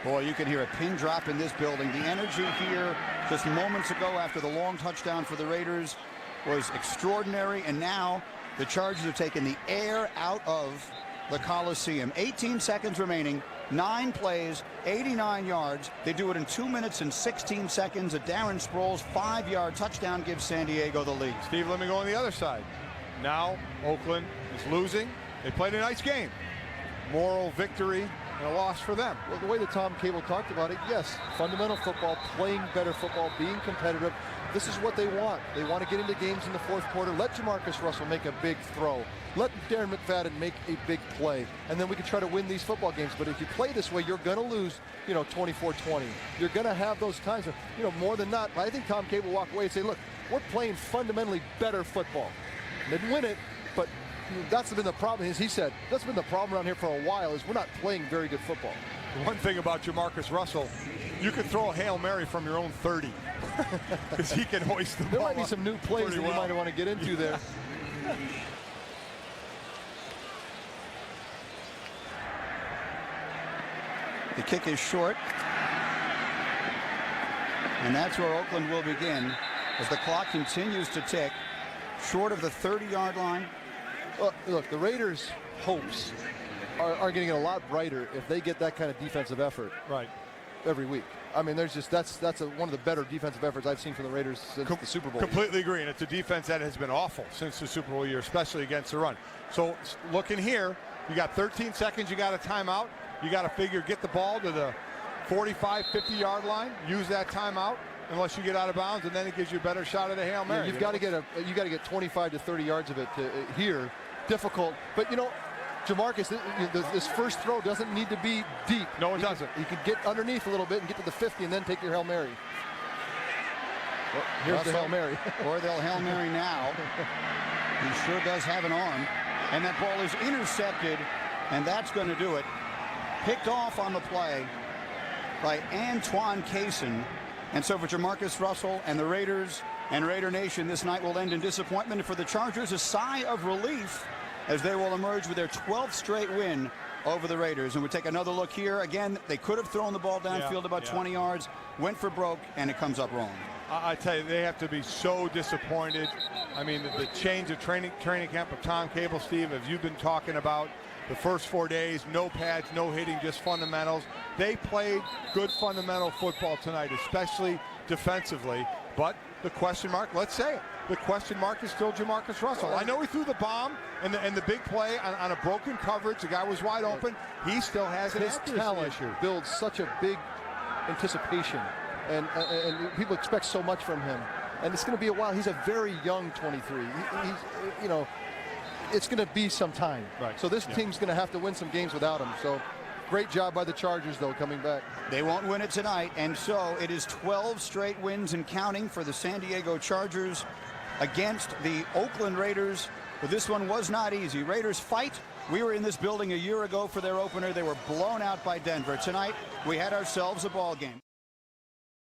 Boy, you can hear a pin drop in this building. The energy here just moments ago after the long touchdown for the Raiders was extraordinary. And now the Chargers have taken the air out of the Coliseum. 18 seconds remaining. 9 plays, 89 yards. They do it in 2 minutes and 16 seconds. A Darren Sproles 5-yard touchdown gives San Diego the lead. Steve, let me go on the other side. Now Oakland is losing. They played a nice game. Moral victory and a loss for them. Well, the way that Tom Cable talked about it, yes, fundamental football, playing better football, being competitive. This is what they want. They want to get into games in the fourth quarter. Let Jamarcus Russell make a big throw. Let Darren McFadden make a big play. And then we can try to win these football games. But if you play this way, you're going to lose, you know, 24-20. You're going to have those times. You know, more than not, I think Tom Cable will walk away and say, look, we're playing fundamentally better football. Didn't win it, but that's been the problem. As he said, that's been the problem around here for a while, is we're not playing very good football. One thing about Jamarcus Russell, you can throw a Hail Mary from your own 30 because he can hoist the ball. There might be some new plays that you might want to get into there. The kick is short. And that's where Oakland will begin as the clock continues to tick. Short of the 30-yard line. Well, look, the Raiders' hopes are getting a lot brighter if they get that kind of defensive effort every week. I mean, there's just that's one of the better defensive efforts I've seen from the Raiders since the Super Bowl. Completely agree, and it's a defense that has been awful since the Super Bowl year, especially against the run. So looking here, you got 13 seconds, you got a timeout. You got to figure, get the ball to the 45, 50-yard line, use that timeout unless you get out of bounds, and then it gives you a better shot at a Hail Mary. Yeah, you got to get 25 to 30 yards of it here. Difficult, but you know, Jamarcus, this first throw doesn't need to be deep. No, it doesn't. You can get underneath a little bit and get to the 50 and then take your Hail Mary. Well, here's the Hail Mary. Or they'll Hail Mary now. He sure does have an arm. And that ball is intercepted, and that's going to do it. Picked off on the play by Antoine Cason. And so for Jamarcus Russell and the Raiders and Raider Nation, this night will end in disappointment. And for the Chargers, a sigh of relief as they will emerge with their 12th straight win over the Raiders. And we take another look here. Again, they could have thrown the ball downfield about 20 yards, went for broke, and it comes up wrong. I tell you, they have to be so disappointed. I mean, the change of training camp of Tom Cable, Steve, as you've been talking about, the first 4 days, no pads, no hitting, just fundamentals. They played good fundamental football tonight, especially defensively. But the question mark, let's say it, the question mark is still Jamarcus Russell. I know he threw the bomb and the big play on a broken coverage. The guy was wide open. He still has an talent issue. Builds such a big anticipation, and people expect so much from him. And it's going to be a while. He's a very young 23. He's, you know, it's going to be some time. Right. So this team's going to have to win some games without him. So great job by the Chargers, though, coming back. They won't win it tonight, and so it is 12 straight wins and counting for the San Diego Chargers against the Oakland Raiders. But this one was not easy. Raiders fight. We were in this building a year ago for their opener. They were blown out by Denver. Tonight, we had ourselves a ball game.